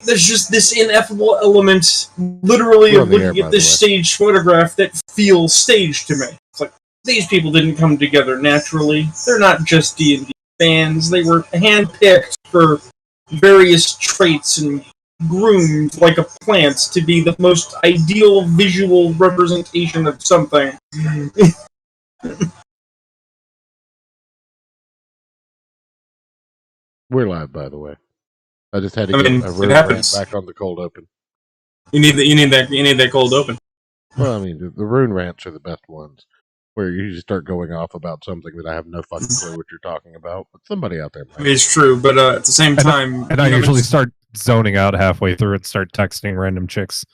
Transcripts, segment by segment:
there's just this ineffable element, literally, of looking at this staged photograph that feels staged to me. It's like, these people didn't come together naturally. They're not just D&D fans. They were handpicked for various traits and groomed like a plant to be the most ideal visual representation of something. We're live, by the way. I just had to get a rune rant back on the cold open. You need that cold open. Well, I mean, the rune rants are the best ones, where you just start going off about something that I have no fucking clue what you're talking about. But somebody out there might. It's true, but at the same time... And I usually start zoning out halfway through and start texting random chicks.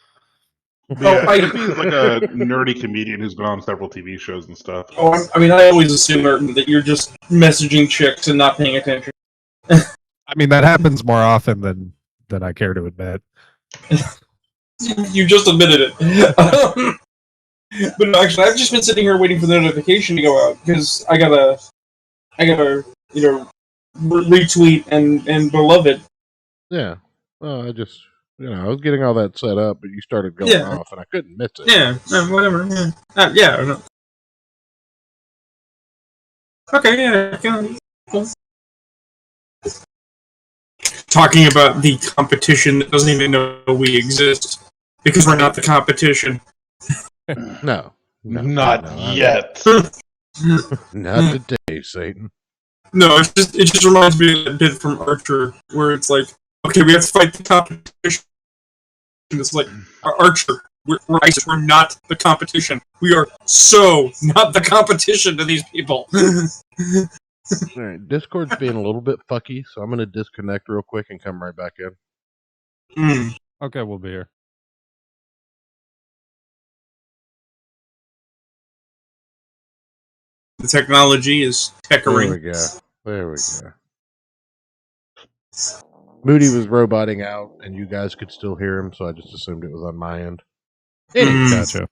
Yeah, he's like a nerdy comedian who's been on several TV shows and stuff. Oh, I always assume, Ayrton, that you're just messaging chicks and not paying attention. I mean, that happens more often than I care to admit. You just admitted it. But no, actually, I've just been sitting here waiting for the notification to go out because I gotta, retweet and beloved. Yeah. Well, I just, I was getting all that set up, but you started going off, and I couldn't miss it. Yeah. Whatever. Yeah. No. Okay. Yeah. Cool. Talking about the competition that doesn't even know we exist because we're not the competition. No, not yet. Not today, Satan. No, it just reminds me of that bit from Archer where it's like, okay, we have to fight the competition. It's like, Archer, we're ISIS, we're not the competition. We are so not the competition to these people. Alright, Discord's being a little bit fucky, so I'm going to disconnect real quick and come right back in. Okay, we'll be here. The technology is techering. There we go. Moody was roboting out, and you guys could still hear him, so I just assumed it was on my end. Gotcha.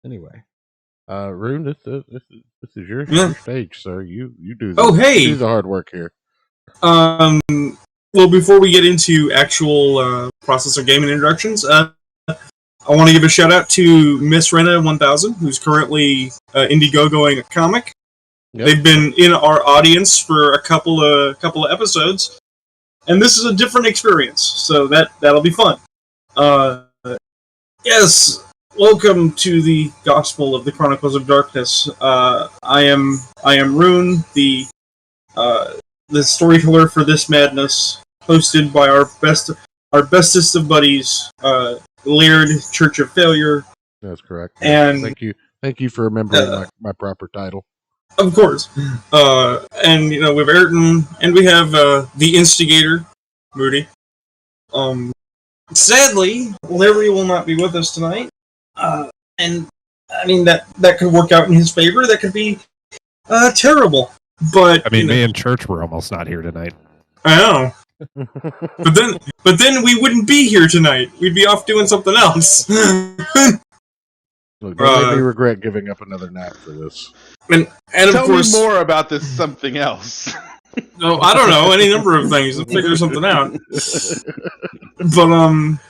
Anyway, Rune, this is your stage, sir. You do. You do the hard work here. Well, before we get into actual process of gaming introductions, I want to give a shout out to Miss Rena 1000, who's currently Indiegogoing a comic. Yep. They've been in our audience for a couple of episodes, and this is a different experience, so that'll be fun. Yes, welcome to the Gospel of the Chronicles of Darkness. I am Rune, the storyteller for this madness, hosted by our bestest of buddies, Laird Church of Failure. That's correct. And thank you for remembering my proper title. Of course. And we have Ayrton, and we have the instigator, Moody. Sadly, Larry will not be with us tonight. And I mean that could work out in his favor. That could be terrible. But I mean, me and Church were almost not here tonight. I know. but then we wouldn't be here tonight. We'd be off doing something else. Look, don't make me regret giving up another nap for this. And Tell of course, me more about this something else. No, I don't know, any number of things to figure something out. But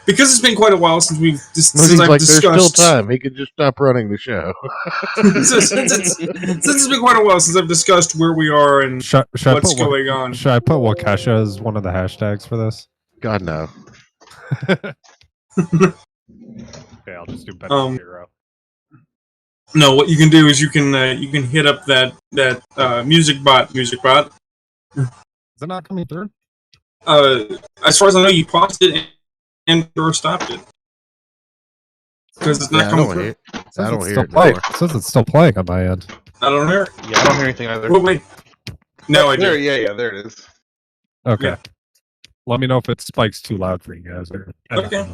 because it's been quite a while since I've discussed. There's still time. He could just stop running the show. since it's been quite a while since I've discussed where we are and what's going on. Should I put Wakasha as one of the hashtags for this? God no. Okay, I'll just do better hero. No, what you can do is you can hit up that music bot. Is it not coming through? As far as I know, you paused it and or stopped it because it's not coming through. I don't hear it. It says it's still playing on my end. I don't hear it. Yeah, I don't hear anything either. Wait. No, I do. Yeah, there it is. Okay. Yeah. Let me know if it spikes too loud for you guys. Okay.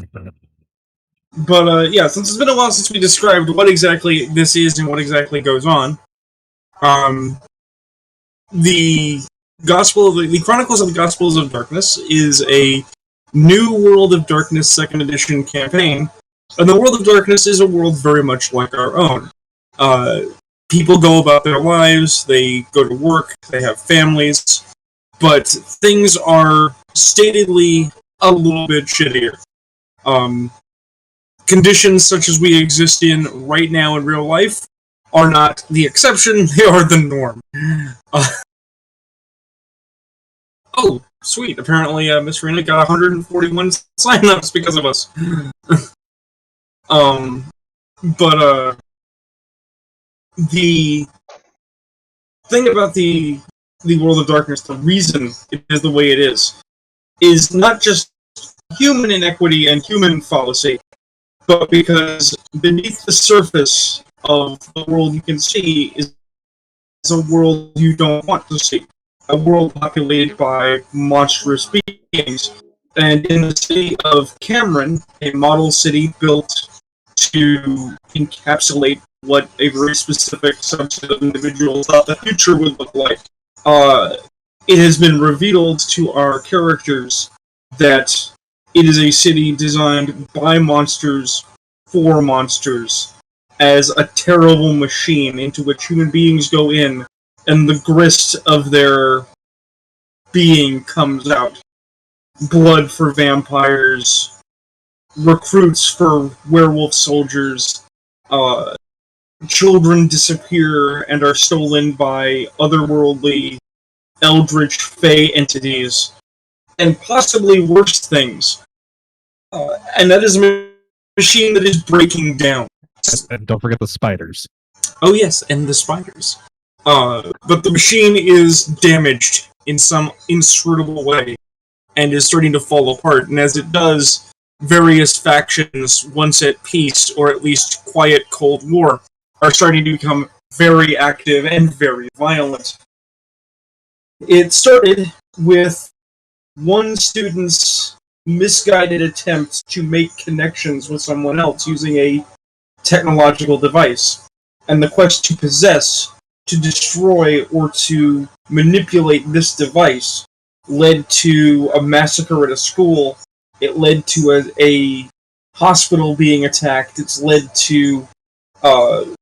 But since it's been a while since we described what exactly this is and what exactly goes on, the Chronicles of the Gospels of Darkness is a New World of Darkness 2nd Edition campaign, and the World of Darkness is a world very much like our own. People go about their lives, they go to work, they have families, but things are statedly a little bit shittier. Conditions such as we exist in right now in real life are not the exception, they are the norm. Oh, sweet. Apparently, Miss Rena got 141 signups because of us. But the thing about the World of Darkness, the reason it is the way it is not just human inequity and human fallacy, but because beneath the surface of the world you can see is a world you don't want to see. A world populated by monstrous beings. And in the city of Cameron, a model city built to encapsulate what a very specific subset of individuals thought the future would look like, it has been revealed to our characters that it is a city designed by monsters for monsters, as a terrible machine into which human beings go in, and the grist of their being comes out. Blood for vampires, recruits for werewolf soldiers, children disappear and are stolen by otherworldly, eldritch, fey entities, and possibly worse things. And that is a machine that is breaking down. And don't forget the spiders. Oh yes, and the spiders. But the machine is damaged in some inscrutable way, and is starting to fall apart. And as it does, various factions, once at peace, or at least quiet Cold War, are starting to become very active and very violent. It started with one student's misguided attempt to make connections with someone else using a technological device, and the quest to possess, to destroy, or to manipulate this device led to a massacre at a school. It led to a hospital being attacked. It's led to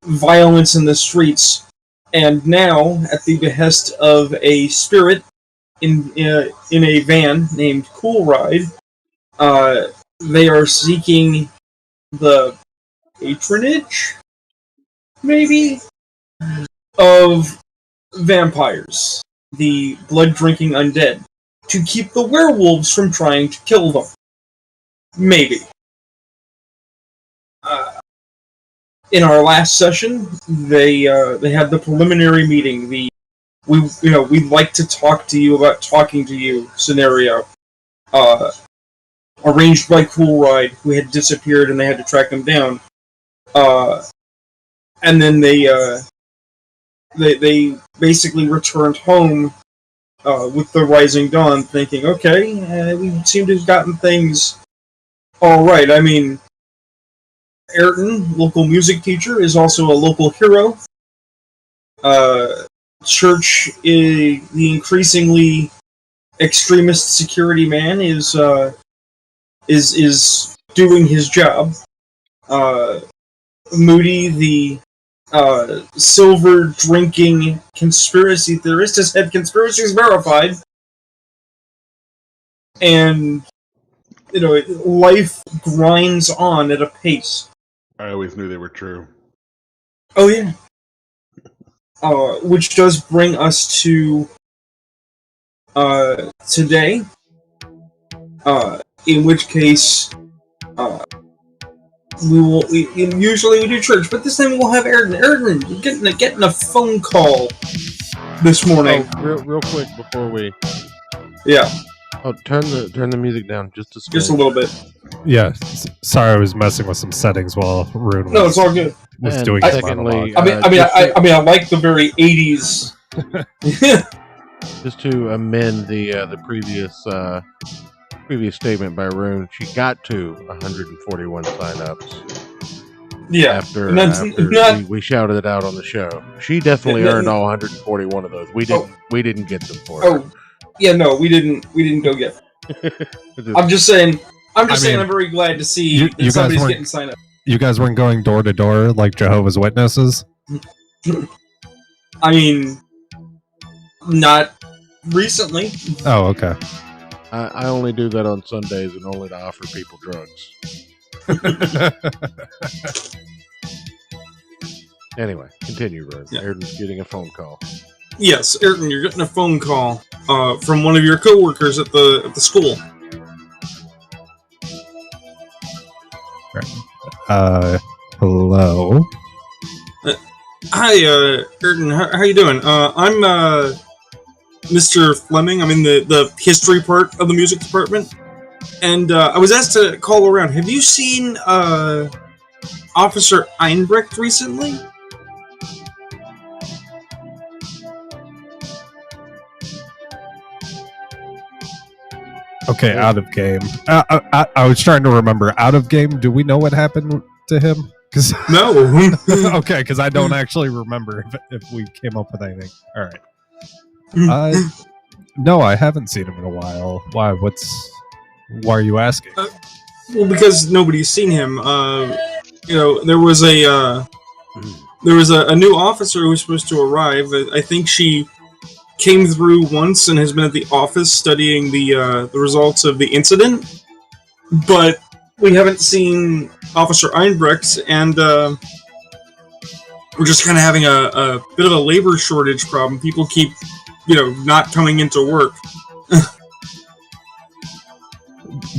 violence in the streets. And now, at the behest of a spirit in a van named Cool Ride, they are seeking the patronage, maybe, of vampires, the blood-drinking undead, to keep the werewolves from trying to kill them. Maybe. In our last session, they had the preliminary meeting. We'd like to talk to you about talking to you scenario. Arranged by Cool Ride, who had disappeared and they had to track them down. And then they basically returned home with the rising dawn, thinking, okay, we seem to have gotten things all right. I mean, Ayrton, local music teacher, is also a local hero. Church, the increasingly extremist security man, is doing his job. Moody, the silver drinking conspiracy theorist, has had conspiracies verified, and life grinds on at a pace. I always knew they were true. Oh yeah. Which does bring us to today. In which case, usually we do church, but this time we'll have Ayrton. Ayrton, you're getting a phone call this morning. Oh, real quick before we. Yeah. Oh, turn the music down just a little bit. Yeah, sorry, I was messing with some settings while Rune No, it's all good. was doing his monologue. I like the very 80s. Just to amend the previous statement by Rune, she got to 141 signups. Yeah. After we shouted it out on the show, she definitely earned all 141 of those. We didn't get them for her. Oh, yeah, no, we didn't go get them. I'm just saying. I'm very glad to see that somebody's getting signed up. You guys weren't going door to door like Jehovah's Witnesses? I mean, not recently. Oh, okay. I only do that on Sundays and only to offer people drugs. Anyway, continue, Rune. Yeah. Ayrton's getting a phone call. Yes, Ayrton, you're getting a phone call from one of your coworkers at the school. Hello. Hi, Ayrton. How you doing? I'm Mr. Fleming. I'm in the history part of the music department, and I was asked to call around. Have you seen Officer Einbrecht recently? Okay, out of game. I was trying to remember. Out of game, do we know what happened to him? No. Okay, because I don't actually remember if we came up with anything. All right. No, I haven't seen him in a while. Why? Why are you asking? Well, because nobody's seen him. There was a new officer who was supposed to arrive. I think she came through once and has been at the office studying the results of the incident, but we haven't seen Officer Einbrecht, and we're just kind of having a bit of a labor shortage problem. People keep, not coming into work.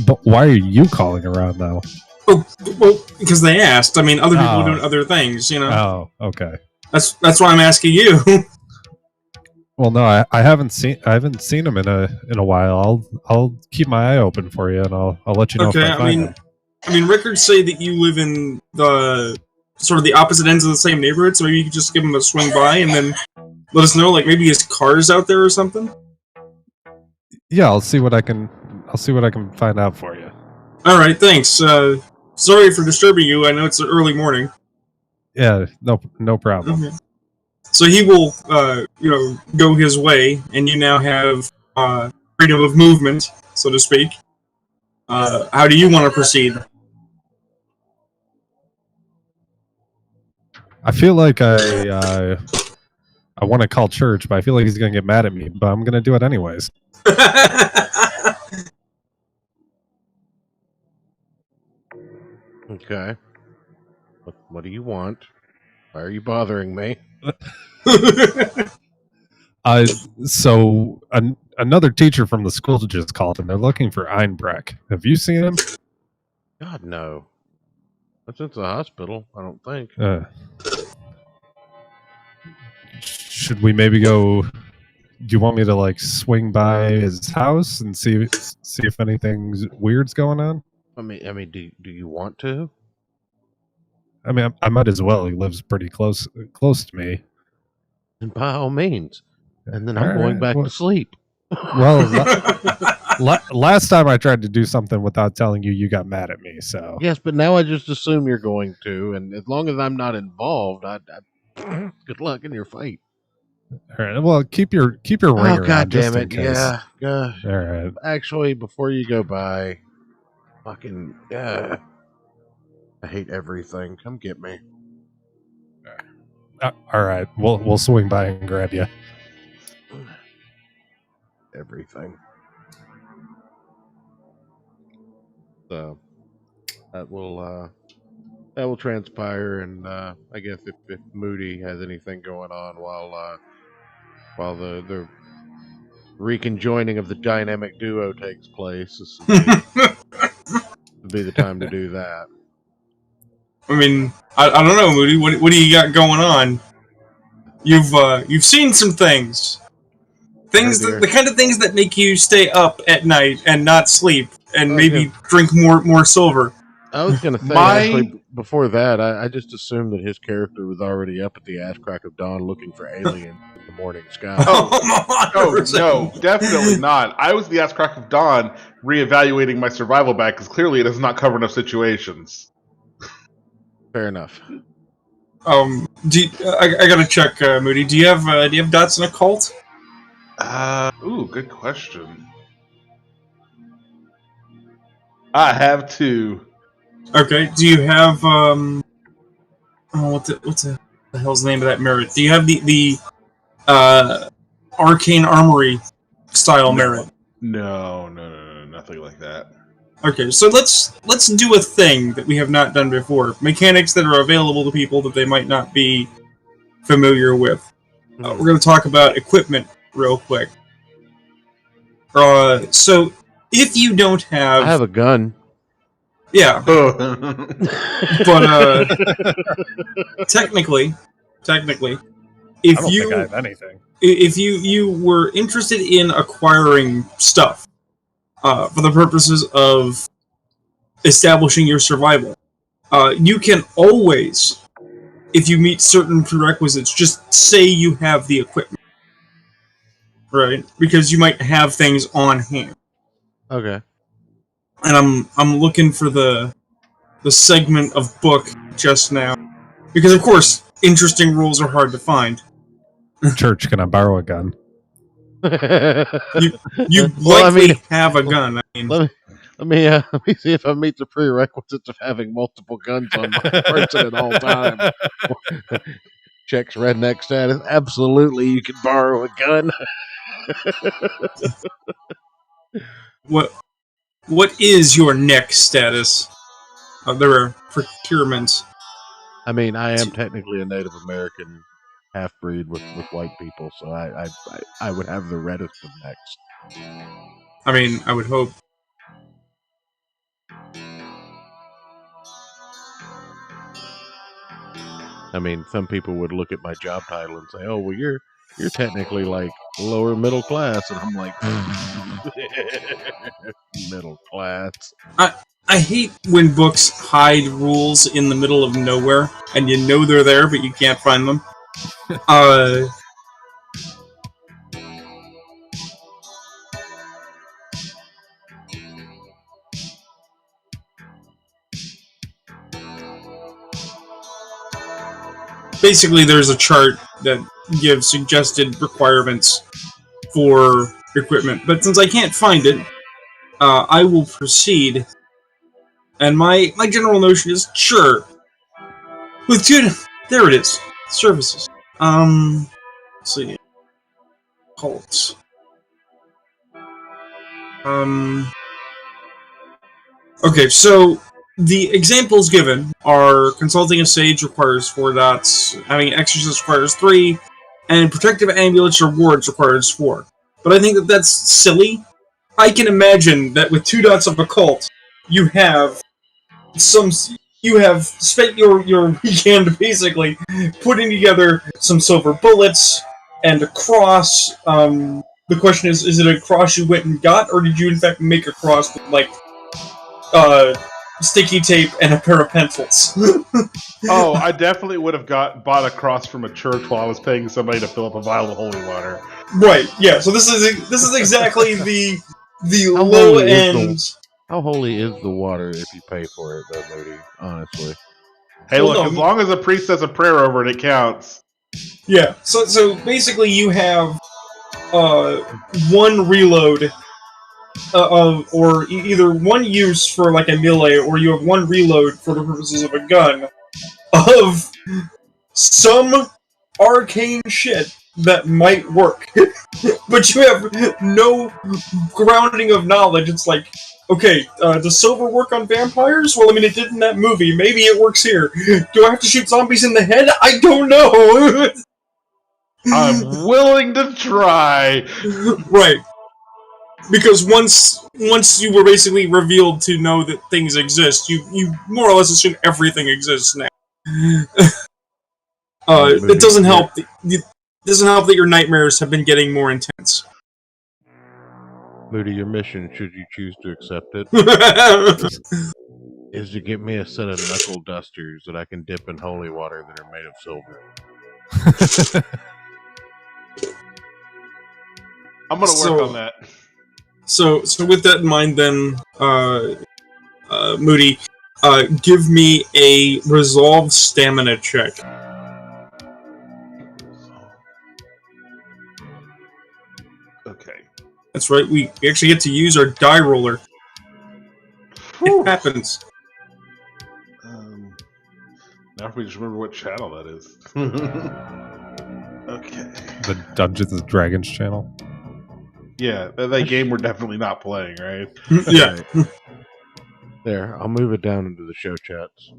But why are you calling around, though? Oh, well, because they asked. I mean, other people are doing other things, Oh, okay. That's why I'm asking you. Well, no, I haven't seen him in a while. I'll keep my eye open for you, and I'll let you know. Okay, if I find him. I mean, records say that you live in the sort of the opposite ends of the same neighborhood, so maybe you could just give him a swing by and then let us know. Like maybe his car's out there or something. Yeah, I'll see what I can find out for you. All right, thanks. Sorry for disturbing you. I know it's an early morning. Yeah, no problem. Okay. So he will, go his way, and you now have freedom of movement, so to speak. How do you want to proceed? I feel like I want to call church, but I feel like he's gonna get mad at me. But I'm gonna do it anyways. Okay. What do you want? Why are you bothering me? So another teacher from the school just called, and they're looking for Einbrecht. Have you seen him? God, no. That's at the hospital, I don't think. Should we maybe go? Do you want me to swing by his house and see if anything weird's going on? I mean, do you want to? I mean, I might as well. He lives pretty close to me. And by all means. And then I'm going back to sleep. Well, last time I tried to do something without telling you, you got mad at me. So yes, but now I just assume you're going to, and as long as I'm not involved, I good luck in your fight. All right. Well, keep your ring around. Oh, God damn just it! in case. Yeah. All right. Actually, before you go by, fucking I hate everything. Come get me. All right. We'll swing by and grab you. Everything. So that will transpire, and I guess if Moody has anything going on while the reconjoining of the dynamic duo takes place, this would be the time to do that. I mean, I don't know, Moody. What do you got going on? You've seen some things. The kind of things that make you stay up at night and not sleep, and maybe drink more silver. I was going to say, actually, before that, I just assumed that his character was already up at the ass crack of dawn looking for aliens in the morning sky. Oh, no, definitely not. I was the ass crack of dawn reevaluating my survival bag, because clearly it does not cover enough situations. Fair enough. I gotta check, Moody. Do you have dots in occult? Good question. I have 2. Okay. Do you have what the hell's the name of that merit? Do you have the arcane armory style merit? No. nothing like that. Okay, so let's do a thing that we have not done before. Mechanics that are available to people that they might not be familiar with. We're going to talk about equipment real quick. So if you don't have... I have a gun. Yeah. But technically, if I don't think I have anything. If you were interested in acquiring stuff for the purposes of establishing your survival, you can always, if you meet certain prerequisites, just say you have the equipment, right? Because you might have things on hand. Okay. And I'm looking for the segment of book just now, because of course interesting rules are hard to find. Church, can I borrow a gun? You likely have a gun. I mean, let me see if I meet the prerequisites of having multiple guns on my person at all times. Checks redneck status. Absolutely, you can borrow a gun. What is your neck status? There are procurements. I mean, I am technically a Native American half-breed with white people, so I would have the reddest of necks. I mean, I would hope. I mean, some people would look at my job title and say, "Oh, well, you're technically like lower middle class," and I'm like, middle class. I hate when books hide rules in the middle of nowhere, and you know they're there, but you can't find them. Basically, there's a chart that gives suggested requirements for equipment, but since I can't find it, I will proceed. And my general notion is, sure, with two, there it is, services. Let's see, cults. Okay, so the examples given are consulting a sage requires 4 dots, having an exorcist requires 3, and protective ambulance rewards requires 4. But I think that that's silly. I can imagine that with 2 dots of occult, you have spent your weekend basically putting together some silver bullets and a cross. The question is it a cross you went and got, or did you in fact make a cross with like sticky tape and a pair of pencils? Oh, I definitely would have bought a cross from a church while I was paying somebody to fill up a vial of holy water. Right. Yeah. So this is exactly the low end. How holy is the water if you pay for it, though, Moody? Honestly. Hey, look, as long as a priest says a prayer over it, it counts. Yeah. So basically, you have one reload. Or either one use for like a melee, or you have one reload for the purposes of a gun of some arcane shit that might work. But you have no grounding of knowledge. It's like, okay, does silver work on vampires? Well, I mean, it did in that movie. Maybe it works here. Do I have to shoot zombies in the head? I don't know! I'm willing to try! Right. Because once you were basically revealed to know that things exist, you more or less assume everything exists now. It doesn't help. It doesn't help that your nightmares have been getting more intense. Moody, your mission, should you choose to accept it, is to get me a set of knuckle dusters that I can dip in holy water that are made of silver. I'm gonna work on that. So with that in mind, then, Moody, give me a resolve stamina check. Okay. That's right. We actually get to use our die roller. It happens. Now if we just remember what channel that is. Okay. The Dungeons and Dragons channel. Yeah, that game we're definitely not playing, right? Yeah. Right. There, I'll move it down into the show chats.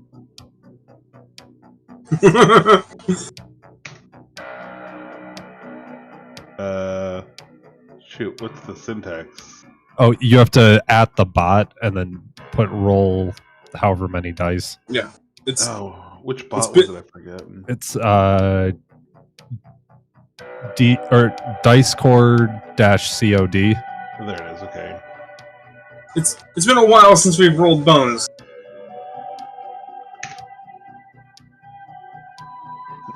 Shoot, what's the syntax? Oh, you have to at the bot and then put roll however many dice. Yeah. It's Which bot was it? I forget. It's dicecore-cod. There it is. Okay. it's been a while since we've rolled bones.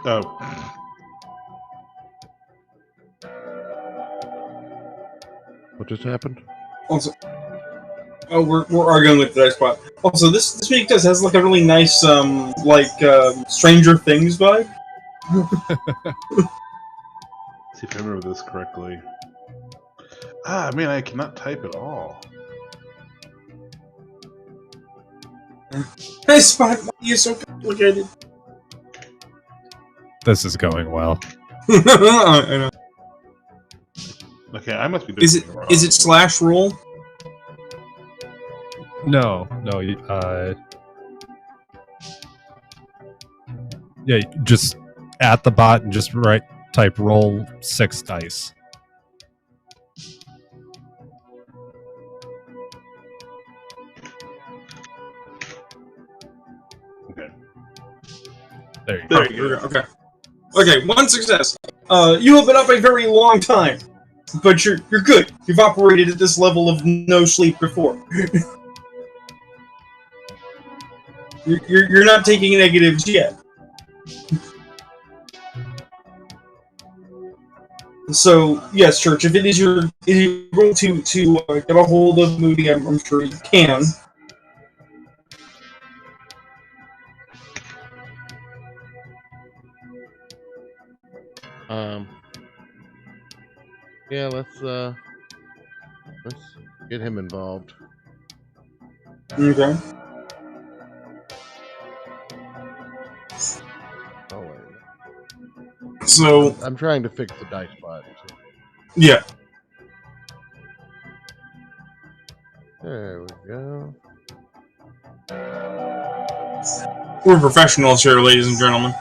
Oh. What just happened? Also, we're arguing with the dice bot. Also, this week has like a really nice Stranger Things vibe. See if I remember this correctly. Man, I cannot type at all. Hey, Spot, you're so complicated. This is going well. I know. Okay, I must be doing Is it something wrong. is it slash roll? No. Yeah, just at the bot and just type roll 6 dice. Okay. There you go. There you go. Okay, one success. You have been up a very long time, but you're good. You've operated at this level of no sleep before. You're not taking negatives yet. So yes, Church. If you're going to get a hold of Moody, I'm sure you can. Yeah, let's get him involved. Okay. Oh, wait. So I'm trying to fix the dice bot. So. yeah. There we go. We're professionals here, ladies and gentlemen.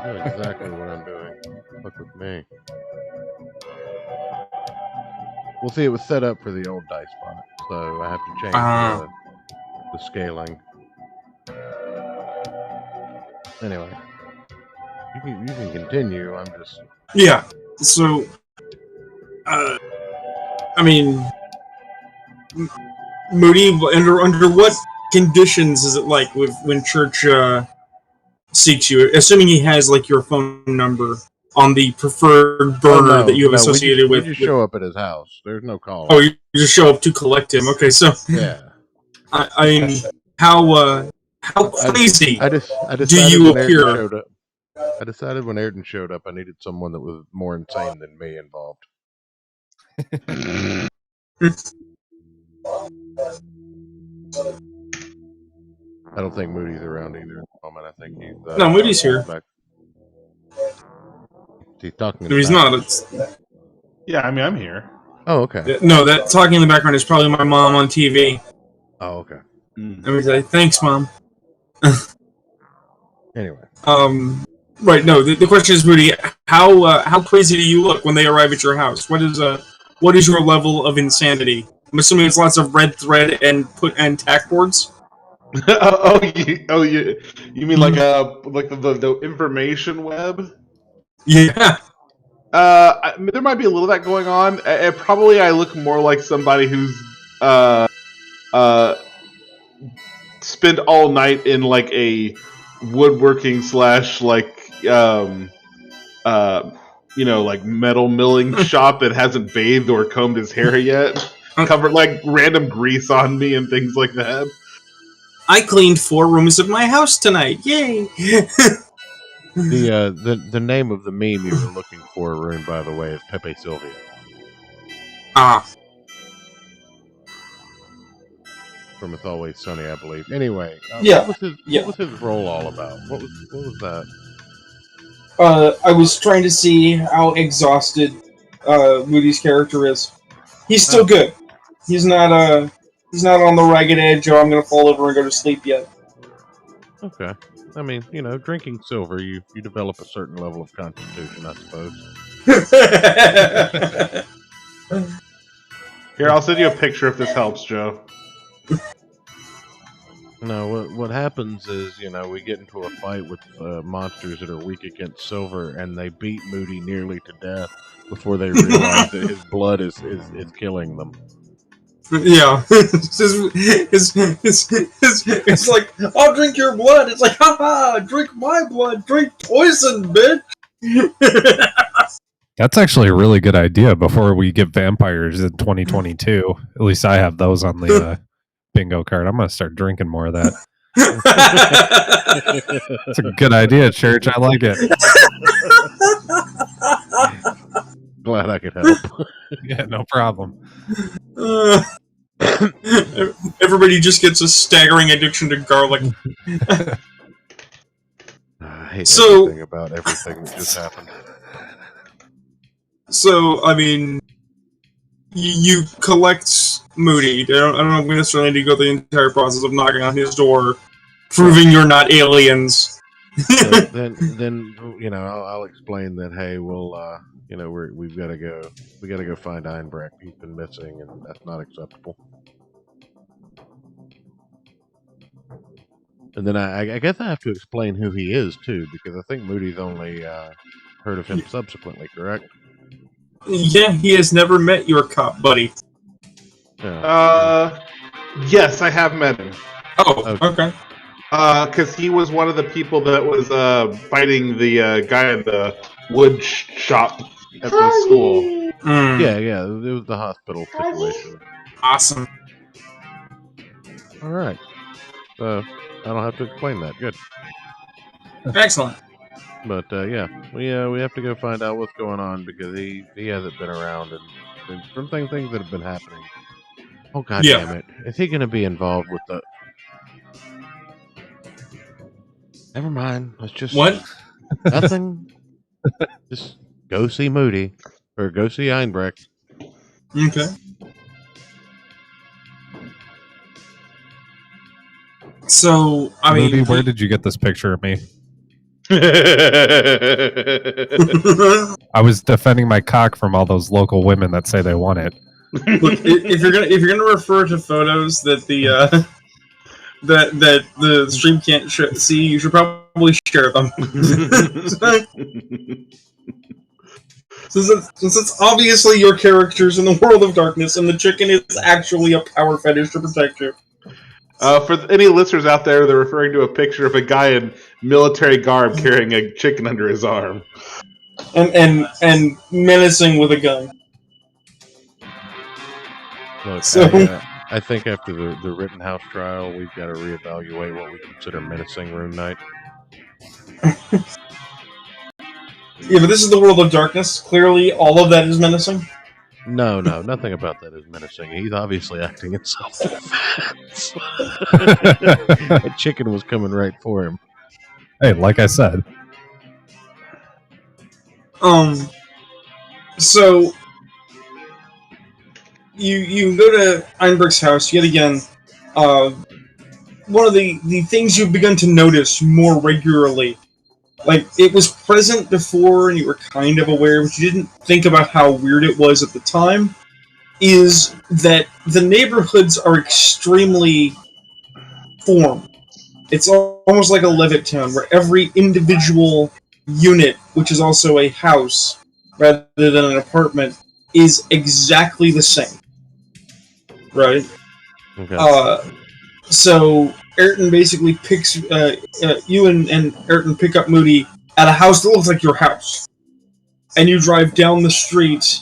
That's exactly what I'm doing. Look with me. We'll see, it was set up for the old dice bot, so I have to change the scaling. Anyway, you can continue. I'm just Yeah. So, I mean, Moody, under what conditions is it like when Church seeks you? Assuming he has like your phone number on the preferred burner that you have associated with. We just show up at his house. There's no call. Oh, you just show up to collect him. Okay, so yeah. I mean, how crazy I decided do you when appear? Ayrton showed up, I decided when Ayrton showed up, I needed someone that was more insane than me involved. I don't think Moody's around either at the moment. I think he's No, Moody's here. back. He's talking. No, he's not. It's, Yeah, I mean, I'm here. Oh, okay. no, that talking in the background is probably my mom on TV. Oh, okay. Mm. I mean, say, thanks, Mom. Anyway. Right. No, the question is, Moody, how crazy do you look when they arrive at your house? What is your level of insanity? I'm assuming it's lots of red thread and tack boards. You mean like the information web? Yeah. There might be a little of that going on. Probably I look more like somebody who's spent all night in like a woodworking / like like metal milling shop that hasn't bathed or combed his hair yet. Covered like random grease on me and things like that. I cleaned 4 rooms of my house tonight. Yay! The name of the meme you were looking for, Rune, by the way, is Pepe Sylvia. Ah. From It's Always Sunny, I believe. Anyway, Yeah. What was his role all about? What was that? I was trying to see how exhausted Moody's character is. He's still good. He's not on the ragged edge, or I'm gonna fall over and go to sleep yet. Okay. I mean, drinking silver, you develop a certain level of constitution, I suppose. Here, I'll send you a picture if this helps, Joe. No, what happens is, we get into a fight with monsters that are weak against silver, and they beat Moody nearly to death before they realize that his blood is killing them. Yeah. It's like, I'll drink your blood. It's like, haha, drink my blood. Drink poison, bitch. That's actually a really good idea before we get vampires in 2022. At least I have those on the bingo card. I'm going to start drinking more of that. That's a good idea, Church. I like it. Glad I could help. Yeah, no problem. Everybody just gets a staggering addiction to garlic. I hate everything about everything that just happened. So, I mean, you collect Moody. I don't know if we necessarily need to go through the entire process of knocking on his door, proving you're not aliens. So then I'll explain that. Hey, we'll we've got to go. We got to go find Einbrecht. He's been missing, and that's not acceptable. And then I guess I have to explain who he is too, because I think Moody's only heard of him subsequently. Correct? Yeah, he has never met your cop buddy. Yes, I have met him. Oh, okay. Because he was one of the people that was fighting the guy in the wood shop at the school. Mm. Yeah, it was the hospital situation. Awesome. All right. I don't have to explain that. Good. Excellent. But we have to go find out what's going on, because he hasn't been around, and from things that have been happening. Oh god damn it! Is he going to be involved with the? Never mind. Let's just nothing. Just go see Moody, or go see Einbrecht. Okay. So, I mean, Moody, where did you get this picture of me? I was defending my cock from all those local women that say they want it. Look, if you're gonna refer to photos that the that the stream can't see, you should probably share them. Since it's obviously your characters in the world of darkness, and the chicken is actually a power fetish to protect you. For any listeners out there, they're referring to a picture of a guy in military garb carrying a chicken under his arm, and menacing with a gun. Look, I think after the Rittenhouse trial, we've got to reevaluate what we consider menacing RuneKnight. Yeah, but this is the world of darkness. Clearly, all of that is menacing. No, nothing about that is menacing. He's obviously acting in self-defense. That chicken was coming right for him. Hey, like I said. So you go to Einbrecht's house yet again. One of the things you've begun to notice more regularly, like it was present before and you were kind of aware, but you didn't think about how weird it was at the time, is that the neighborhoods are extremely formed. It's almost like a Levittown, where every individual unit, which is also a house rather than an apartment, is exactly the same. Right? Okay. So Ayrton basically picks you and Ayrton pick up Moody at a house that looks like your house, and you drive down the street,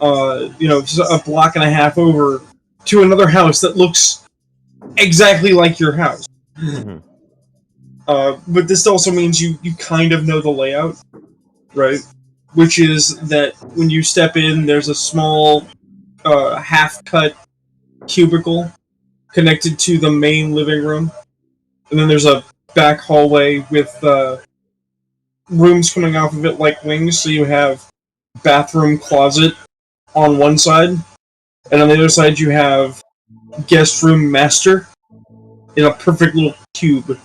just a block and a half over, to another house that looks exactly like your house. Mm-hmm. But this also means you kind of know the layout, right? Which is that when you step in, there's a small half-cut cubicle connected to the main living room. And then there's a back hallway with rooms coming off of it like wings, so you have bathroom closet on one side, and on the other side you have guest room master in a perfect little cube.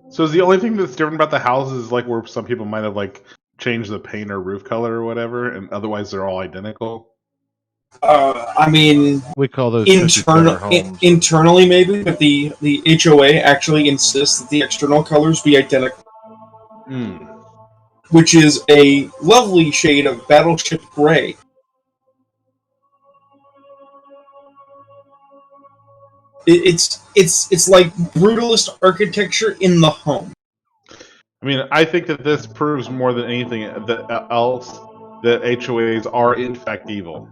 So is the only thing that's different about the houses like where some people might have like changed the paint or roof color or whatever, and otherwise they're all identical? I mean, We call those homes. Internally maybe, but the HOA actually insists that the external colors be identical. Which is a lovely shade of battleship gray. It's like brutalist architecture in the home. I mean, I think that this proves more than anything else that HOAs are in fact evil.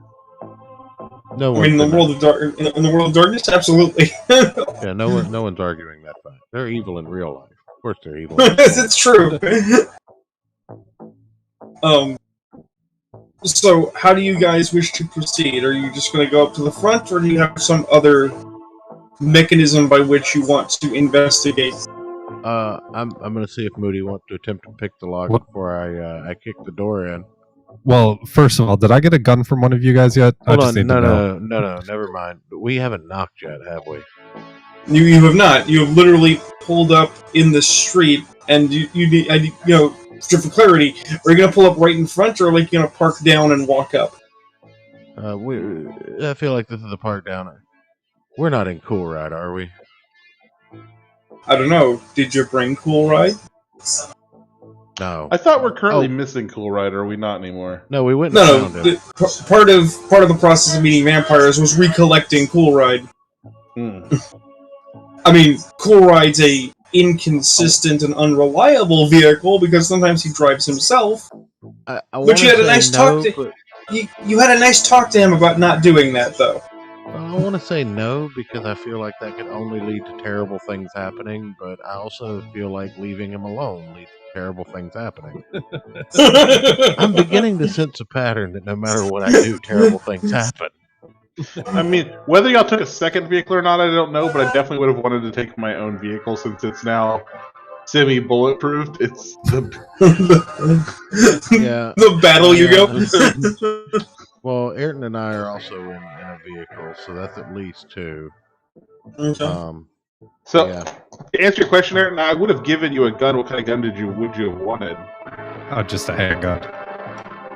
No I mean, in the world of darkness, absolutely. Yeah, no one's arguing that fact. They're evil in real life. Of course, they're evil. It's true. So, how do you guys wish to proceed? Are you just going to go up to the front, or do you have some other mechanism by which you want to investigate? I'm going to see if Moody wants to attempt to pick the lock before I kick the door in. Well, first of all, did I get a gun from one of you guys yet? Hold on, no, never mind. We haven't knocked yet, have we? You have not. You have literally pulled up in the street, and just for clarity, are you going to pull up right in front, or are you going to park down and walk up? I feel like this is the park down. We're not in Cool Ride, are we? I don't know. Did you bring Cool Ride? No. I thought we're currently missing Cool Ride, or are we not anymore? No, we went. No. Part of the process of meeting vampires was recollecting Cool Ride. I mean, Cool Ride's a inconsistent and unreliable vehicle because sometimes he drives himself. But you had a nice talk to you had a nice talk to him about not doing that, though. I want to say no because I feel like that could only lead to terrible things happening, but I also feel like leaving him alone leads to terrible things happening. I'm beginning to sense a pattern that no matter what I do, terrible things happen. I mean, whether y'all took a second vehicle or not, I don't know, but I definitely would have wanted to take my own vehicle since it's now semi-bulletproof. It's the the battle you go. Well, Ayrton and I are also in a vehicle, so that's at least two. Okay. To answer your question, Ayrton, I would have given you a gun. What kind of gun would you have wanted? Just a handgun.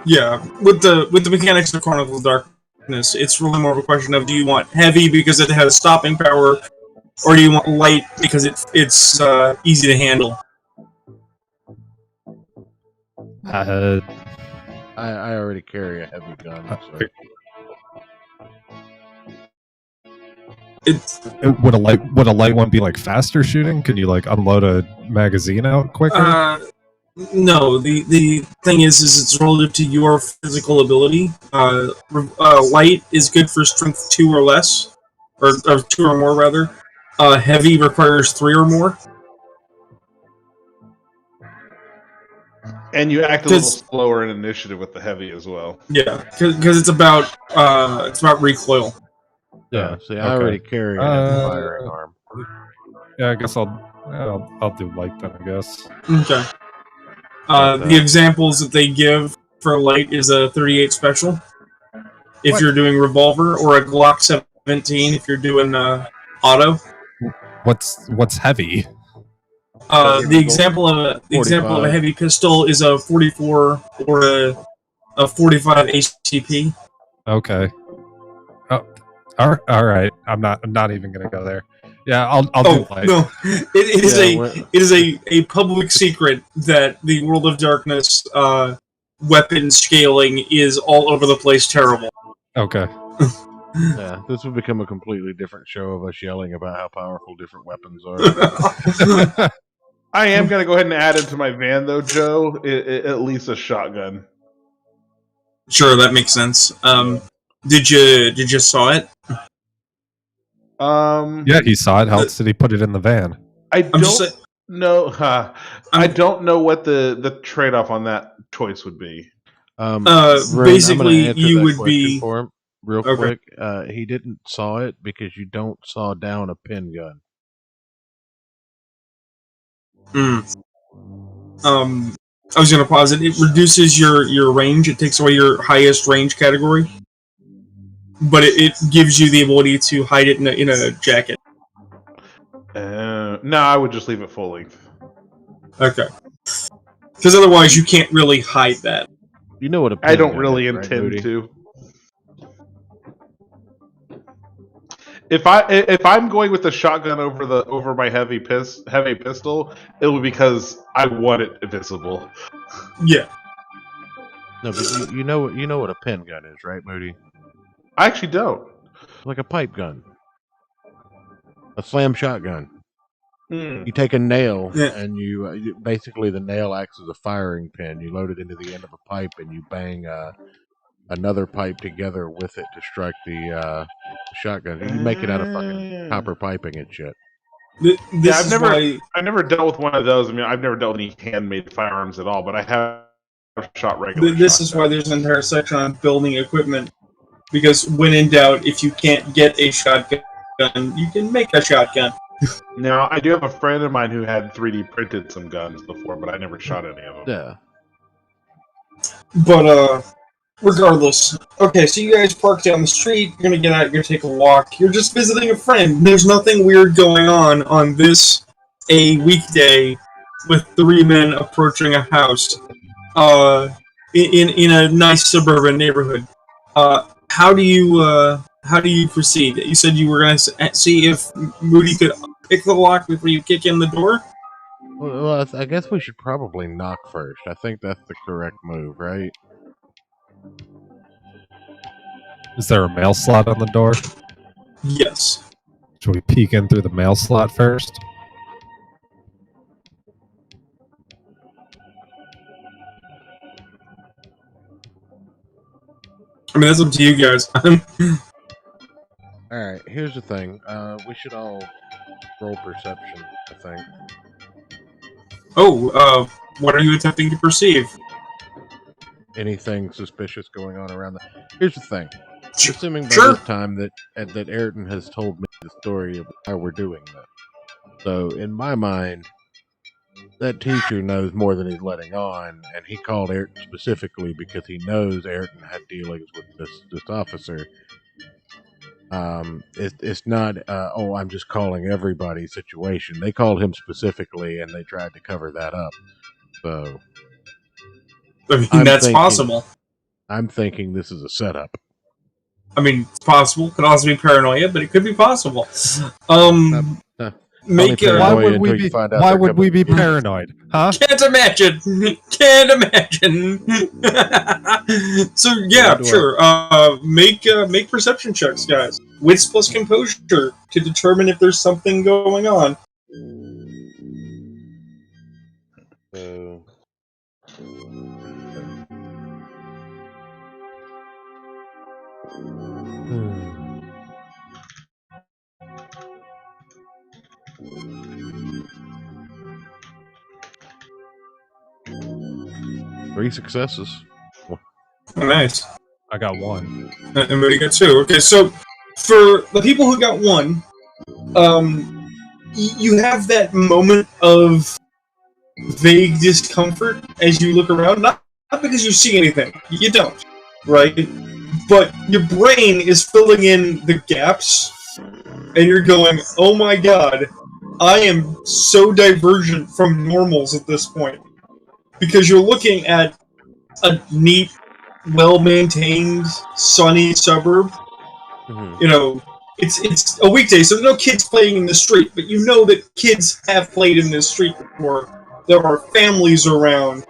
Yeah, with the mechanics of Chronicles of Darkness, it's really more of a question of: do you want heavy because it has stopping power, or do you want light because it's easy to handle? I already carry a heavy gun. So. Would a light one be like faster shooting? Can you like unload a magazine out quicker? No. The thing is it's relative to your physical ability. Light is good for strength 2 or less, or 2 or more rather. Heavy requires 3 or more. And you act a little slower in initiative with the heavy as well. Yeah, because it's about recoil. Yeah, see, I already carry a firing arm. Yeah, I guess I'll do light then. I guess. Okay. The examples that they give for light is a 38 special if you're doing revolver, or a Glock 17 if you're doing auto. What's heavy? The example of a heavy pistol is a 44 or a 45 ACP. Okay. Oh, all right. I'm not even gonna go there. Yeah, I'll do light. No, it is a public secret that the World of Darkness weapon scaling is all over the place terrible. Okay. Yeah, this would become a completely different show of us yelling about how powerful different weapons are. I am going to go ahead and add into my van, though, Joe, at least a shotgun. Sure, that makes sense. Did you saw it? Yeah, he saw it. How else did he put it in the van? I don't know. I don't know what the trade-off on that choice would be. Basically, you would be for him real quick. He didn't saw it because you don't saw down a pin gun. I was going to pause it. It reduces your range. It takes away your highest range category. but it gives you the ability to hide it in a jacket. No, I would just leave it full length. Okay. Because otherwise you can't really hide that. You know what a I don't gun really is, right, intend Moody? to. If I'm going with the shotgun over my heavy pistol, it will be because I want it invisible. Yeah. No, but you know what a pen gun is, right, Moody? I actually don't. Like a pipe gun, a slam shotgun. Hmm. You take a nail Yeah. and you basically the nail acts as a firing pin. You load it into the end of a pipe and you bang another pipe together with it to strike the shotgun. You make it out of fucking copper piping and shit. This Yeah, is why I've never dealt with one of those. I mean, I've never dealt with any handmade firearms at all, but I have shot regular. this is why there's an entire section on building equipment. Because when in doubt, if you can't get a shotgun, you can make a shotgun. Now, I do have a friend of mine who had 3D printed some guns before, but I never shot any of them. Yeah. But, regardless. Okay, so you guys park down the street, you're gonna get out, you're gonna take a walk. You're just visiting a friend. There's nothing weird going on this, a weekday, with 3 men approaching a house, in a nice suburban neighborhood. How do you proceed? You said you were gonna see if Moody could pick the lock before you kick in the door? Well, I guess we should probably knock first. I think that's the correct move, right? Is there a mail slot on the door? Yes. Should we peek in through the mail slot first? I mean, that's up to you guys. Alright, here's the thing. We should all roll perception, I think. Oh, what are you attempting to perceive? Anything suspicious going on around the... Here's the thing. Assuming by Sure. this time that Ayrton has told me the story of how we're doing this. So, in my mind, that teacher knows more than he's letting on, and he called Ayrton specifically because he knows Ayrton had dealings with this officer. It's not, oh, I'm just calling everybody situation. They called him specifically, and they tried to cover that up. So, I mean, that's possible. I'm thinking this is a setup. I mean, it's possible. Could also be paranoia, but it could be possible. Make Why would we be paranoid? Huh? Can't imagine. Can't imagine. So yeah, sure. Make perception checks, guys. Wits plus composure to determine if there's something going on. So, Three successes. Oh, nice. I got 1. And Moody got 2. Okay, so for the people who got 1, you have that moment of vague discomfort as you look around. Not because you see anything. You don't, right? But your brain is filling in the gaps, and you're going, oh my god, I am so divergent from normals at this point. Because you're looking at a neat, well-maintained, sunny suburb. Mm-hmm. You know, it's a weekday, so there's no kids playing in the street, but you know that kids have played in this street before. There are families around,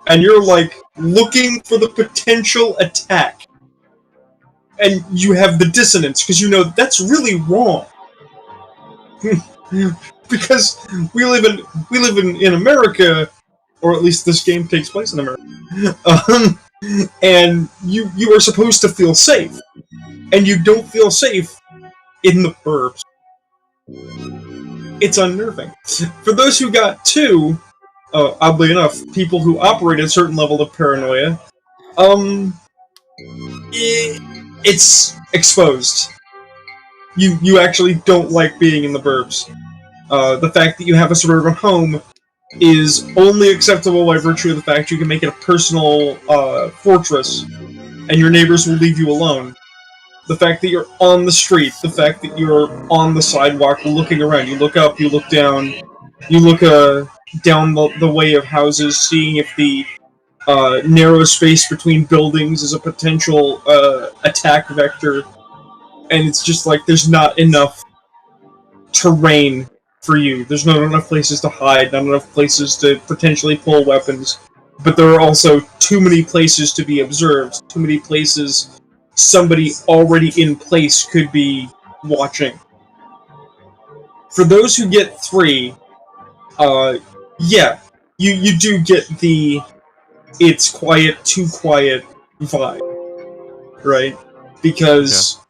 and you're, like, looking for the potential attack. And you have the dissonance, because you know that's really wrong. Because we live in America, or at least this game takes place in America, and you are supposed to feel safe, and you don't feel safe in the burbs. It's unnerving. For those who got 2, oddly enough, people who operate at a certain level of paranoia, it's exposed. You actually don't like being in the burbs. The fact that you have a suburban home is only acceptable by virtue of the fact you can make it a personal fortress, and your neighbors will leave you alone. The fact that you're on the street, the fact that you're on the sidewalk looking around. You look up, you look down, you look down the way of houses, seeing if the narrow space between buildings is a potential attack vector. And it's just like there's not enough terrain for you. There's not enough places to hide, not enough places to potentially pull weapons. But there are also too many places to be observed, too many places somebody already in place could be watching. For those who get 3, yeah, you do get the it's quiet, too quiet vibe, right? Because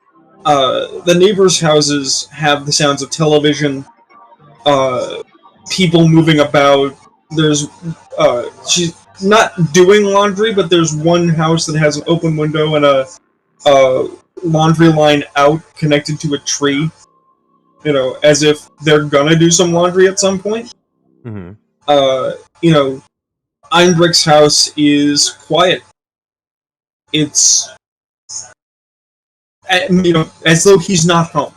the neighbors' houses have the sounds of television, people moving about. There's she's not doing laundry, but there's one house that has an open window and a laundry line out connected to a tree, you know, as if they're gonna do some laundry at some point. Mm-hmm. You know, Einbrick's house is quiet. It's, you know, as though he's not home.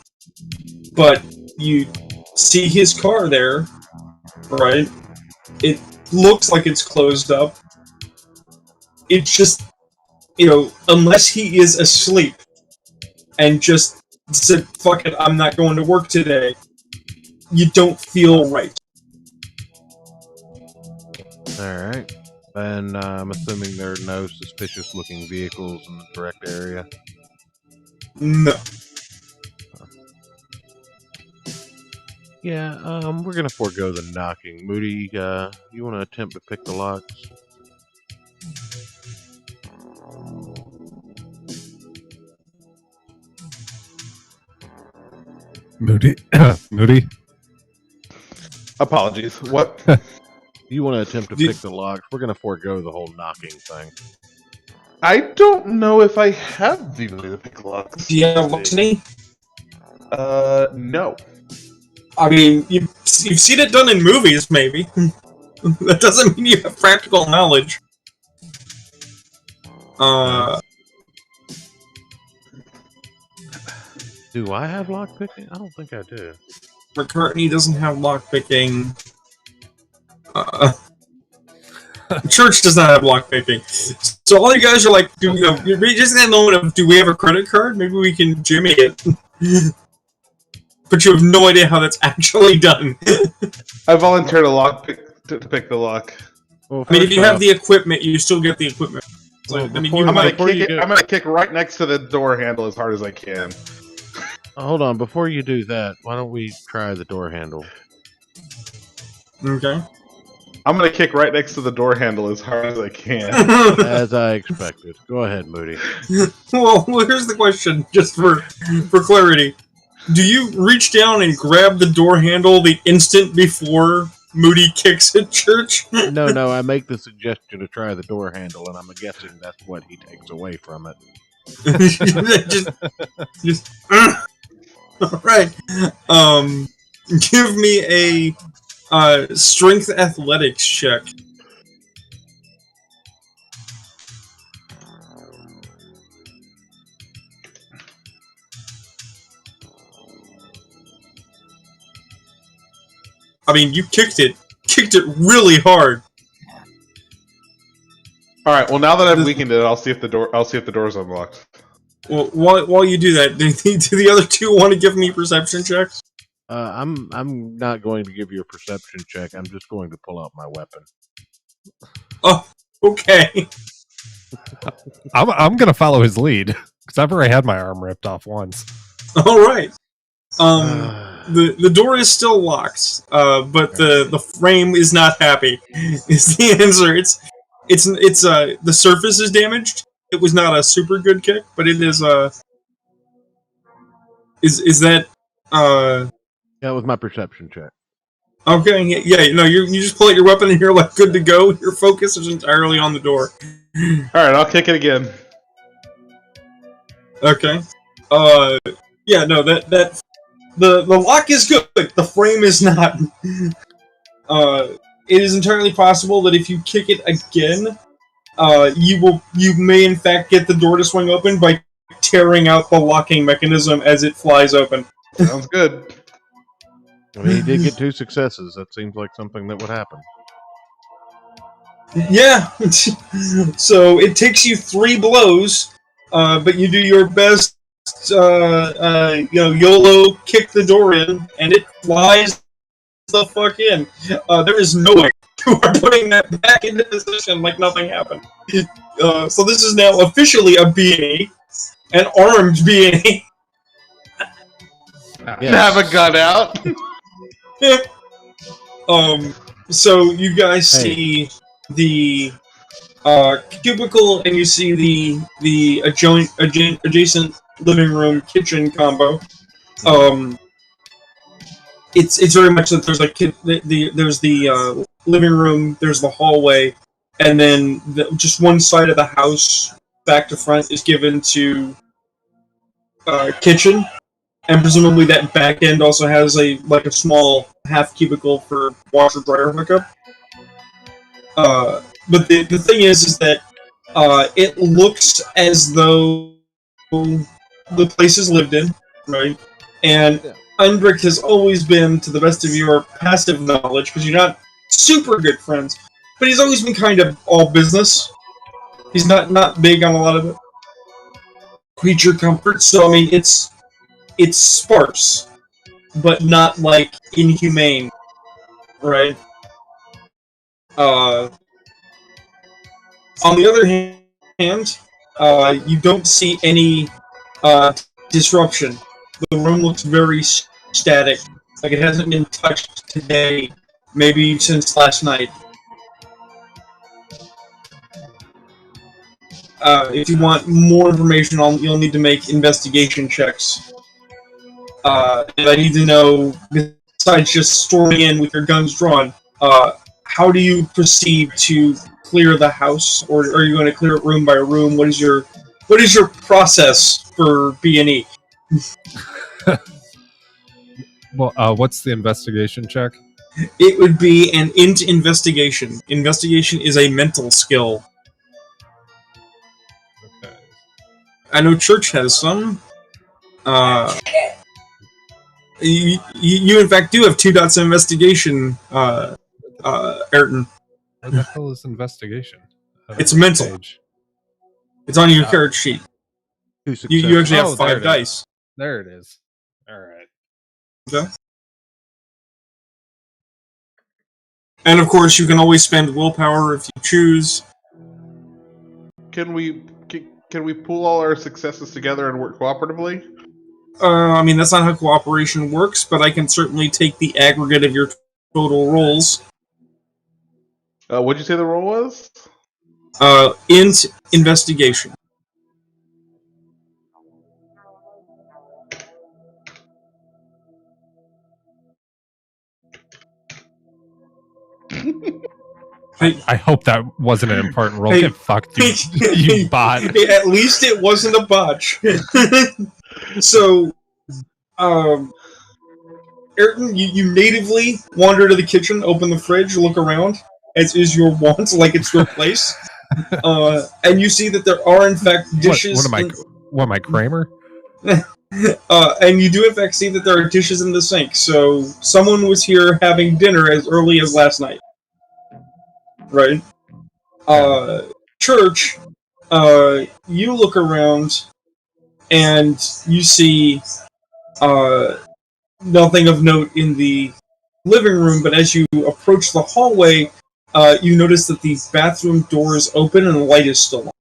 But you see his car there, right? It looks like it's closed up. It's just, you know, unless he is asleep and just said, fuck it, I'm not going to work today, you don't feel right. Alright. And I'm assuming there are no suspicious-looking vehicles in the direct area? No. Yeah, we're gonna forego the knocking. Moody, you want to attempt to pick the locks? Moody? Moody? Apologies. What? You want to attempt to pick the locks? We're gonna forego the whole knocking thing. I don't know if I have the ability to pick locks. Do you have Luxony? No. I mean, you've seen it done in movies, maybe. That doesn't mean you have practical knowledge. Do I have lockpicking? I don't think I do. McCartney doesn't have lockpicking. Church does not have lockpicking. So all you guys are like, you're just in that moment of, do we have a credit card? Maybe we can jimmy it. But you have no idea how that's actually done. I volunteered to pick the lock. Well, I mean, if you have the equipment, you still get the equipment. So, Well, I mean, before- you I'm might... gonna kick right next to the door handle as hard as I can. Hold on, before you do that, why don't we try the door handle? Okay. I'm gonna kick right next to the door handle as hard as I can. As I expected. Go ahead, Moody. Well, here's the question, just for clarity. Do you reach down and grab the door handle the instant before Moody kicks at Church? No, I make the suggestion to try the door handle, and I'm guessing that's what he takes away from it. just Alright. Give me a strength athletics check. I mean, you kicked it really hard. All right. Well, now that I've weakened it, I'll see if the door's unlocked. Well, while you do that, do the other two want to give me perception checks? I'm not going to give you a perception check. I'm just going to pull out my weapon. Oh, okay. I'm gonna follow his lead because I've already had my arm ripped off once. All right. The door is still locked, but the frame is not happy. Is the answer? It's the surface is damaged. It was not a super good kick, but it is is that That was my perception check. okay? Yeah, no, you just pull out your weapon and you're like good to go. Your focus is entirely on the door. All right, I'll kick it again. Okay. Yeah, no, that the lock is good. The frame is not. It is entirely possible that if you kick it again, you may in fact get the door to swing open by tearing out the locking mechanism as it flies open. Sounds good. I mean, he did get 2 successes. That seems like something that would happen. Yeah. So it takes you 3 blows, but you do your best. YOLO, kick the door in, and it flies the fuck in. There is no way you are putting that back into position like nothing happened. So this is now officially a B&E, an armed B&E. Have a gun out. So you guys see the cubicle, and you see the adjacent living room kitchen combo. It's very much that there's like there's the living room, there's the hallway, and then just one side of the house, back to front, is given to kitchen, and presumably that back end also has a small half cubicle for washer dryer hookup. But the thing is that it looks as though the place is lived in, right? And Undrick has always been, to the best of your passive knowledge, because you're not super good friends, but he's always been kind of all business. He's not big on a lot of creature comfort, so I mean it's sparse, but not like inhumane, right? On the other hand, you don't see any disruption. The room looks very static, like it hasn't been touched today, maybe since last night. If you want more information, you'll need to make investigation checks. And I need to know, besides just storming in with your guns drawn, how do you proceed to clear the house, or are you going to clear it room by room? What is your process for B&E? Well, what's the investigation check? It would be an int investigation. Investigation is a mental skill. Okay. I know Church has some. You in fact do have 2 dots of investigation, Ayrton. Where the hell is investigation? It's mental. Page. It's on your character sheet. You actually have 5 dice. There it is. All right. Okay. And of course, you can always spend willpower if you choose. Can we pool all our successes together and work cooperatively? I mean, that's not how cooperation works, but I can certainly take the aggregate of your total rolls. What'd you say the roll was? Int investigation. I hope that wasn't an important roll. Get fucked, you bot. At least it wasn't a botch. So, Ayrton, you natively wander to the kitchen, open the fridge, look around, as is your wont, like it's your place. And you see that there are, in fact, dishes... What am I, Kramer? And you do, in fact, see that there are dishes in the sink. So, someone was here having dinner as early as last night. Right? Church, you look around, and you see nothing of note in the living room, but as you approach the hallway, you notice that the bathroom door is open and the light is still on.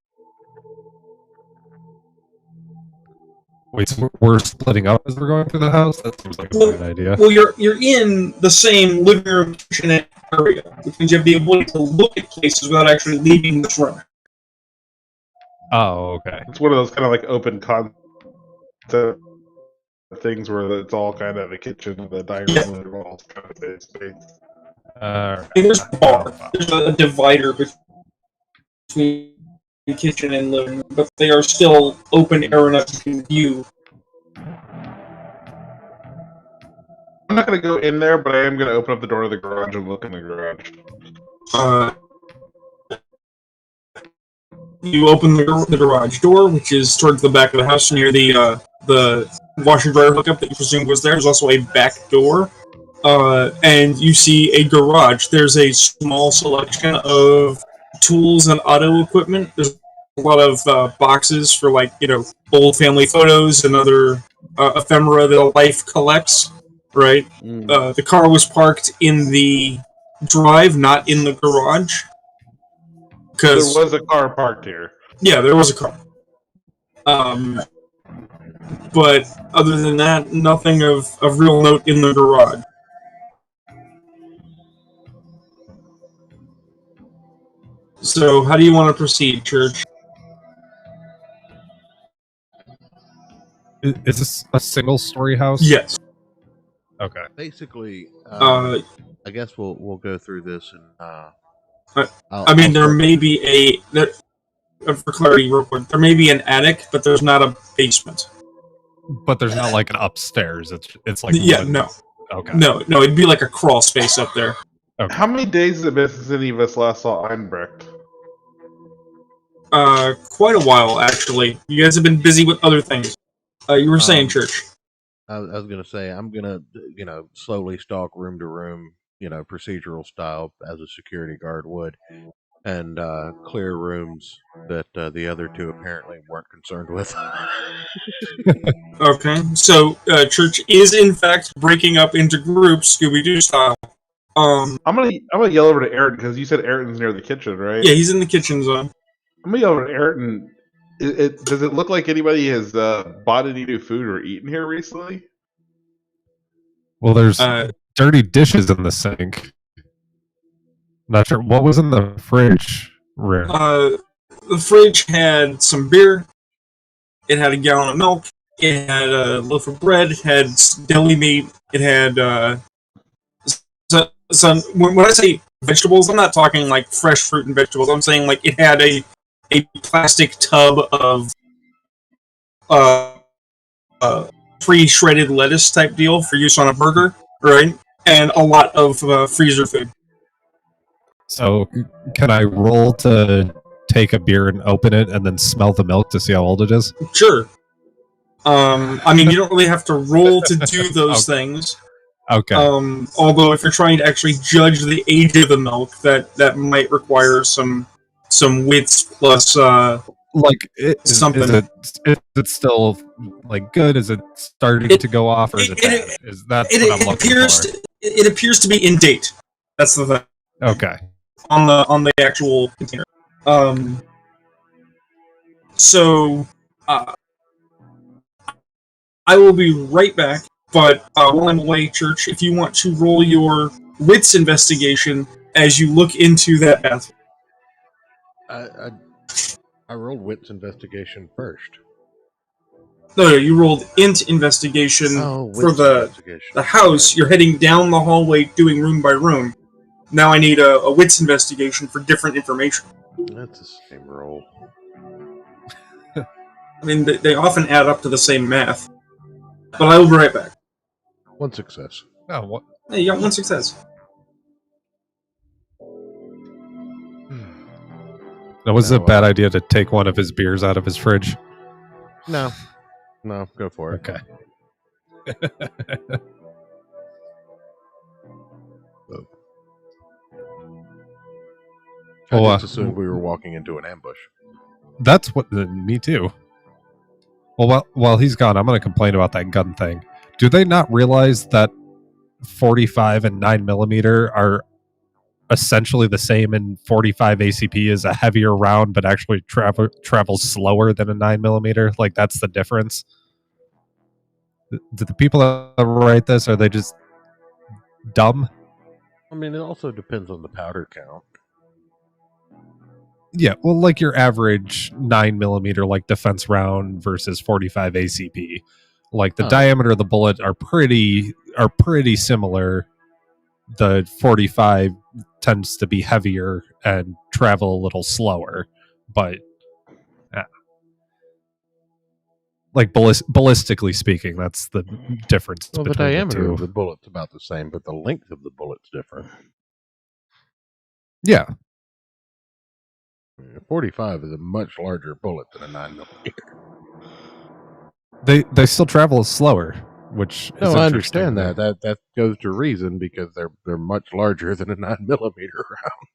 Wait, so we're splitting up as we're going through the house? That seems like a good idea. Well, you're in the same living room kitchen area, which means you have the ability to look at places without actually leaving this room. Oh, okay. It's one of those kind of like open concept things where it's all kind of a kitchen and the dining room and all kind of space. There's a bar. There's a divider between the kitchen and living room, but they are still open air enough to view. I'm not going to go in there, but I am going to open up the door of the garage and look in the garage. You open the garage door, which is towards the back of the house near the washer dryer hookup that you presumed was there. There's also a back door, and you see a garage. There's a small selection of tools and auto equipment. There's a lot of boxes for old family photos and other ephemera that life collects. Right. The car was parked in the drive, not in the garage. There was a car parked here. Yeah, there was a car. But other than that, nothing of real note in the garage. So, how do you want to proceed, Church? Is this a single-story house? Yes. Okay. Basically, I guess we'll go through this and. There may be for clarity, real quick, there may be an attic, but there's not a basement. But there's not like an upstairs. It's like no. Okay. No, it'd be like a crawl space up there. Okay. How many days has it been since any of us last saw Einbrecht? Quite a while, actually. You guys have been busy with other things. You were saying, Church. I was going to say, I'm going to, slowly stalk room to room, procedural style as a security guard would, and clear rooms that the other two apparently weren't concerned with. Okay, so Church is in fact breaking up into groups, Scooby-Doo style. I'm gonna yell over to Ayrton because you said Ayrton's near the kitchen, right? Yeah, he's in the kitchen zone. I'm gonna yell over to Ayrton. Does it look like anybody has bought any new food or eaten here recently? Well, there's dirty dishes in the sink. Not sure what was in the fridge. The fridge had some beer. It had a gallon of milk. It had a loaf of bread. It had deli meat. It had some. When I say vegetables, I'm not talking like fresh fruit and vegetables. I'm saying like it had a plastic tub of pre-shredded lettuce type deal for use on a burger, right? And a lot of freezer food. So, can I roll to take a beer and open it and then smell the milk to see how old it is? Sure. You don't really have to roll to do those things. Okay. Although if you're trying to actually judge the age of the milk, that might require some wits plus something. Is it still like good? Is it starting to go off, or is it bad? Is that what I'm looking for? It appears to be in date. That's the thing. Okay. On the actual container. So I will be right back. But while I'm away, Church, if you want to roll your wits investigation as you look into that bathroom. I rolled wits investigation first. No, you rolled int investigation for the house. You're heading down the hallway doing room by room. Now I need a wits investigation for different information. That's the same roll. They often add up to the same math. But I will be right back. One success. Oh, what? Hey, you got one success. That was a bad idea to take one of his beers out of his fridge. No, go for it. Okay. I just assumed we were walking into an ambush. That's what. Me too. Well, while he's gone, I'm going to complain about that gun thing. Do they not realize that 45 and 9mm are essentially the same, and 45 ACP is a heavier round, but actually travels slower than a 9mm? Like, that's the difference. Do the people that write this, are they just dumb? It also depends on the powder count. Yeah, well, like your average 9mm like defense round versus 45 ACP. Like the diameter of the bullet are pretty similar. The 45 tends to be heavier and travel a little slower, but like ballistically speaking, that's the difference. Well, between the diameter the two. of the bullet's about the same, but the length of the bullet's different. Yeah. .45 is a much larger bullet than a 9mm. They still travel slower, which is No, I interesting. understand that. That goes to reason because they're much larger than a 9mm round.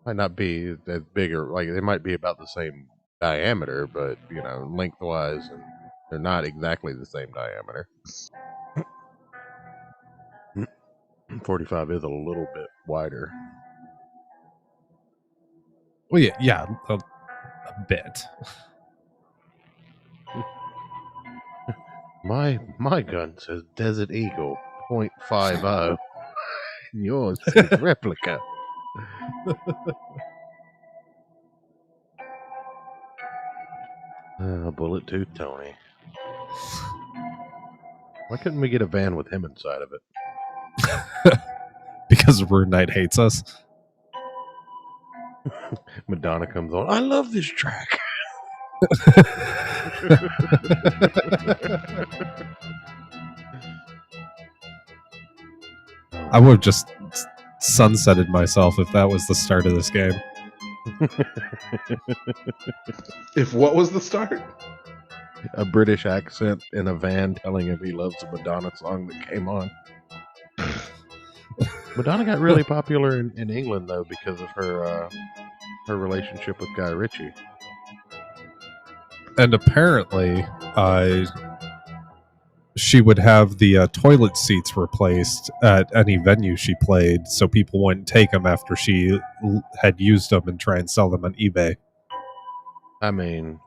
Might not be as big or like they might be about the same diameter, but lengthwise, and they're not exactly the same diameter. 45 is a little bit wider. Well, yeah, a bit. My gun says Desert Eagle .50. And yours says replica. Bullet Tooth Tony. Why couldn't we get a van with him inside of it? Because RuneKnight hates us. Madonna comes on. I love this track. I would have just sunsetted myself if that was the start of this game. If what was the start? A British accent in a van telling him he loves a Madonna song that came on. Madonna got really popular in England, though, because of her relationship with Guy Ritchie. And apparently, she would have the toilet seats replaced at any venue she played, so people wouldn't take them after she had used them and try and sell them on eBay. I mean,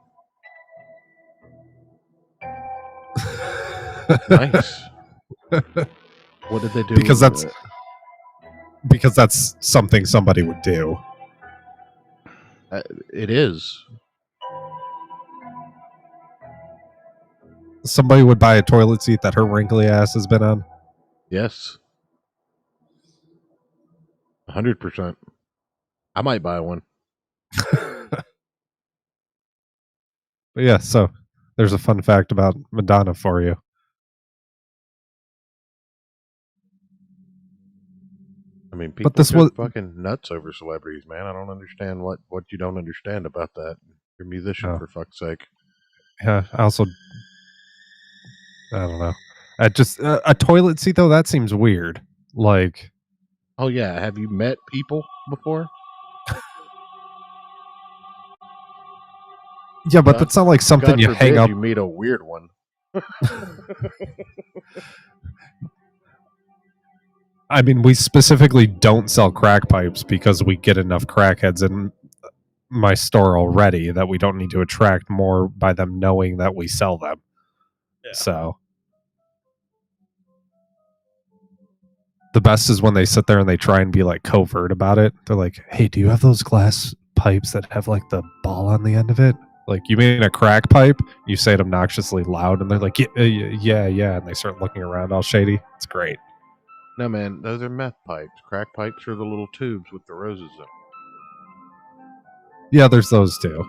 nice. What did they do? Because that's something somebody would do. It is. Somebody would buy a toilet seat that her wrinkly ass has been on. Yes. 100%. I might buy one. But yeah, so there's a fun fact about Madonna for you. I mean, people go fucking nuts over celebrities, man. I don't understand what you don't understand about that. You're a musician, for fuck's sake. Yeah, I don't know. Just a toilet seat, though, that seems weird. Like, oh yeah, have you met people before? Yeah, but that's not like something you hang up. You meet a weird one. I mean, we specifically don't sell crack pipes because we get enough crackheads in my store already that we don't need to attract more by them knowing that we sell them. Yeah. So the best is when they sit there and they try and be like covert about it. They're like, "Hey, do you have those glass pipes that have like the ball on the end of it? Like, you mean a crack pipe?" You say it obnoxiously loud, and they're like, yeah, and they start looking around all shady. It's great. No, man, those are meth pipes. Crack pipes are the little tubes with the roses in them. Yeah, there's those too.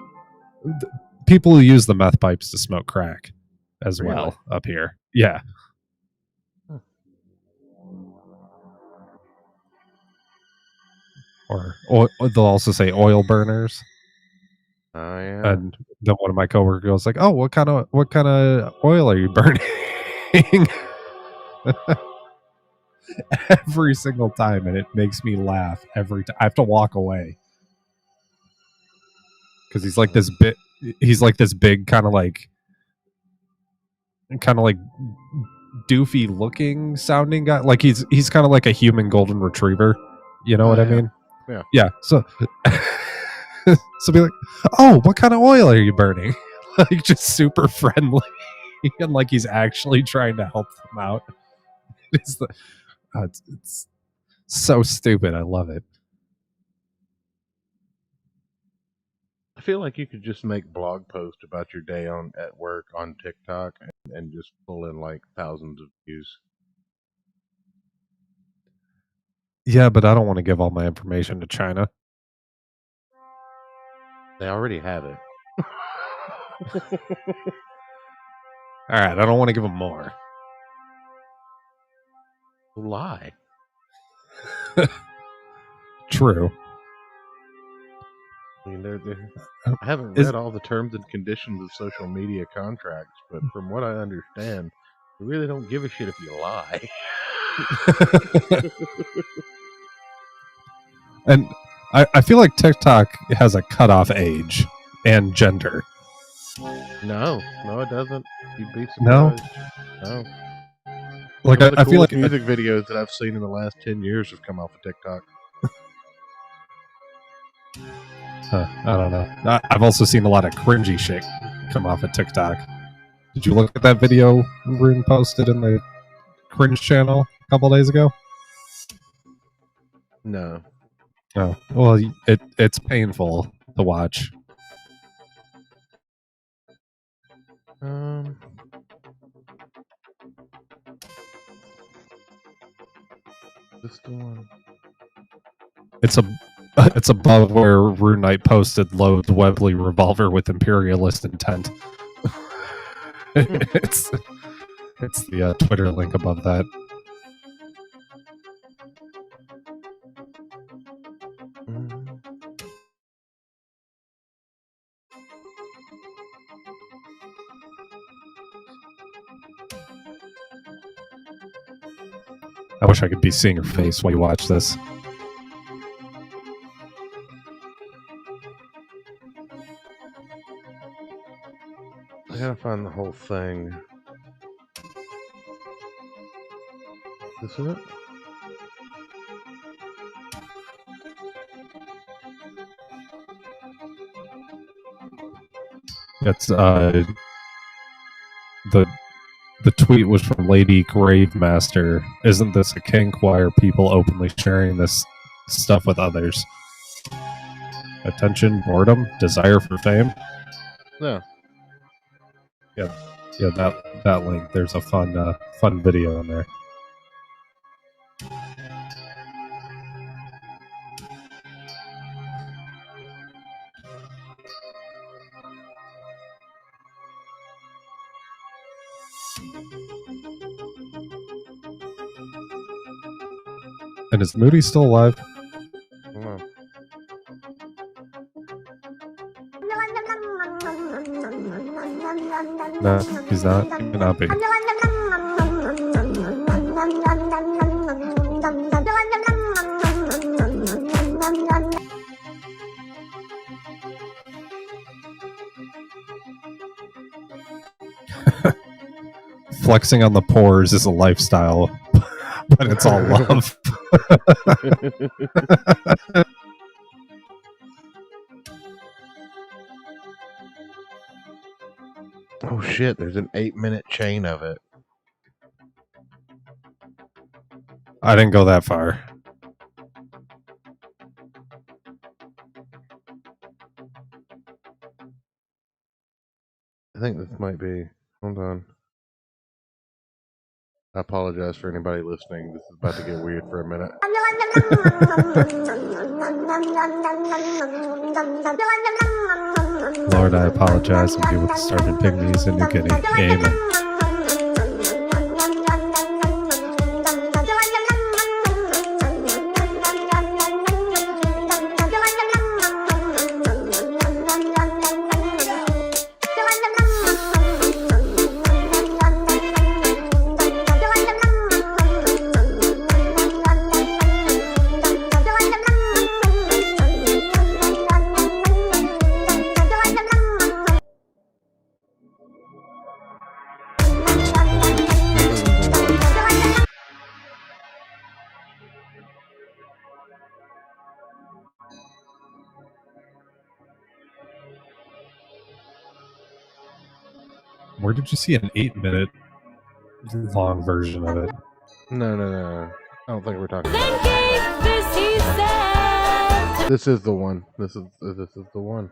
People who use the meth pipes to smoke crack as well up here. Yeah. Huh. Or they'll also say oil burners. Oh yeah. And then one of my coworkers goes like, "Oh, what kind of oil are you burning?" Every single time, and it makes me laugh every time. I have to walk away because he's like this big kind of like doofy looking sounding guy. Like he's kind of like a human golden retriever. You know what I mean? Yeah. So be like, "Oh, what kind of oil are you burning?" Like, just super friendly and like he's actually trying to help them out. It's so stupid. I love it. I feel like you could just make blog posts about your day at work on TikTok and just pull in like thousands of views. Yeah, but I don't want to give all my information to China. They already have it. All right, I don't want to give them more. Lie. True. I mean, I haven't read all the terms and conditions of social media contracts, but from what I understand, they really don't give a shit if you lie. And I feel like TikTok has a cutoff age and gender. No, it doesn't. You'd be No? surprised. No. Like, Some of the I feel like music videos that I've seen in the last 10 years have come off of TikTok. I don't know. I've also seen a lot of cringy shit come off of TikTok. Did you look at that video Rune posted in the cringe channel a couple days ago? No. Oh, well, it's painful to watch. This the one. It's above where RuneKnight posted loads Webley revolver with imperialist intent. it's the Twitter link above that. I wish I could be seeing your face while you watch this. I gotta find the whole thing. This is it? It's the tweet was from Lady Gravemaster. Isn't this a kink? Why are people openly sharing this stuff with others? Attention, boredom, desire for fame. No. Yeah, that link. There's a fun video in there. And is Moody still alive? No. No, he's not. He cannot be. Flexing on the pores is a lifestyle, but it's all love. Oh shit, there's an 8-minute chain of it. I didn't go that far. I think this might be. Hold on. I apologize for anybody listening. This is about to get weird for a minute. Lord, I apologize and be with the starving pygmies in New Guinea. Amen. Where did you see an 8-minute long version of it? No. I don't think we're talking about it. This is the one. This is the one.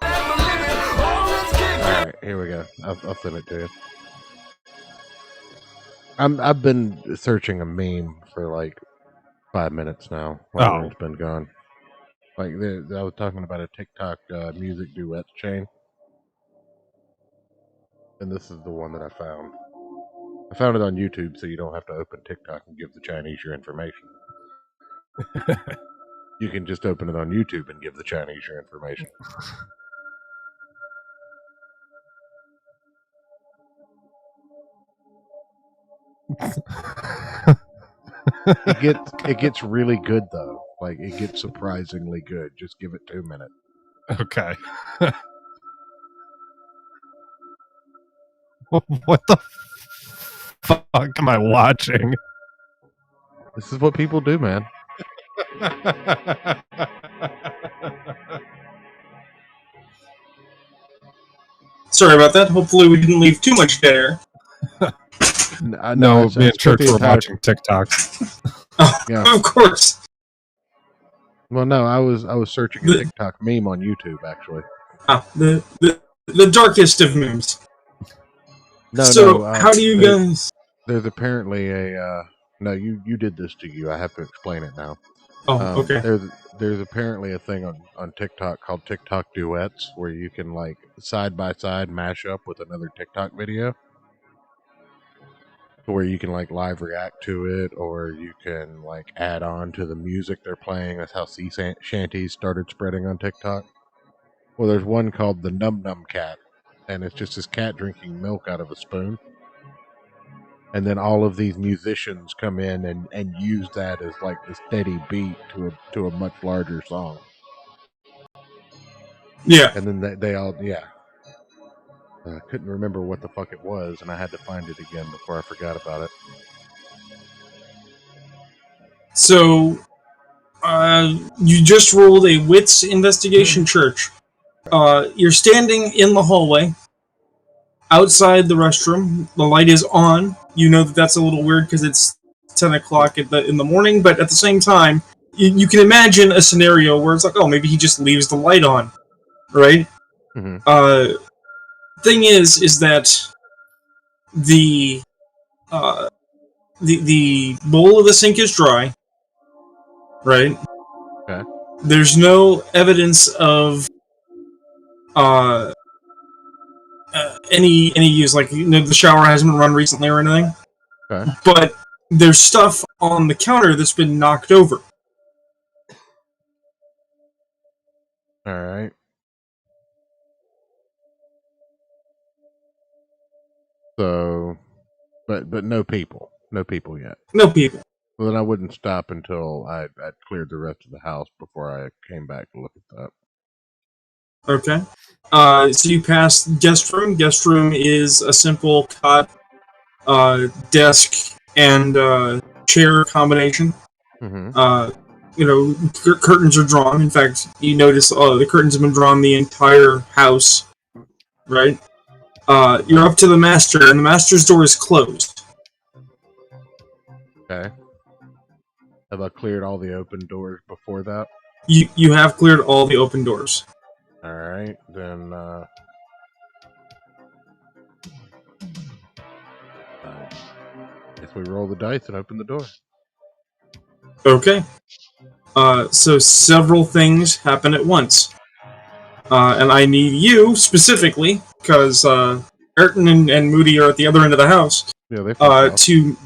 Alright, here we go. I'll send it to you. I've been searching a meme for like 5 minutes now while Rune's been gone. Like I was talking about a TikTok music duets chain. And this is the one that I found. I found it on YouTube, so you don't have to open TikTok and give the Chinese your information. You can just open it on YouTube and give the Chinese your information. It gets really good though. Like it gets surprisingly good. Just give it 2 minutes. Okay. What the fuck am I watching? This is what people do, man. Sorry about that. Hopefully we didn't leave too much dead air. No, me and Church were watching TikTok. Yeah. Of course. Well, no, I was searching a TikTok meme on YouTube actually. The darkest of memes. How do you guys? There's apparently a. No, you did this to you. I have to explain it now. Oh, okay. There's apparently a thing on TikTok called TikTok duets where you can like side by side mash up with another TikTok video. Where you can like live react to it, or you can like add on to the music they're playing. That's how sea shanties started spreading on TikTok. Well, there's one called the Num Num Cat, and it's just this cat drinking milk out of a spoon. And then all of these musicians come in and use that as like the steady beat to a much larger song. Yeah. And then they all, yeah. I couldn't remember what the fuck it was, and I had to find it again before I forgot about it. So, you just rolled a wits investigation, Church. You're standing in the hallway, outside the restroom. The light is on. You know that that's a little weird because it's 10 o'clock in the morning, but at the same time, you can imagine a scenario where it's like, oh, maybe he just leaves the light on, right? Mm-hmm. Thing is that the bowl of the sink is dry, right? Okay. There's no evidence of any use, like the shower hasn't been run recently or anything. Okay. But there's stuff on the counter that's been knocked over. All right. So, but no people yet. No people. Well, then I wouldn't stop until I'd cleared the rest of the house before I came back to look at that. Okay. So you pass guest room. Guest room is a simple cot, desk, and chair combination. Mm-hmm. Curtains are drawn. In fact, you notice the curtains have been drawn the entire house, right? You're up to the master, and the master's door is closed. Okay. Have I cleared all the open doors before that? You have cleared all the open doors. All right, then. Guess we roll the dice and open the door. Okay. So several things happen at once. And I need you, specifically, because Ayrton and Moody are at the other end of the house. Yeah, they fucked up. To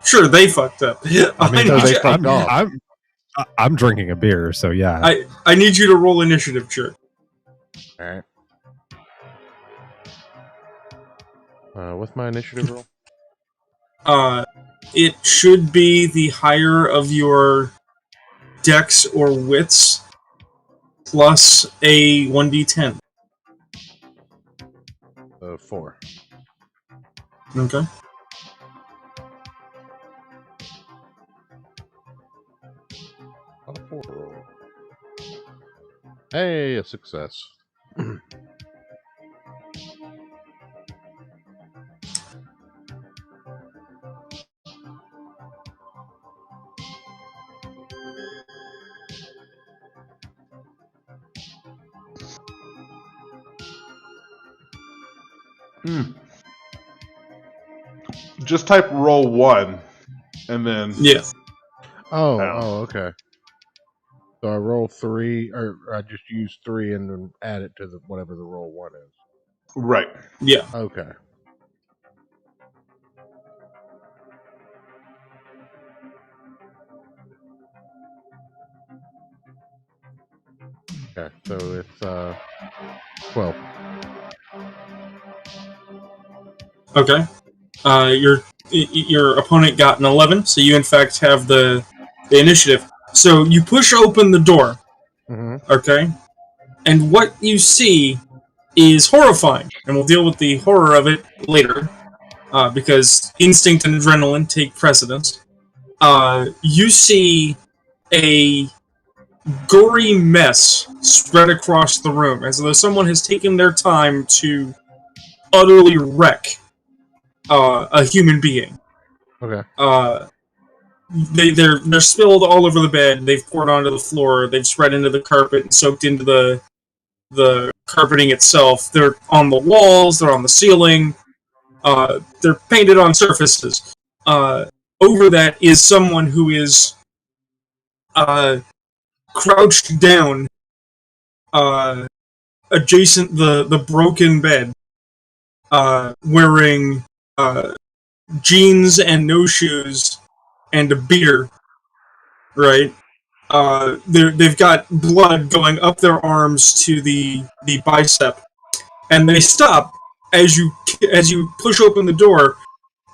sure, they fucked up. I mean, they fucked off. I'm drinking a beer, so yeah. I need you to roll initiative, sure. All right. What's my initiative roll? It should be the higher of your dex or wits plus a 1d10. 4. Okay. On a 4 roll. Hey, a success. Just type roll 1, and then Yeah. Oh, okay. So I roll 3, or I just use 3 and then add it to whatever the roll 1 is. right. Yeah. Okay. Okay, so it's 12. Okay. Your opponent got an 11, so you in fact have the initiative. So you push open the door. Mm-hmm. Okay, and what you see is horrifying, and we'll deal with the horror of it later, because instinct and adrenaline take precedence. You see a gory mess spread across the room, as though someone has taken their time to utterly wreck a human being. Okay. They're spilled all over the bed. They've poured onto the floor. They've spread into the carpet and soaked into the carpeting itself. They're on the walls. They're on the ceiling. They're painted on surfaces. Over that is someone who is crouched down, adjacent the broken bed, wearing jeans and no shoes and a beater. Right. They've got blood going up their arms to the bicep, and they stop as you push open the door,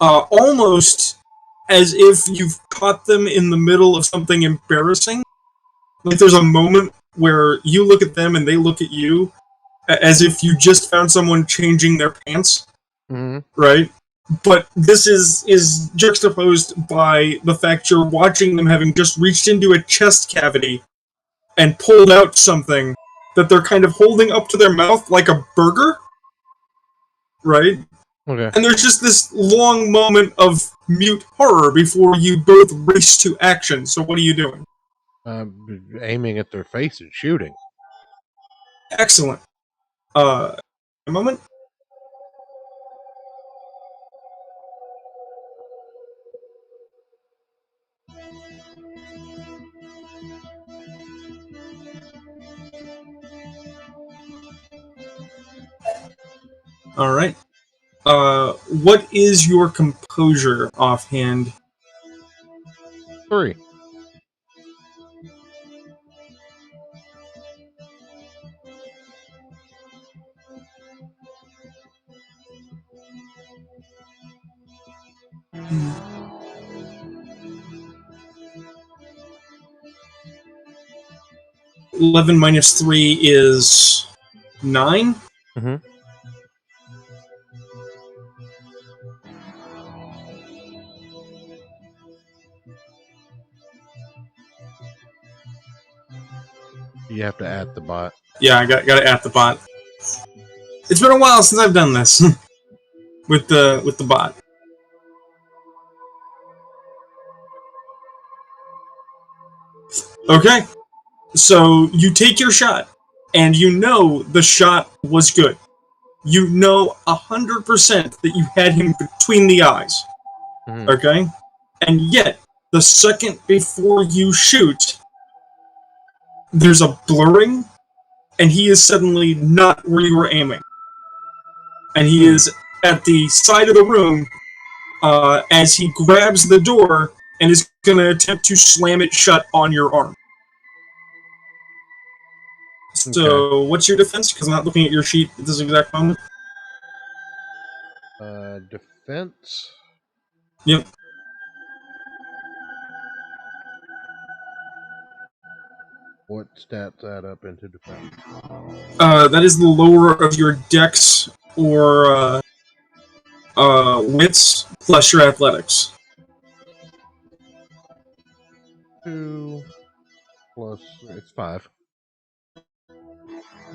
almost as if you've caught them in the middle of something embarrassing. Like there's a moment where you look at them and they look at you, as if you just found someone changing their pants, right? But this is juxtaposed by the fact you're watching them having just reached into a chest cavity and pulled out something that they're kind of holding up to their mouth like a burger, right? Okay. And there's just this long moment of mute horror before you both race to action. So what are you doing? Aiming at their face and shooting. Excellent. A moment. All right. What is your composure offhand? 3. $11 minus 3 is 9. Mm-hmm. You have to add the bot. Yeah, I got to add the bot. It's been a while since I've done this with the bot. Okay, so you take your shot, and you know the shot was good. You know 100% that you had him between the eyes. Mm-hmm. Okay, and yet the second before you shoot, there's a blurring, and he is suddenly not where you were aiming. And he is at the side of the room as he grabs the door and is going to attempt to slam it shut on your arm. So, what's your defense? Because I'm not looking at your sheet at this exact moment. Defense? Yep. What stats add up into defense? That is the lower of your dex or wits plus your athletics. 2 plus it's 5.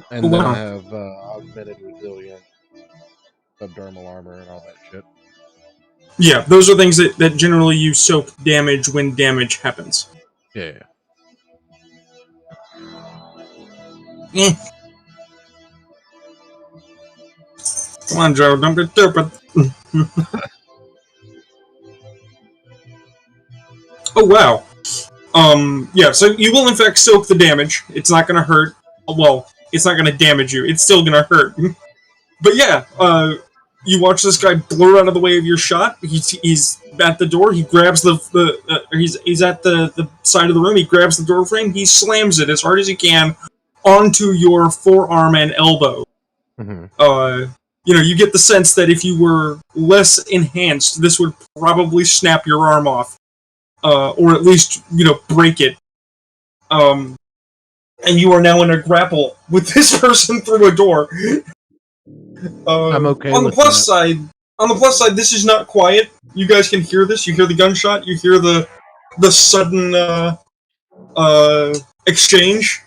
And then I have augmented resilience, subdermal armor, and all that shit. Yeah, those are things that generally you soak damage when damage happens. Yeah. Come on, Joe, don't be stupid. Oh, wow. Yeah, so you will in fact soak the damage. It's not gonna hurt. Well, it's not gonna damage you. It's still gonna hurt. But yeah, you watch this guy blur out of the way of your shot. He's at the door. He grabs he's at the side of the room. He grabs the door frame. He slams it as hard as he can, onto your forearm and elbow. Mm-hmm. You get the sense that if you were less enhanced, this would probably snap your arm off, or at least break it. And you are now in a grapple with this person through a door. I'm okay on the with plus that. side, this is not quiet. You guys can hear this. You hear the gunshot. You hear the sudden exchange.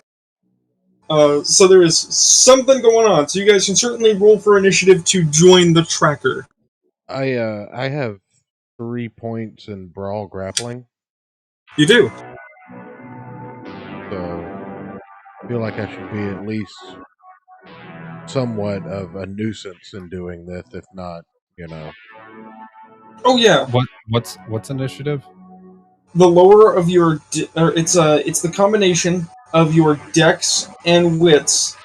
So there is something going on. So you guys can certainly roll for initiative to join the tracker. I have 3 points in brawl grappling. You do. So I feel like I should be at least somewhat of a nuisance in doing this, if not, Oh yeah. What's initiative? The lower of your it's the combination of your dex and wits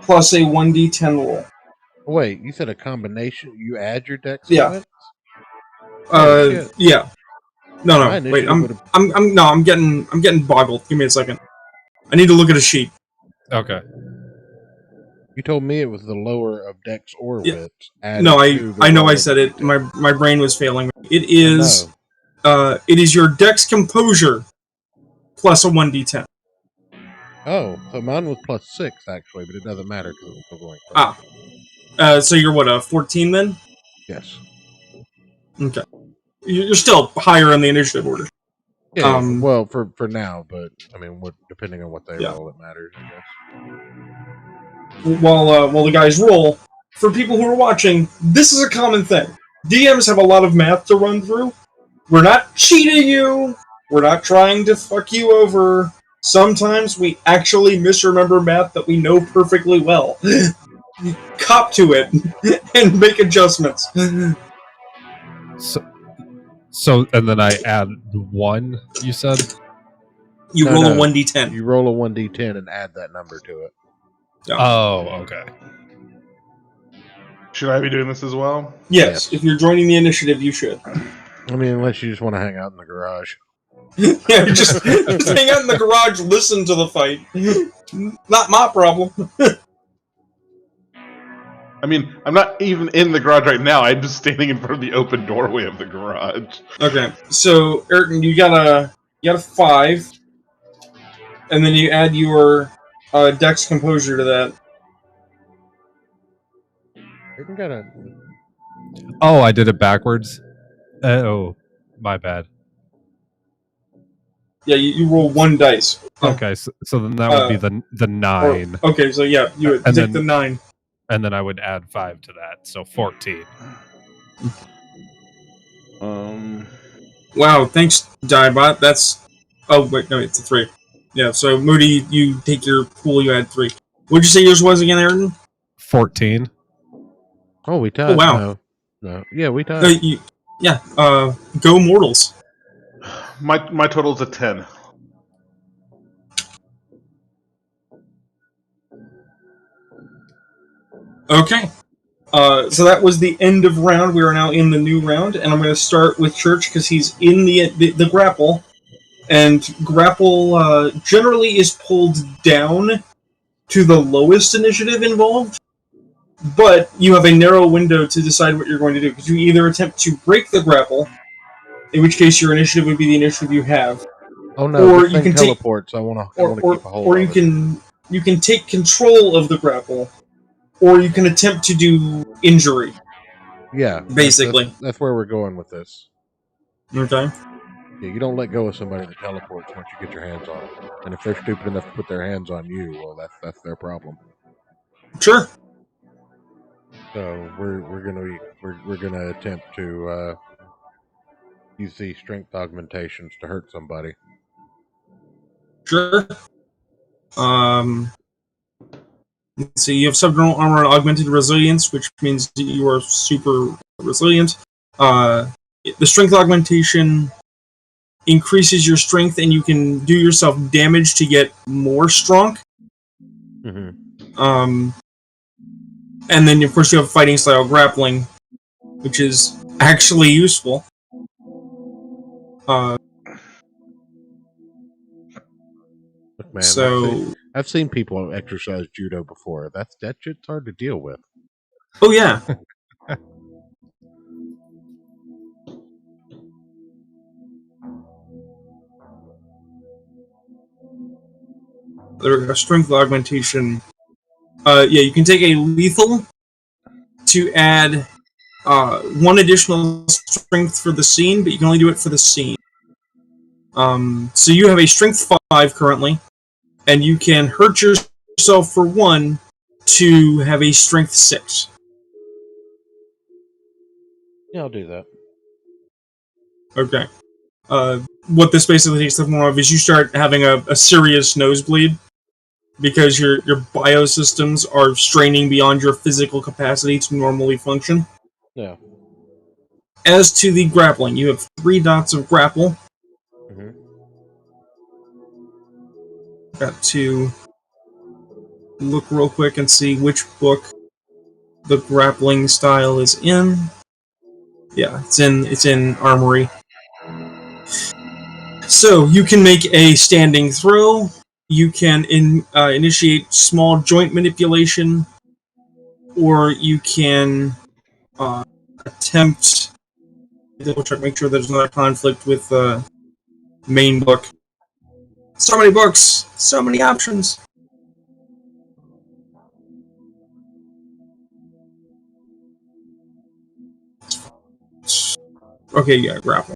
plus a 1d10 roll. Wait, you said a combination? You add your dex Yeah. to it? Oh, shit. Yeah. No, My wait. initiative I'm getting boggled. Give me a second. I need to look at a sheet. Okay. You told me it was the lower of dex or wits. No, I know I said it. My brain was failing. It is it is your dex composure plus a 1d10. Oh, so mine was plus 6 actually, but it doesn't matter because it was still going first. So you're what, a 14 then? Yes. Okay. You're still higher in the initiative order. Yeah, well, for now, but I mean, depending on what they Yeah. roll, it matters, I guess. While the guys roll, for people who are watching, this is a common thing. DMs have a lot of math to run through. We're not cheating you. We're not trying to fuck you over. Sometimes we actually misremember math that we know perfectly well. Cop to it and make adjustments. So and then I add 1, you said? You roll a 1d10. You roll a 1d10 and add that number to it. Yeah. Oh, okay. Should I be doing this as well? Yes, if you're joining the initiative, you should. I mean, unless you just want to hang out in the garage. Yeah, just hang out in the garage, listen to the fight. Not my problem. I mean, I'm not even in the garage right now. I'm just standing in front of the open doorway of the garage. Okay, so Ayrton, you got a 5, and then you add your dex composure to that. Ayrton got a... Oh, I did it backwards. Oh, my bad. Yeah, you roll 1 dice. Okay, so then that would be the 9. Okay, so yeah, you would take the 9. And then I would add 5 to that, so 14. Wow, thanks, Diebot. That's... Oh, wait, no, it's a 3. Yeah, so Moody, you take your pool, you add 3. What'd you say yours was again, Ayrton? 14. Oh, we tied. Oh, wow. No. Yeah, we tied. Go Mortals. My total's a 10. Okay. So that was the end of round. We are now in the new round, and I'm going to start with Church because he's in the grapple. And grapple generally is pulled down to the lowest initiative involved, but you have a narrow window to decide what you're going to do, because you either attempt to break the grapple, in which case your initiative would be the initiative you have. Oh no, or this you thing can teleports. I want to keep a hold or of you it. you can take control of the grapple, or you can attempt to do injury. Yeah, basically. That's where we're going with this. Okay. Yeah, you don't let go of somebody that teleports once you get your hands on them. And if they're stupid enough to put their hands on you, well, that's their problem. Sure. So we're gonna attempt to use these strength augmentations to hurt somebody. Sure. Let's see, you have subnormal armor and augmented resilience, which means that you are super resilient. The strength augmentation increases your strength, and you can do yourself damage to get more strong. Mm-hmm. And then, of course, you have fighting style grappling, which is actually useful. Look, man, so I've seen people exercise judo before. That shit's hard to deal with. Oh yeah. There's a strength augmentation. Yeah, you can take a lethal to add 1 additional strength for the scene, but you can only do it for the scene. So you have a strength 5 currently, and you can hurt yourself for 1 to have a strength 6. Yeah, I'll do that. Okay. What this basically takes the form of is you start having a serious nosebleed because your biosystems are straining beyond your physical capacity to normally function. Yeah. As to the grappling, you have 3 dots of grapple. Mm-hmm. Got to look real quick and see which book the grappling style is in. Yeah, it's in Armory. So you can make a standing throw. You can initiate small joint manipulation, or you can attempt. Double check, make sure there's not a conflict with the main book. So many books, so many options. Okay, yeah, grapple.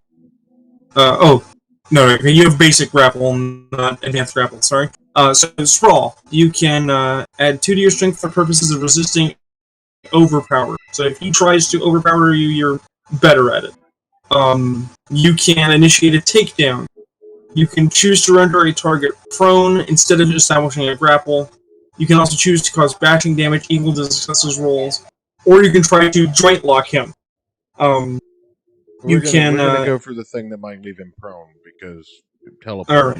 No, you have basic grapple, not advanced grapple, sorry. So sprawl. You can add 2 to your strength for purposes of resisting overpower. So if he tries to overpower you, you're better at it. You can initiate a takedown. You can choose to render a target prone instead of establishing a grapple. You can also choose to cause bashing damage equal to successor's rolls, or you can try to joint lock him. We're gonna go for the thing that might leave him prone because teleport.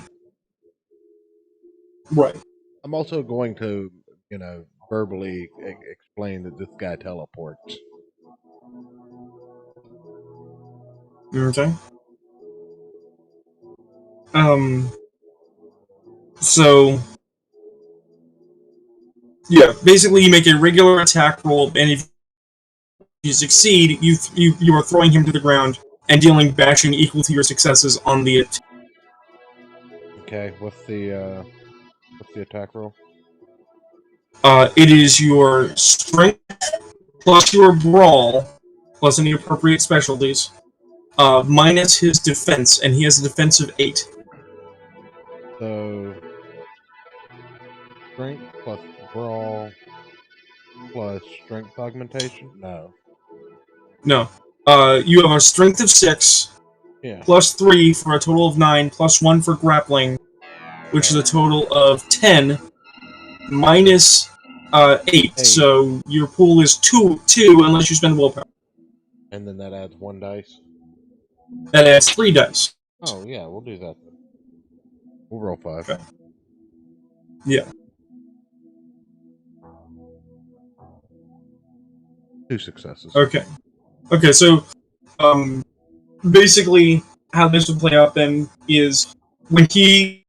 Right. I'm also going to, verbally explain that this guy teleports. Okay. So yeah, basically you make a regular attack roll, and if you succeed, you are throwing him to the ground and dealing bashing equal to your successes on the attack. Okay, what's the attack roll? It is your strength plus your brawl plus any appropriate specialties minus his defense, and he has a defense of 8. So strength plus brawl plus strength augmentation? No. You have a strength of 6 plus 3 for a total of 9 plus 1 for grappling, which is a total of 10 minus 8. So your pool is 2 unless you spend willpower. And then that adds 1 dice? That adds 3 dice. Oh, yeah, we'll do that then. We'll roll 5. Okay. Yeah. 2 successes. Okay, so basically how this would play out then is when he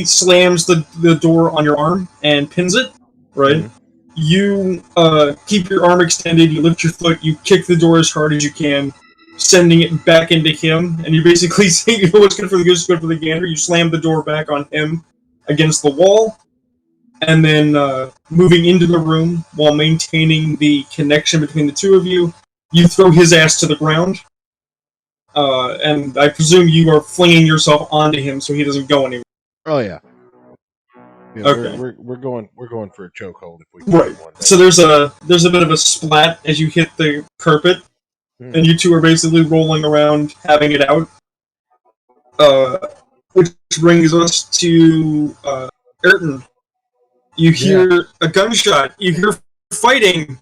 slams the door on your arm and pins it, right? Mm-hmm. You keep your arm extended, you lift your foot, you kick the door as hard as you can, sending it back into him, and you're basically saying, you know what's good for the goose is good for the gander. You slam the door back on him against the wall, and then moving into the room while maintaining the connection between the two of you, you throw his ass to the ground. And I presume you are flinging yourself onto him so he doesn't go anywhere. Oh yeah. Okay. We're going for a chokehold if we can. Right. So there's a bit of a splat as you hit the carpet, and you two are basically rolling around having it out. Which brings us to Ayrton. You hear a gunshot. You hear fighting.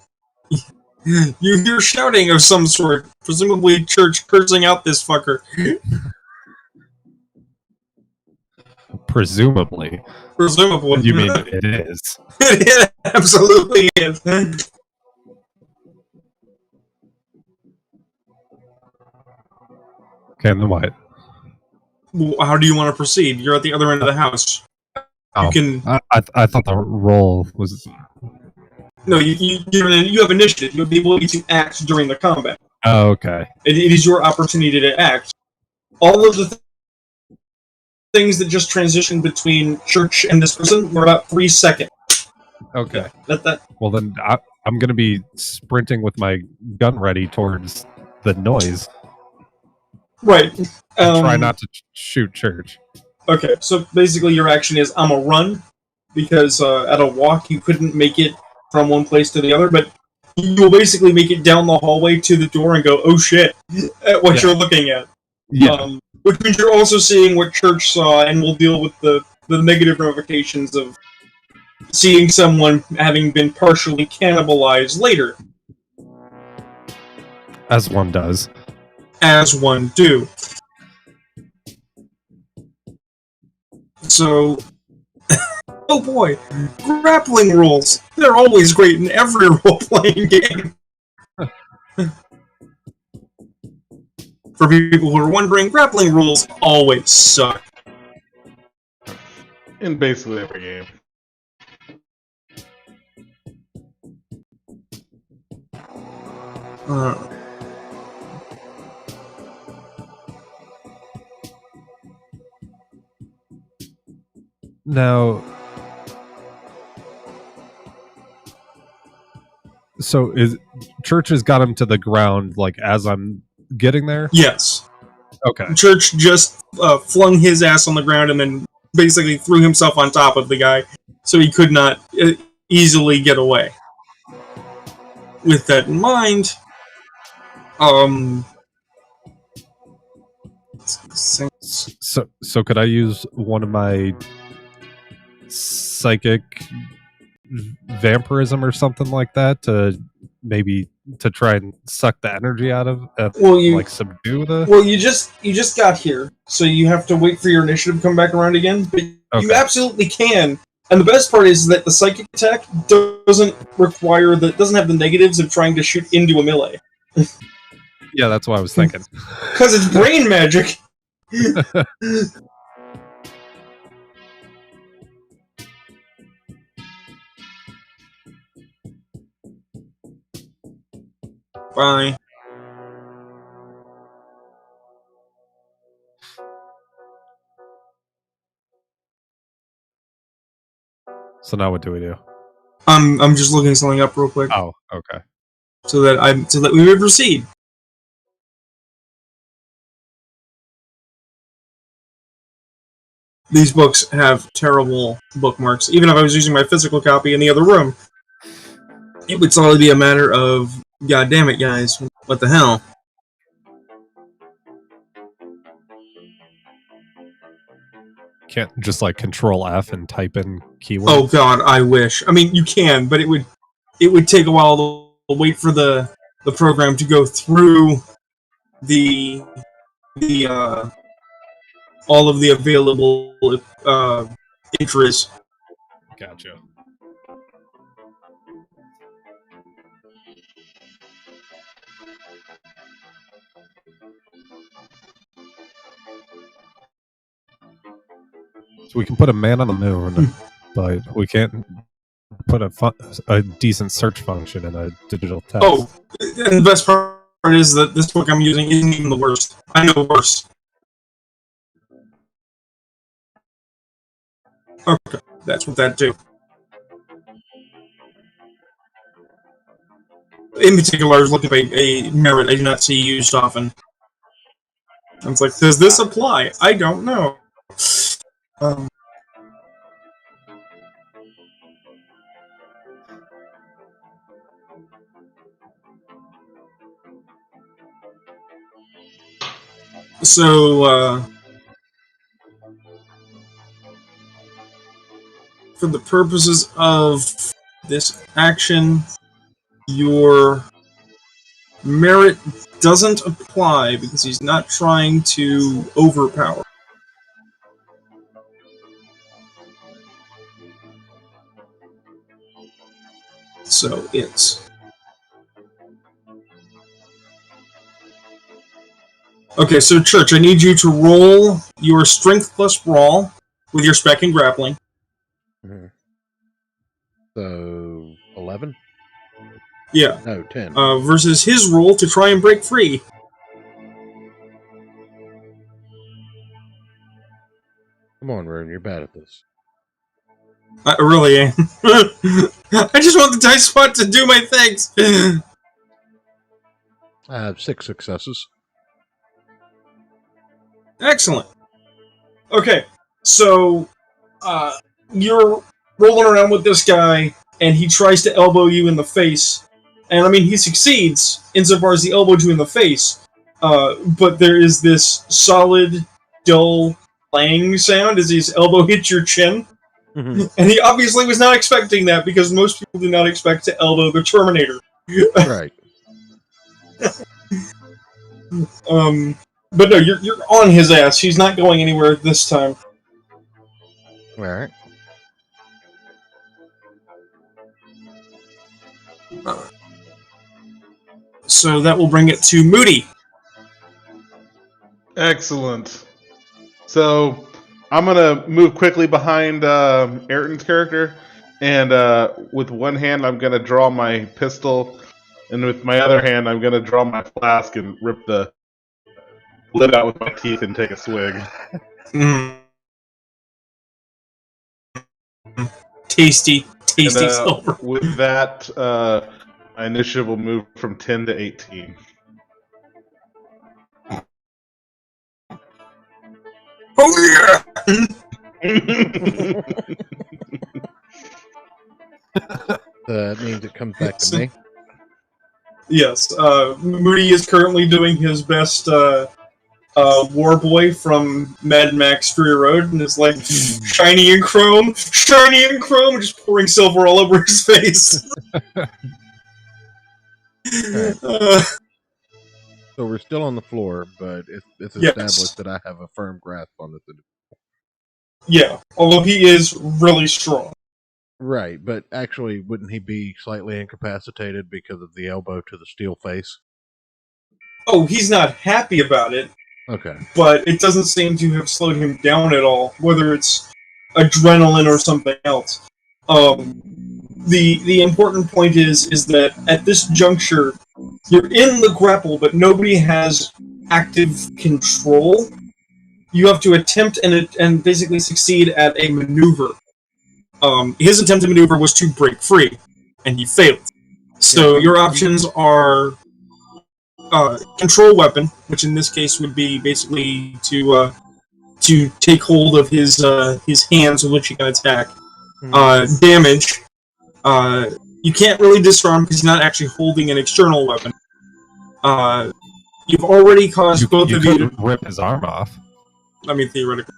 You hear shouting of some sort. Presumably Church cursing out this fucker. Presumably. You mean it is? It absolutely is. Okay, and then what? How do you want to proceed? You're at the other end of the house. Oh, You can. I thought the roll was. No, you have initiative. You have the ability to act during the combat. Oh, okay. It is your opportunity to act. All of the things that just transitioned between Church and this person were about 3 seconds. Okay. That. Well, then I'm going to be sprinting with my gun ready towards the noise. Right. And try not to shoot Church. Okay, so basically your action is I'm a run, because at a walk you couldn't make it from one place to the other, but you'll basically make it down the hallway to the door and go, oh shit, at what you're looking at. Yeah. Which means you're also seeing what Church saw, and will deal with the negative ramifications of seeing someone having been partially cannibalized later. As one does. As one do. So, oh boy, grappling rules. They're always great in every role-playing game. For people who are wondering, grappling rules always suck. In basically every game. Now, so Church has got him to the ground, like, as I'm getting there? Yes. Okay. Church just flung his ass on the ground and then basically threw himself on top of the guy, so he could not easily get away. With that in mind, So could I use one of my psychic vampirism or something like that to maybe to try and suck the energy out of subdue the. Well, you just got here, so you have to wait for your initiative to come back around again. But you absolutely can. And the best part is that the psychic attack doesn't have the negatives of trying to shoot into a melee. Yeah, that's what I was thinking. Because it's brain magic. Bye. So now what do we do? I'm just looking something up real quick. Oh, okay. So that we may proceed. These books have terrible bookmarks. Even if I was using my physical copy in the other room, it would solely be a matter of, God damn it, guys, what the hell? Can't just like Control F and type in keywords. Oh God, I wish. I mean, you can, but it would take a while to wait for the program to go through the all of the available entries. Gotcha. So we can put a man on the moon, but we can't put a decent search function in a digital text. Oh, and the best part is that this book I'm using isn't even the worst. I know worse. Okay, that's what that do. In particular, I was looking at a merit I do not see used often. I was like, does this apply? I don't know. So, for the purposes of this action, your merit doesn't apply because he's not trying to overpower. So it's... Okay, so Church, I need you to roll your strength plus brawl with your spec and grappling. Mhm. So 11? Yeah. No, 10. Versus his roll to try and break free. Come on, Rune, you're bad at this. I really am. I just want the dice spot to do my things. I have 6 successes. Excellent. Okay, so you're rolling around with this guy, and he tries to elbow you in the face. And I mean, he succeeds insofar as he elbowed you in the face. But there is this solid, dull, clang sound as his elbow hits your chin. Mhm. And he obviously was not expecting that, because most people do not expect to elbow the Terminator. Right. But no, you're on his ass. He's not going anywhere this time. Alright. So that will bring it to Moody. Excellent. So I'm gonna move quickly behind Ayrton's character, and with one hand I'm gonna draw my pistol, and with my other hand I'm gonna draw my flask and rip the lid out with my teeth and take a swig. Tasty And, silver. with that, my initiative will move from 10 to 18. Oh yeah! That means it comes back to me. Yes, Moody is currently doing his best war boy from Mad Max Fury Road, and it's like shiny and chrome, just pouring silver all over his face. Right. So we're still on the floor, but it's Yes. established that I have a firm grasp on this. Yeah, although he is really strong. Right, but actually, wouldn't he be slightly incapacitated because of the elbow to the steel face? Oh, he's not happy about it, Okay. but it doesn't seem to have slowed him down at all, whether it's adrenaline or something else. The important point is that at this juncture, you're in the grapple, but nobody has active control. You have to attempt and basically succeed at a maneuver. His attempt to maneuver was to break free, and he failed. So your options are control weapon, which in this case would be basically to take hold of his hands with which he can attack. Damage. You can't really disarm because he's not actually holding an external weapon. You've already caused both of you to rip his arm off. I mean, theoretically.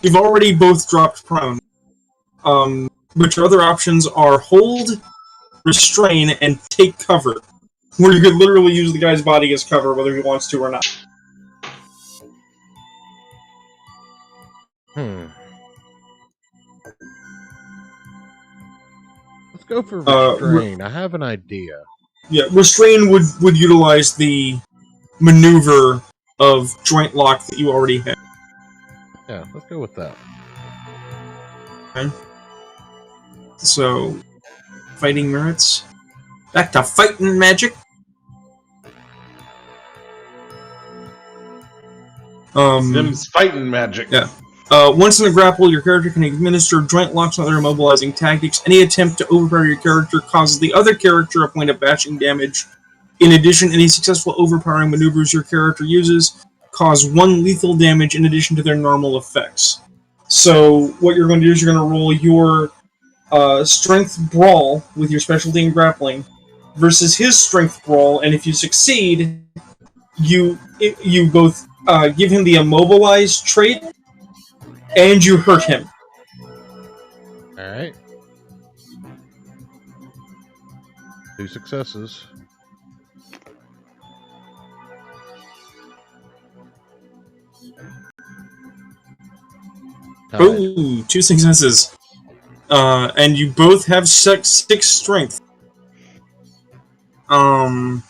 You've already both dropped prone. But your other options are hold, restrain, and take cover, where you could literally use the guy's body as cover whether he wants to or not. Let's go for restrain. I have an idea. Yeah, restrain would utilize the maneuver of joint lock that you already have. Yeah, let's go with that. Okay. So, fighting merits. Back to fighting magic. Them's fighting magic. Yeah. Once in a grapple, your character can administer joint locks and other immobilizing tactics. Any attempt to overpower your character causes the other character a point of bashing damage. In addition, any successful overpowering maneuvers your character uses cause 1 lethal damage in addition to their normal effects. So, what you're going to do is you're going to roll your strength brawl with your specialty in grappling versus his strength brawl, and if you succeed, you both give him the immobilized trait, and you hurt him. Alright. 2 successes. Ooh, 2 successes. And you both have 6 strength. In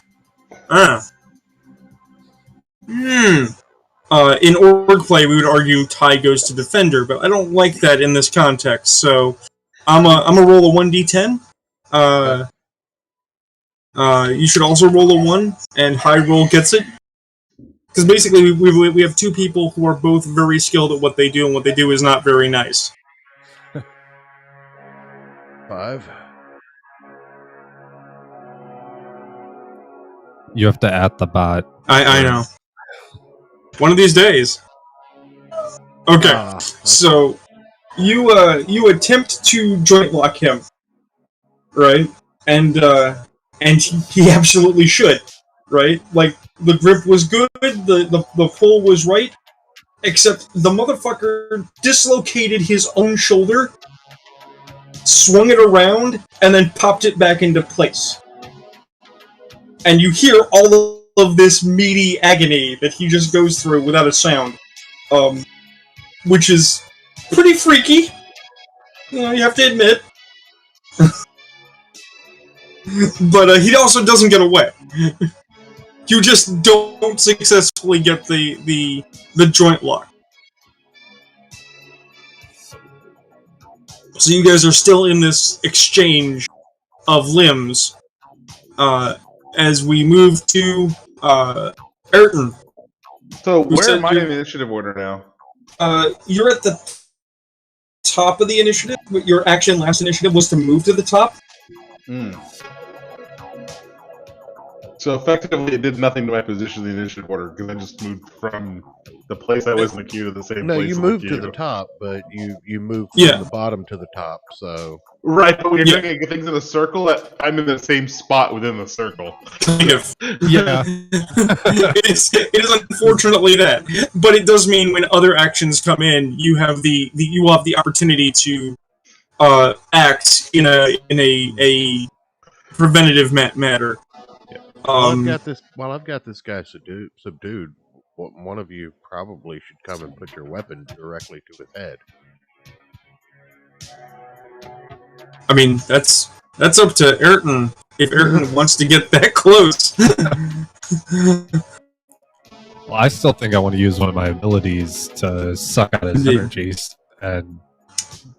org play, we would argue tie goes to defender, but I don't like that in this context, so I'm a roll a 1d10. You should also roll a 1, and high roll gets it. Because basically, we have two people who are both very skilled at what they do, and what they do is not very nice. 5. You have to add the bot. I know. One of these days. Okay, so you attempt to joint lock him, right? And he absolutely should, right? Like the grip was good, the pull was right, except the motherfucker dislocated his own shoulder, swung it around, and then popped it back into place. And you hear all of this meaty agony that he just goes through without a sound, which is pretty freaky. You know, you have to admit. But he also doesn't get away. You just don't successfully get the joint lock. So you guys are still in this exchange of limbs as we move to Ayrton. So where am I in the initiative order now? You're at the top of the initiative. Your action last initiative was to move to the top. So effectively, it did nothing to my position in the initiative order because I just moved from the place I was in the queue to the same place. No, you in moved the to queue. the top, but you moved from the bottom to the top. So right, but when you're doing things in a circle, I'm in the same spot within the circle. Kind of. Yeah. it is unfortunately that, but it does mean when other actions come in, you have the opportunity to act in a preventative matter. While I've got this guy subdued, one of you probably should come and put your weapon directly to his head. I mean, that's up to Ayrton if Ayrton wants to get that close. Well, I still think I want to use one of my abilities to suck out his energies and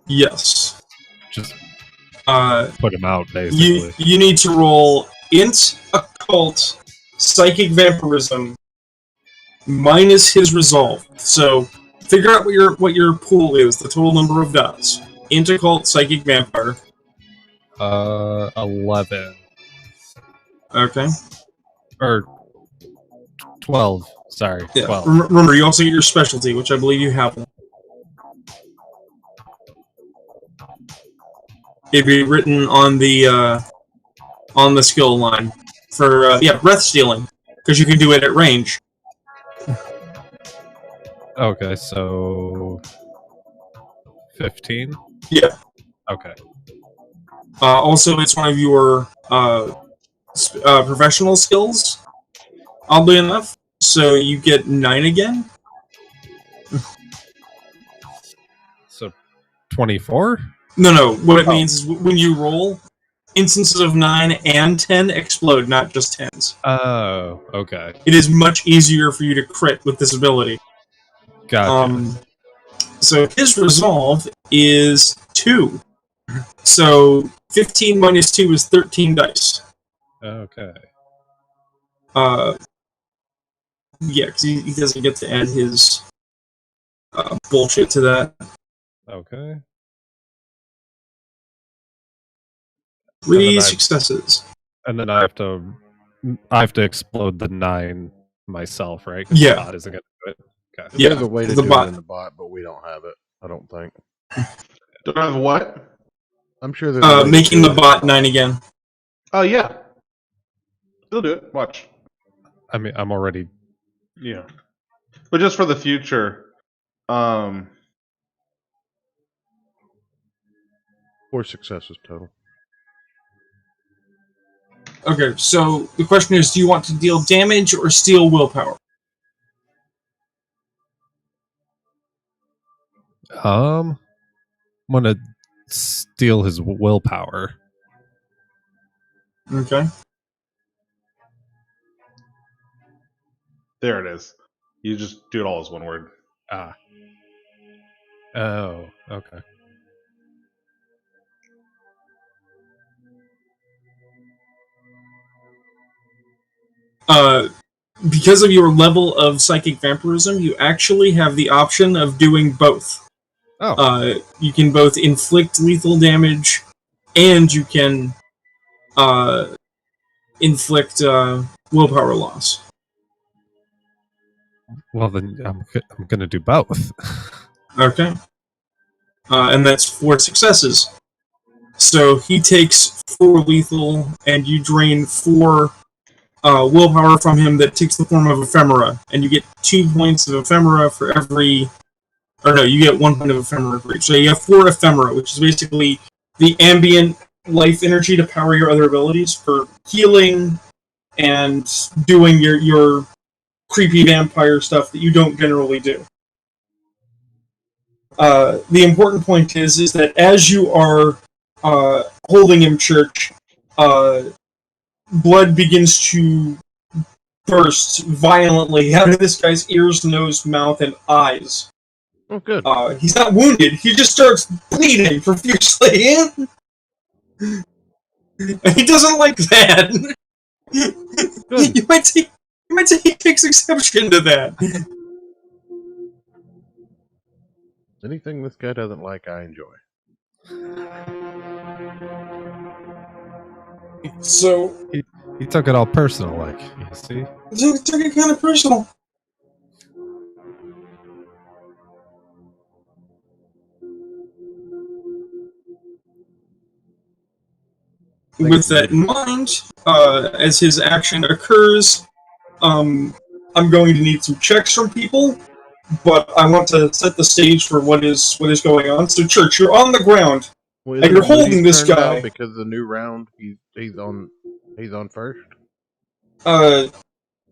yes, just put him out, basically. You need to roll int occult psychic vampirism minus his resolve. So figure out what your pool is, the total number of dots. Int occult psychic vampire. 11. Okay. Or 12. Sorry, yeah. 12. Remember, you also get your specialty, which I believe you have. It'd be written on the skill line for breath stealing, because you can do it at range. Okay, so 15? Yeah. Okay. Also, it's one of your professional skills, oddly enough, so you get 9 again. So 24? No. What it means is when you roll, instances of 9 and 10 explode, not just 10s. Oh, okay. It is much easier for you to crit with this ability. Gotcha. So his resolve is 2. So 15 minus 2 is 13 dice. Okay. Yeah, because he doesn't get to add his bullshit to that. Okay. 3 successes. And then I have to explode the 9 myself, right? Yeah. The bot isn't gonna do it. Okay. Yeah, there's a way to do it in the bot, but we don't have it. I don't think. Don't have what? I'm sure there's making the bot 9 again. Oh yeah. Still do it. Watch. I mean, I'm already. Yeah. But just for the future, 4 successes total. Okay, so the question is, do you want to deal damage or steal willpower? I'm gonna steal his willpower. Okay. there it is. You just do it all as one word. Ah. Oh, okay. Because of your level of psychic vampirism, you actually have the option of doing both. You can both inflict lethal damage, and you can inflict willpower loss. Well, then I'm going to do both. Okay. And that's 4 successes. So he takes 4 lethal, and you drain 4 willpower from him that takes the form of ephemera, and you get 2 points of ephemera for every. Or no, you get 1 point of ephemera for each. So you have 4 ephemera, which is basically the ambient life energy to power your other abilities for healing and doing your creepy vampire stuff that you don't generally do. The important point is that as you are holding him, Church, blood begins to burst violently out of this guy's ears, nose, mouth, and eyes. Oh, good. He's not wounded. He just starts bleeding profusely. And he doesn't like that. Good. You might say he takes exception to that. Anything this guy doesn't like, I enjoy. So He took it all personal, like, you see? he took it kind of personal. With that in mind, as his action occurs, I'm going to need some checks from people, but I want to set the stage for what is going on. So, Church, you're on the ground, Well, and you're isn't holding Moody's this turn now guy. because the new round he's on first. Well,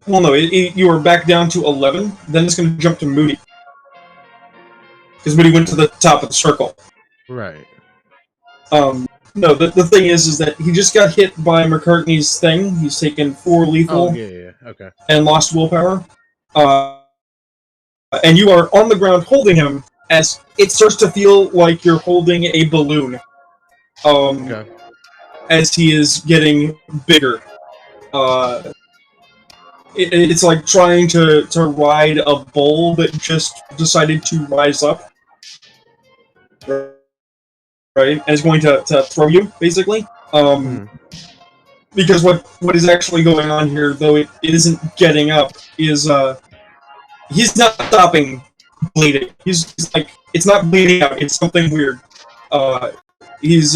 no, you are back down to 11. Then it's going to jump to Moody, because Moody went to the top of the circle. Right. No, the thing is that he just got hit by McCartney's thing. He's taken 4 lethal Oh, yeah, okay. and lost willpower. And you are on the ground holding him as it starts to feel like you're holding a balloon. Okay. As he is getting bigger. It's like trying to ride a bull that just decided to rise up. Right? And is going to throw you, basically. Because what is actually going on here, though it isn't getting up, is he's not stopping bleeding. He's like, it's not bleeding out, it's something weird. He's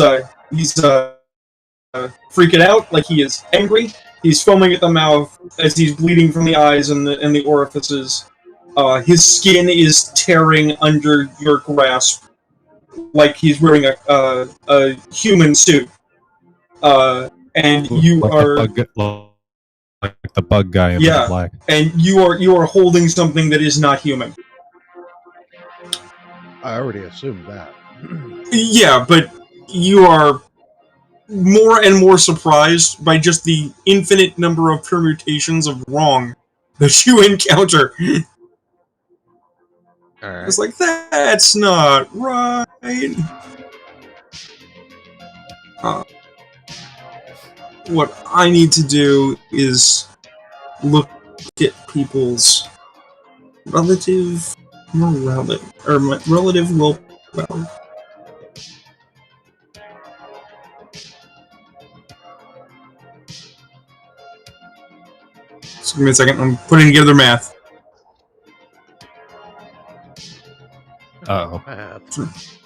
freaking out, like he is angry. He's foaming at the mouth as he's bleeding from the eyes and the orifices. His skin is tearing under your grasp, like he's wearing a human suit. And you like are like the bug guy in the black. And you are holding something that is not human. I already assumed that. Yeah, but you are more and more surprised by just the infinite number of permutations of wrong that you encounter. All right. It's like, that's not right. What I need to do is look at people's relative willpower. Just give me a second. I'm putting together math.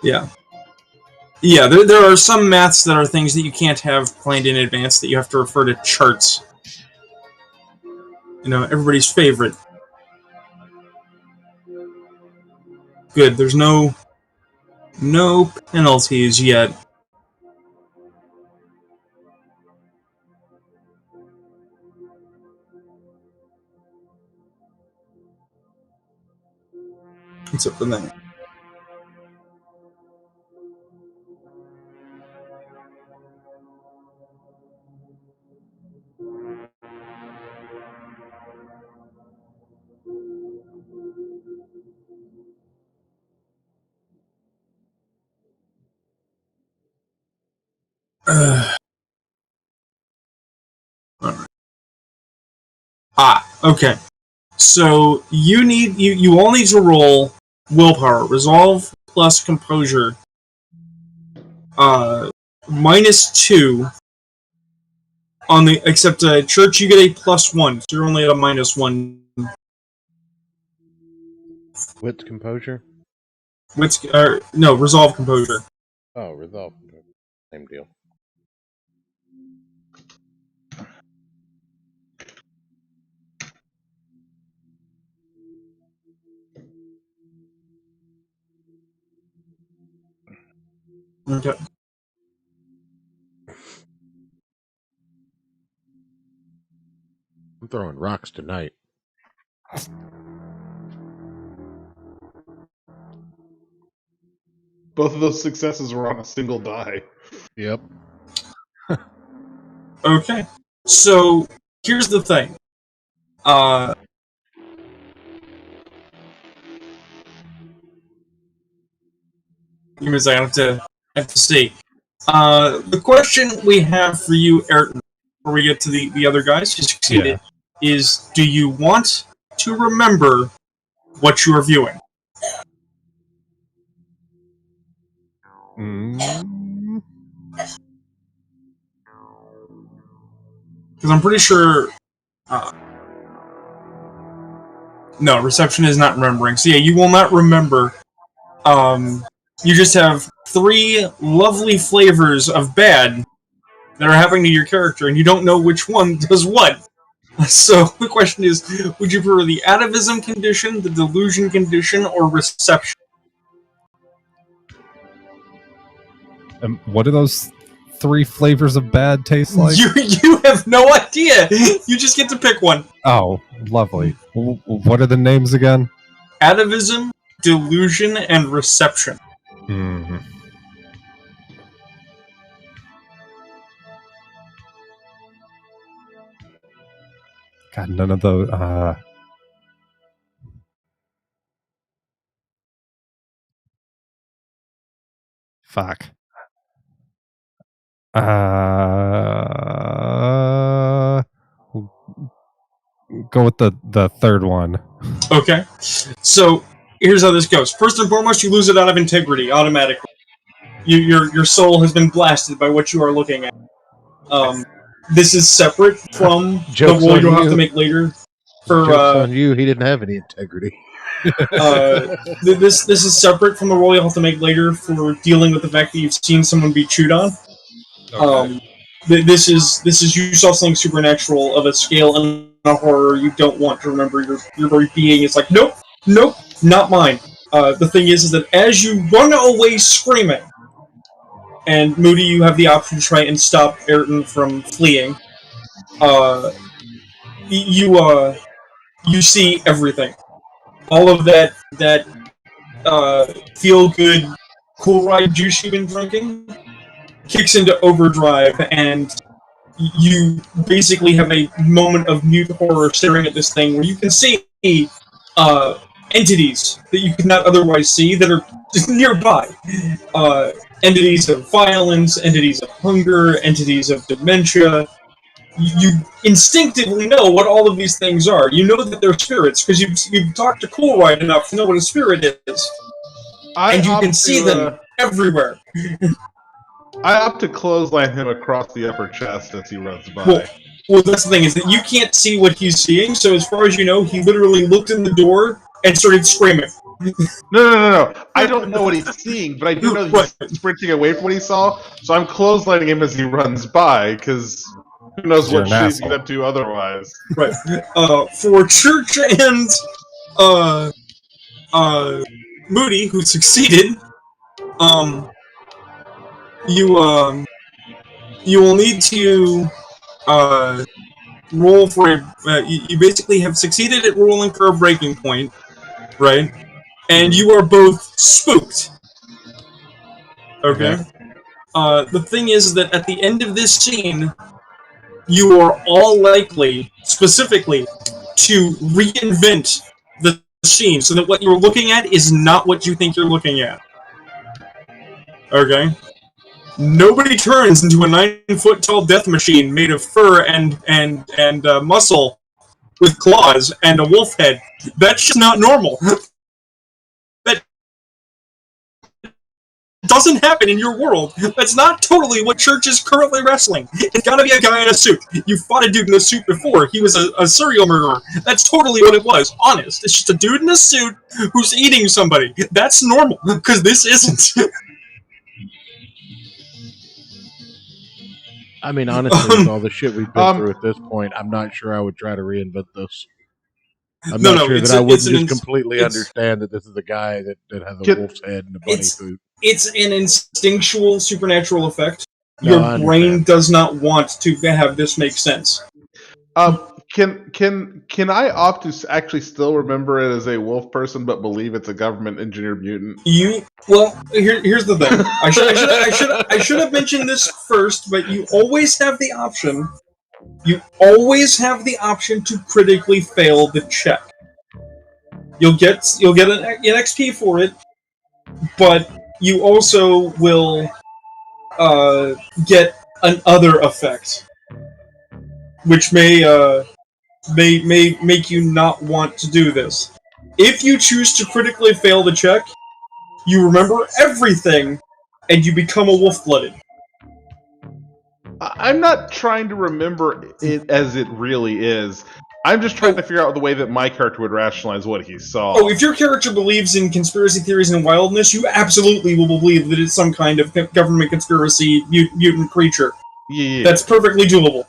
Yeah. Yeah, there are some maths that are things that you can't have planned in advance, that you have to refer to charts. You know, everybody's favorite. Good, there's no penalties yet. Except for that. Alright. Okay. So you all need to roll willpower, resolve plus composure. -2 on the except church you get a +1, so you're only at a -1. Wit's composure? No, resolve composure. Oh, resolve. Same deal. Okay. I'm throwing rocks tonight. Both of those successes were on a single die. Yep. Okay. So here's the thing. Give me a second. I have to see. The question we have for you, Ayrton, before we get to the other guys who succeeded, is: do you want to remember what you are viewing? Because I'm pretty sure. No, reception is not remembering. So yeah, you will not remember. You just have 3 lovely flavors of bad that are happening to your character, and you don't know which one does what. So the question is, would you prefer the atavism condition, the delusion condition, or reception? What do those 3 flavors of bad taste like? You have no idea. You just get to pick one. Oh, lovely. What are the names again? Atavism, delusion, and reception. Mm-hmm. God, none of those. Fuck. Go with the third one. Okay. So here's how this goes. First and foremost, you lose it out of integrity automatically. Your soul has been blasted by what you are looking at. This is separate from the roll you'll have to make later. Joke's on you. He didn't have any integrity. This is separate from the roll you'll have to make later for dealing with the fact that you've seen someone be chewed on. Okay. This is you saw something supernatural of a scale and a horror you don't want to remember your very being. It's like nope, not mine. The thing is that as you run away screaming, and Moody, you have the option to try and stop Ayrton from fleeing. You see everything. All of that feel good, cool ride juice you've been drinking kicks into overdrive, and you basically have a moment of mute horror staring at this thing where you can see entities that you could not otherwise see that are just nearby. Entities of violence, entities of hunger, entities of dementia. You instinctively know what all of these things are. You know that they're spirits because you've talked to Coolride enough to know what a spirit is. And you can see them everywhere. I opt to clothesline him across the upper chest as he runs by. Well, that's the thing, is that you can't see what he's seeing, so as far as you know, he literally looked in the door and started screaming. No. I don't know what he's seeing, but I do know that he's sprinting away from what he saw, so I'm clotheslining him as he runs by, because who knows what shit he's going to do otherwise. Right. For Church and Moody, who succeeded, you will need to roll for a. You basically have succeeded at rolling for a breaking point, right? And you are both spooked. Okay. The thing is that at the end of this scene, you are all likely, specifically, to reinvent the scene so that what you're looking at is not what you think you're looking at. Okay? Nobody turns into a 9-foot-tall death machine made of fur and muscle with claws and a wolf head. That's just not normal. That doesn't happen in your world. That's not totally what Church is currently wrestling. It's gotta be a guy in a suit. You fought a dude in a suit before. He was a serial murderer. That's totally what it was. Honest. It's just a dude in a suit who's eating somebody. That's normal, because this isn't. I mean, honestly, with all the shit we've been through at this point, I'm not sure I would try to reinvent this. I'm not sure that I wouldn't just completely understand that this is a guy that has a wolf's head and a bunny suit. It's an instinctual supernatural effect. Your brain does not want to have this make sense. Can I opt to actually still remember it as a wolf person, but believe it's a government engineered mutant? Here's the thing. I should have mentioned this first, but you always have the option. You always have the option to critically fail the check. You'll get an XP for it, but you also will get another effect, which may make you not want to do this. If you choose to critically fail the check, you remember everything, and you become a wolf-blooded. I'm not trying to remember it as it really is. I'm just trying to figure out the way that my character would rationalize what he saw. Oh, if your character believes in conspiracy theories and wildness, you absolutely will believe that it's some kind of government conspiracy mutant creature. Yeah. That's perfectly doable.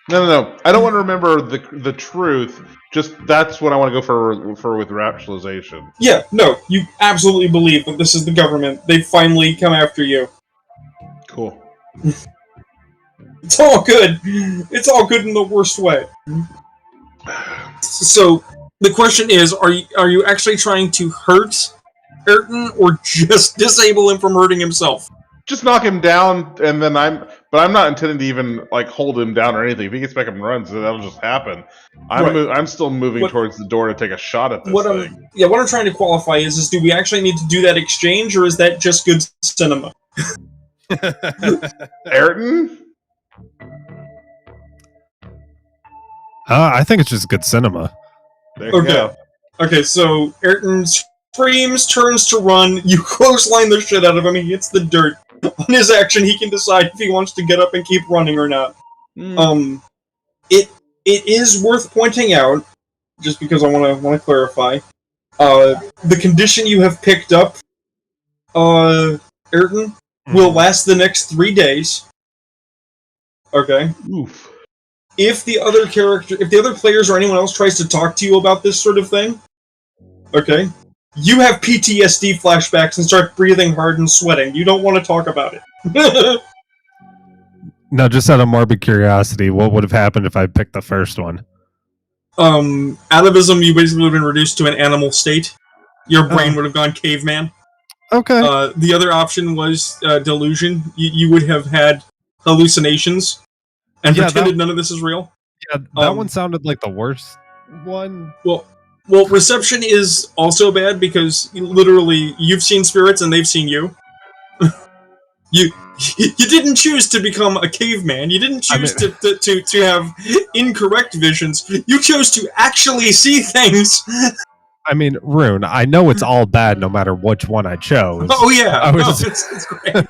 No. I don't want to remember the truth. Just that's what I want to go for with rationalization. Yeah, no, you absolutely believe that this is the government. They finally come after you. Cool. It's all good. It's all good in the worst way. So, the question is, are you actually trying to hurt Ayrton, or just disable him from hurting himself? Just knock him down, and then I'm not intending to even like hold him down or anything. If he gets back up and runs, that'll just happen. I'm still moving towards the door to take a shot at this thing. What I'm trying to qualify is do we actually need to do that exchange, or is that just good cinema? Ayrton? I think it's just good cinema. There you go. Okay, so Ayrton screams, turns to run, you clothesline the shit out of him, he hits the dirt. On his action, he can decide if he wants to get up and keep running or not. It is worth pointing out, just because I want to clarify, the condition you have picked up, Ayrton, will last the next 3 days. Okay. Oof. If the other players or anyone else tries to talk to you about this sort of thing, okay, you have PTSD flashbacks and start breathing hard and sweating. You don't want to talk about it. Now, just out of morbid curiosity, what would have happened if I picked the first one? Atavism, you basically would have been reduced to an animal state. Your brain would have gone caveman. Okay. The other option was delusion. You would have had hallucinations and pretended none of this is real. Yeah, that one sounded like the worst one. Well, reception is also bad because literally you've seen spirits and they've seen you. You didn't choose to become a caveman. You didn't choose to have incorrect visions. You chose to actually see things. I mean, Rune, I know it's all bad no matter which one I chose. Oh yeah, it's great.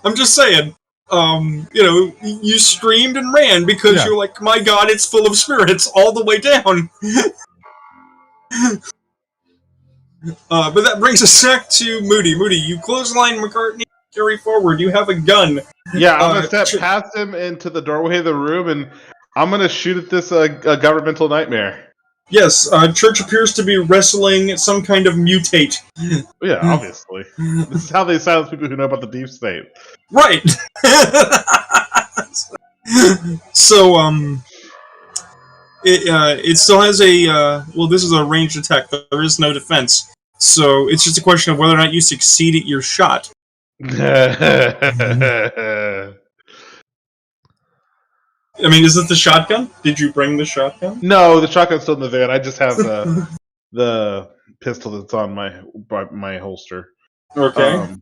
I'm just saying. You screamed and ran because you're like, my god, it's full of spirits all the way down. But that brings us back to Moody. Moody, you clothesline McCartney, carry forward. You have a gun. Yeah, I'm going to step past him into the doorway of the room, and I'm going to shoot at this governmental nightmare. Yes, Church appears to be wrestling some kind of mutate. Yeah, obviously. This is how they silence people who know about the deep state. Right! So, it still has a, this is a ranged attack, but there is no defense. So, it's just a question of whether or not you succeed at your shot. I mean, is this the shotgun? Did you bring the shotgun? No, the shotgun's still in the van. I just have the pistol that's on my holster. Okay.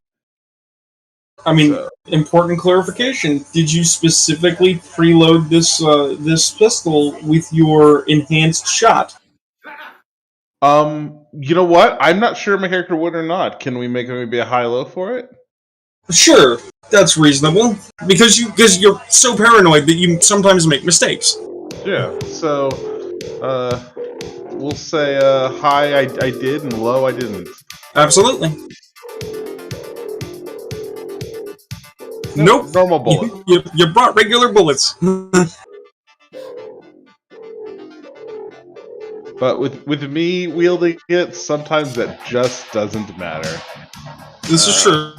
I mean, important clarification. Did you specifically preload this pistol with your enhanced shot? You know what? I'm not sure my character would or not. Can we make maybe a high-low for it? Sure, that's reasonable. Because you're so paranoid that you sometimes make mistakes. Yeah. So, we'll say high I did and low I didn't. Absolutely. Nope. Normal bullet. You brought regular bullets. But with me wielding it, sometimes that just doesn't matter. This is true.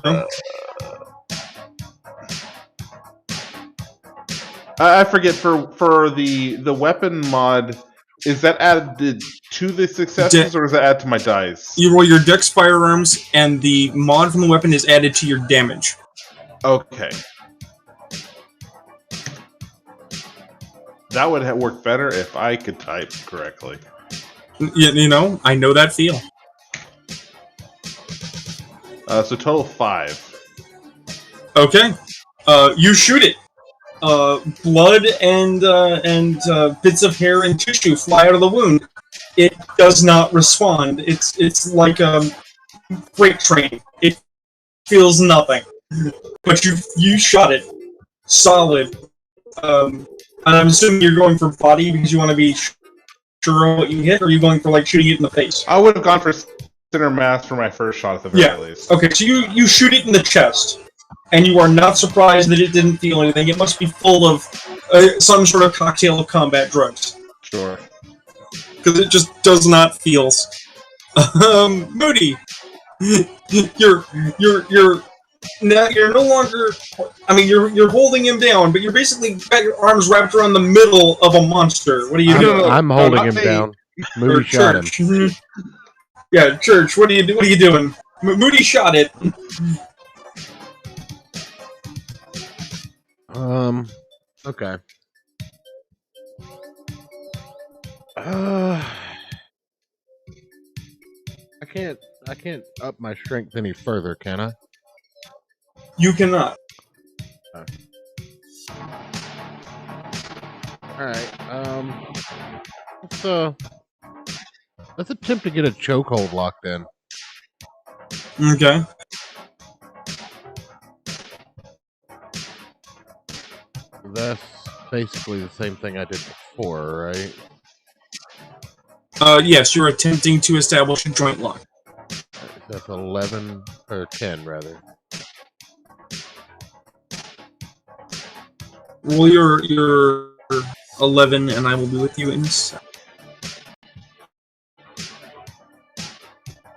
I forget for the weapon mod, is that added to the successes or is that added to my dice? You roll your dex firearms, and the mod from the weapon is added to your damage. Okay. That would work better if I could type correctly. You know, I know that feel. So total 5. Okay. You shoot it. Blood and bits of hair and tissue fly out of the wound. It does not respond. It's like a freight train. It feels nothing. But you shot it. Solid. And I'm assuming you're going for body because you want to be sure of what you hit, or are you going for like shooting it in the face? I would have gone for center mass for my first shot at the very least. Okay, so you shoot it in the chest, and you are not surprised that it didn't feel anything. It must be full of some sort of cocktail of combat drugs. Sure. Because it just does not feel. Moody, you're no longer. I mean, you're holding him down, but you're basically got your arms wrapped around the middle of a monster. What are you doing? I'm holding him down. Moody shot him. Yeah, Church. What are you doing? Moody shot it. Okay. I can't up my strength any further, can I? You cannot. Alright, let's attempt to get a chokehold locked in. Okay. That's basically the same thing I did before, right? Yes, you're attempting to establish a joint lock. That's 11, or 10, rather. Roll your 11, and I will be with you in a sec.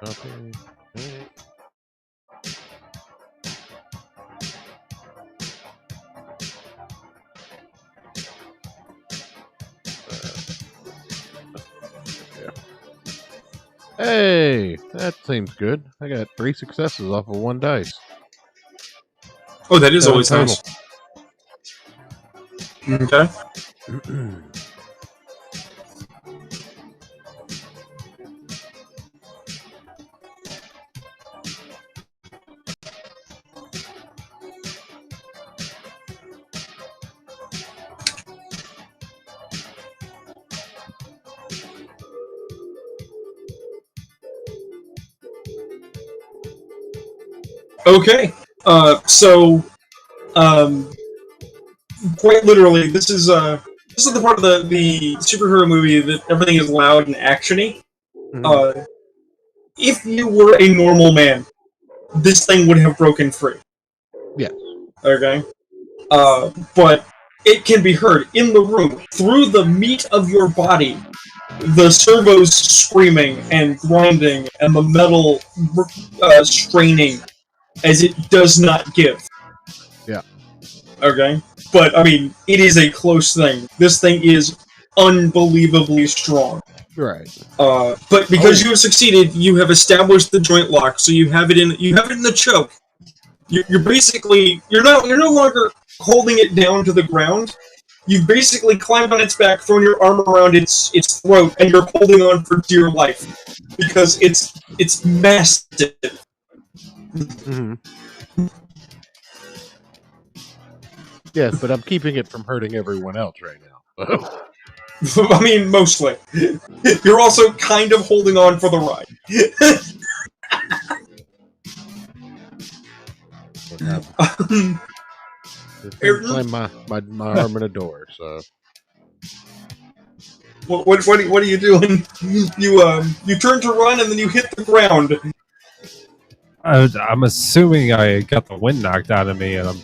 Okay. Hey, that seems good. I got 3 successes off of 1 dice. Oh, that is always nice. Okay. Okay. Quite literally, this is the part of the superhero movie that everything is loud and actiony. Mm-hmm. If you were a normal man, this thing would have broken free. Yes. Okay. But it can be heard in the room through the meat of your body. The servos screaming and grinding, and the metal straining as it does not give. Yeah. Okay? But, I mean, it is a close thing. This thing is unbelievably strong. Right. But because you have succeeded, you have established the joint lock, so you have it in the choke. You're basically you're no longer holding it down to the ground. You've basically climbed on its back, thrown your arm around its throat, and you're holding on for dear life because it's massive. Mm-hmm. Yes, but I'm keeping it from hurting everyone else right now. I mean, mostly. You're also kind of holding on for the ride. Just slam my arm in a door, so... What are you doing? You turn to run and then you hit the ground. I'm assuming I got the wind knocked out of me, and I'm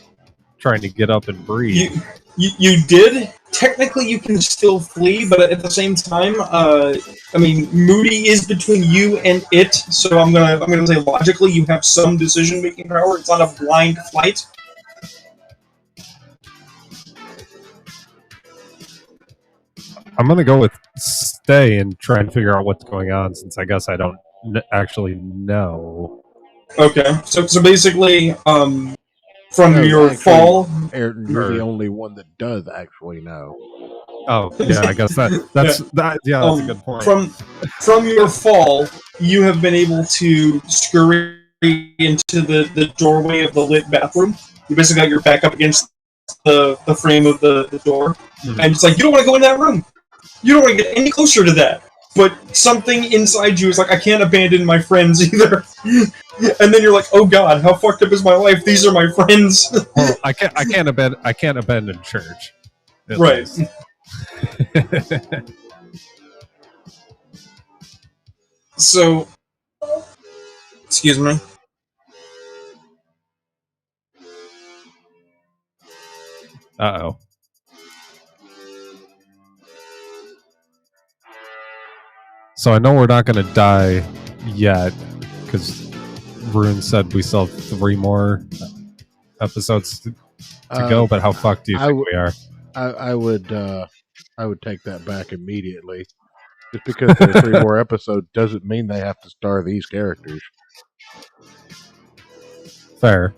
trying to get up and breathe. You did. Technically, you can still flee, but at the same time, I mean, Moody is between you and it. So I'm gonna say logically, you have some decision making power. It's not a blind flight. I'm gonna go with stay and try and figure out what's going on, since I guess I don't actually know. Okay, so basically, from your actually, fall, Ayrton, you're the only one that does actually know. Oh, yeah, I guess that's that's a good point. From your fall, you have been able to scurry into the doorway of the lit bathroom. You basically got your back up against the frame of the door, and it's like, you don't want to go in that room. You don't want to get any closer to that. But something inside you is like, I can't abandon my friends either. And then you're like, oh god, how fucked up is my life? These are my friends. Well, I can't abandon church. Right. So, excuse me. Uh-oh. So I know we're not going to die yet, because Rune said we still have 3 more episodes to go, but how fucked do you think we are? I would take that back immediately. Just because there are 3 more episodes doesn't mean they have to star these characters. Fair.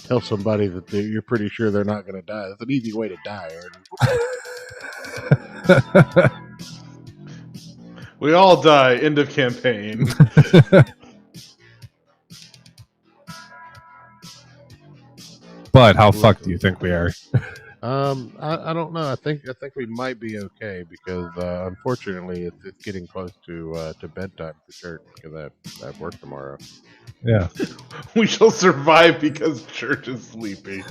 Tell somebody that you're pretty sure they're not going to die. That's an easy way to die, Ayrton. We all die. End of campaign. But how fucked do you think we are? I don't know. I think we might be okay, because unfortunately it's getting close to bedtime for church, because I have work tomorrow. Yeah. We shall survive because church is sleepy.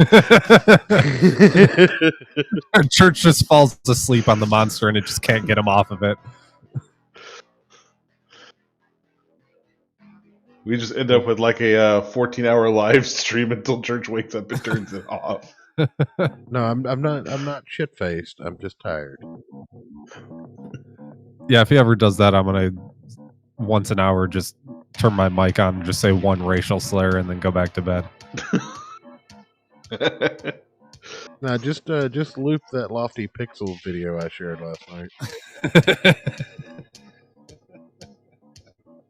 Church just falls asleep on the monster and it just can't get him off of it. We just end up with like a 14-hour live stream until church wakes up and turns it off. No, I'm not shit faced. I'm just tired. Yeah, if he ever does that, I'm gonna once an hour just turn my mic on and just say one racial slur and then go back to bed. Now just loop that Lofty Pixels video I shared last night.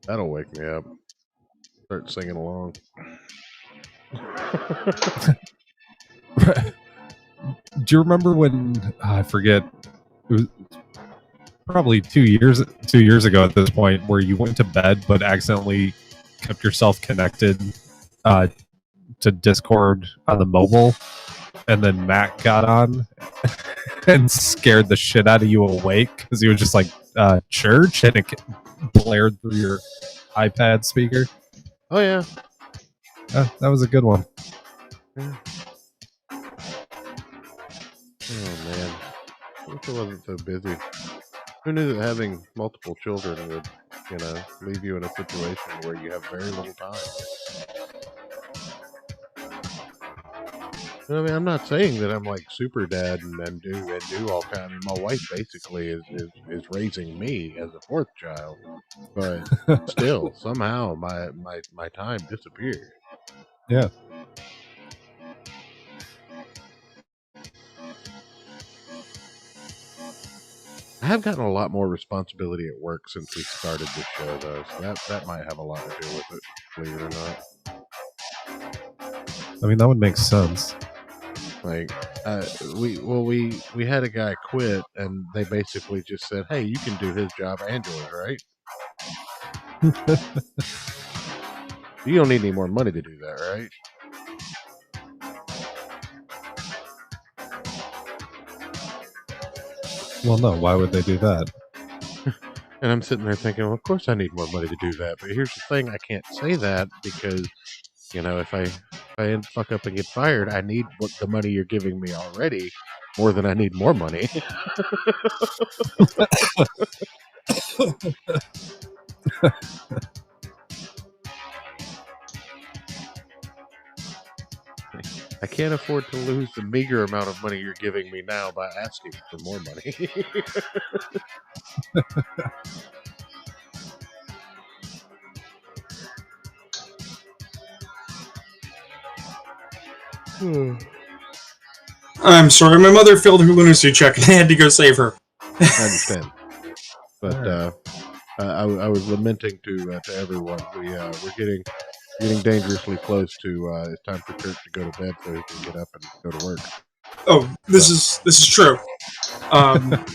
That'll wake me up. Start singing along. Do you remember when I forget? It was probably 2 years ago at this point, where you went to bed but accidentally kept yourself connected to Discord on the mobile, and then Matt got on and scared the shit out of you awake because he was just like, church, and it blared through your iPad speaker. Oh yeah, that was a good one. Yeah. Oh man, I wish I wasn't so busy. Who knew that having multiple children would, leave you in a situation where you have very little time? I mean, I'm not saying that I'm like super dad and do all kind. I mean, my wife basically is raising me as a 4th child, but still, somehow my time disappears. Yeah. I have gotten a lot more responsibility at work since we started this show, though, so that might have a lot to do with it, believe it or not. I mean, that would make sense. Like, we had a guy quit, and they basically just said, "Hey, you can do his job and yours, right?" You don't need any more money to do that, right? Well, no. Why would they do that? And I'm sitting there thinking, well, of course I need more money to do that. But here's the thing, I can't say that because, if I fuck up and get fired, I need the money you're giving me already more than I need more money. I can't afford to lose the meager amount of money you're giving me now by asking for more money. I'm sorry, my mother failed her lunacy check and I had to go save her. I understand. But I was lamenting to everyone. We're getting dangerously close to it's time for Kurt to go to bed so he can get up and go to work. Oh, this is true.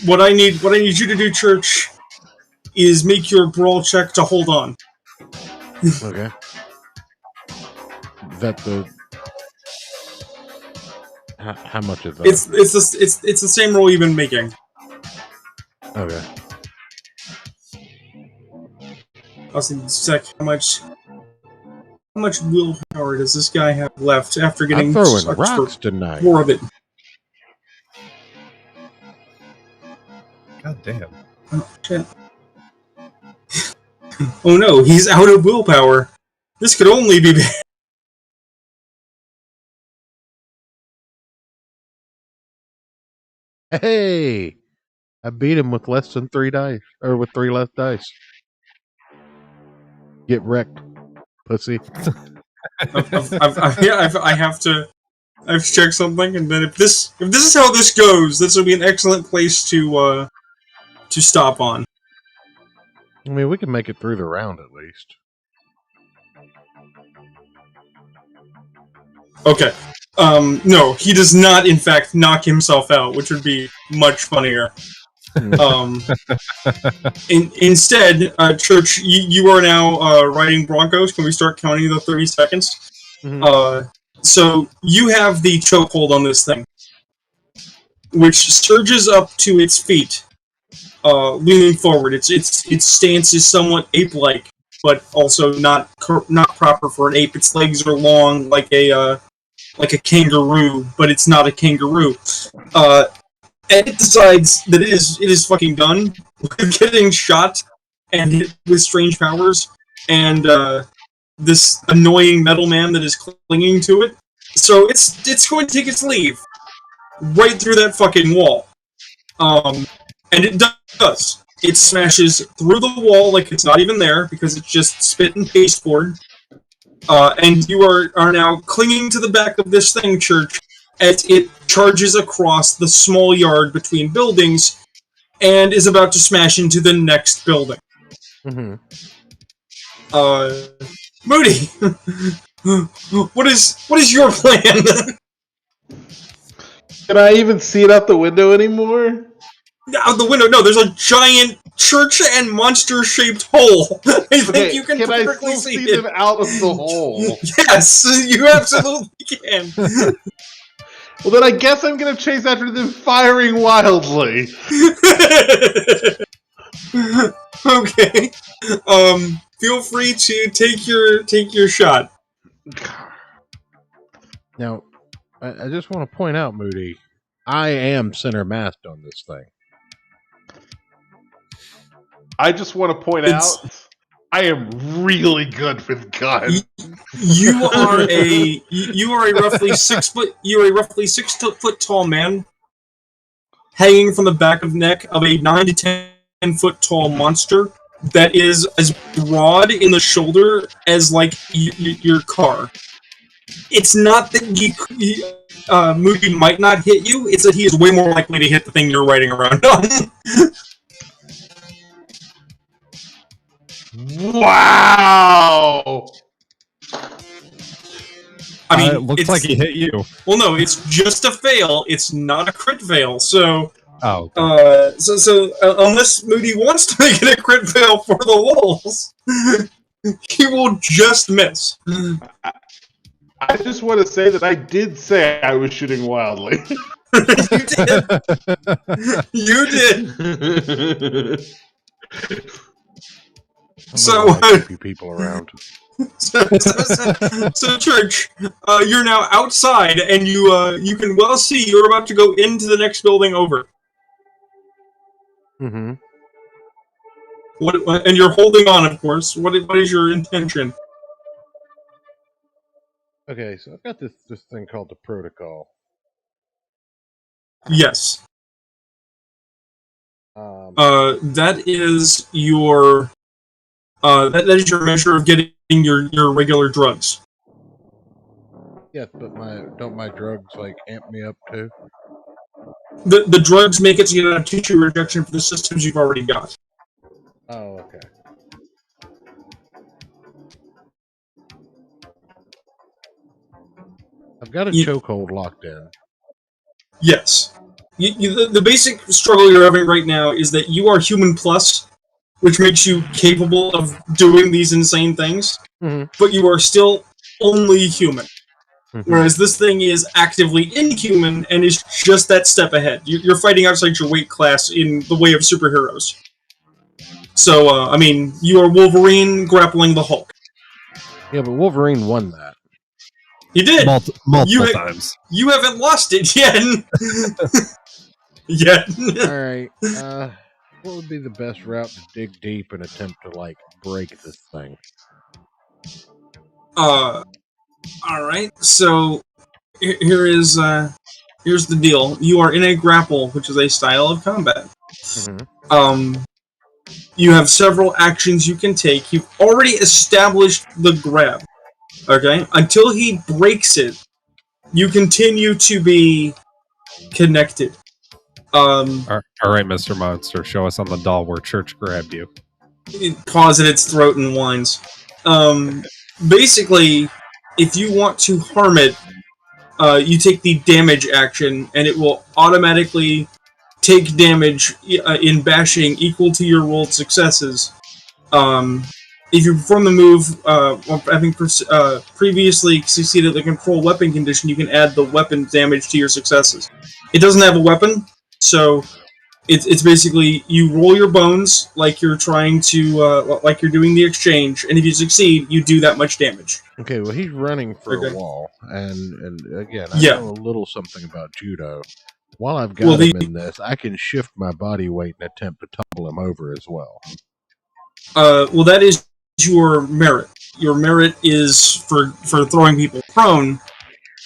What I need you to do, Church, is make your brawl check to hold on. Okay. Is that the how much is that? It's the same roll you've been making. Okay. I was thinking, sec, how much willpower does this guy have left after getting I'm throwing rocks tonight? 4 of it. God damn. Oh, shit. Oh no, he's out of willpower. This could only be bad. Hey! I beat him with less than 3 dice. Or with 3 less dice. Get wrecked, pussy. I have to check something, and then if this is how this goes, this will be an excellent place to stop on. I mean, we can make it through the round at least. Okay. No, he does not, in fact, knock himself out, which would be much funnier. Instead, Church, you are now riding Broncos. Can we start counting the 30 seconds? Mm-hmm. So you have the chokehold on this thing, which surges up to its feet, leaning forward. Its stance is somewhat ape-like, but also not proper for an ape. Its legs are long, like a kangaroo, but it's not a kangaroo. And it decides that it is fucking done with getting shot and hit with strange powers and this annoying metal man that is clinging to it. So it's going to take its leave right through that fucking wall. And it does. It smashes through the wall like it's not even there because it's just spit and pasteboard. And you are now clinging to the back of this thing, Church, as it charges across the small yard between buildings and is about to smash into the next building. Mm-hmm. Moody, what is your plan? Can I even see it out the window anymore? Out the window? No, there's a giant church and monster-shaped hole. I think you can perfectly see it. Them out of the hole? Yes, you absolutely can. Well, then I guess I'm going to chase after them, firing wildly. Okay. Feel free to take your shot. Now, I just want to point out, Moody, I am center masked on this thing. I just want to point out, I am really good with guns. You are a roughly 6 foot. You are a roughly 6 foot tall man, hanging from the back of neck of a 9 to 10 foot tall monster that is as broad in the shoulder as like your car. It's not that Moody might not hit you. It's that he is way more likely to hit the thing you're riding around on. Wow! I mean, it looks like he hit you. Well, no, it's just a fail. It's not a crit fail. So, okay. so unless Moody wants to make it a crit fail for the lulz, He will just miss. I just want to say that I did say I was shooting wildly. You did. You did. So, keep people around. So, Church, you're now outside, and you can well see you're about to go into the next building over. Mm-hmm. And you're holding on, of course. What is your intention? Okay, so I've got this thing called the protocol. Yes. Um, That is your that is your measure of getting your regular drugs. yeah, but don't my drugs like amp me up too? The drugs make it to get a teacher rejection for the systems you've already got. Oh, okay. I've got a chokehold locked in. Yes. The basic struggle you're having right now is that you are human plus, which makes you capable of doing these insane things, but you are still only human. Whereas this thing is actively inhuman and is just that step ahead. You're fighting outside your weight class in the way of superheroes. So, I mean, you are Wolverine grappling the Hulk. Yeah, but Wolverine won that. You did! Multiple times. You haven't lost it yet! Yet. Alright, what would be the best route to dig deep and attempt to, like, break this thing? Alright, so here's the deal. You are in a grapple, which is a style of combat. You have several actions you can take. You've already established the grab. Okay? Until he breaks it, you continue to be connected. All right, Mr. Monster, show us on the doll where Church grabbed you. It paws at its throat and whines. Basically, if you want to harm it, you take the damage action, and it will automatically take damage in bashing equal to your rolled successes. If you perform the move, having previously succeeded the control weapon condition, you can add the weapon damage to your successes. It doesn't have a weapon, so it's basically you roll your bones like you're trying to like you're doing the exchange, and if you succeed, you do that much damage. Okay, well he's running for a wall, and again, I know a little something about judo. While I've got him in this, I can shift my body weight and attempt to topple him over as well. Well, that is your merit. Your merit is for throwing people prone.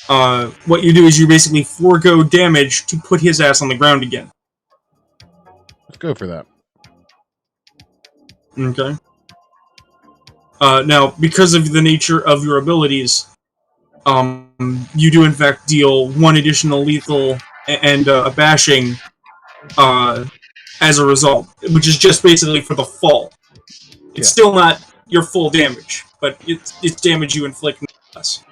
What you do is you basically forego damage to put his ass on the ground again. Let's go for that. Okay. Now, because of the nature of your abilities, you do in fact deal one additional lethal and a bashing as a result, which is just basically for the fall. It's still not your full damage, but it's damage you inflict nonetheless.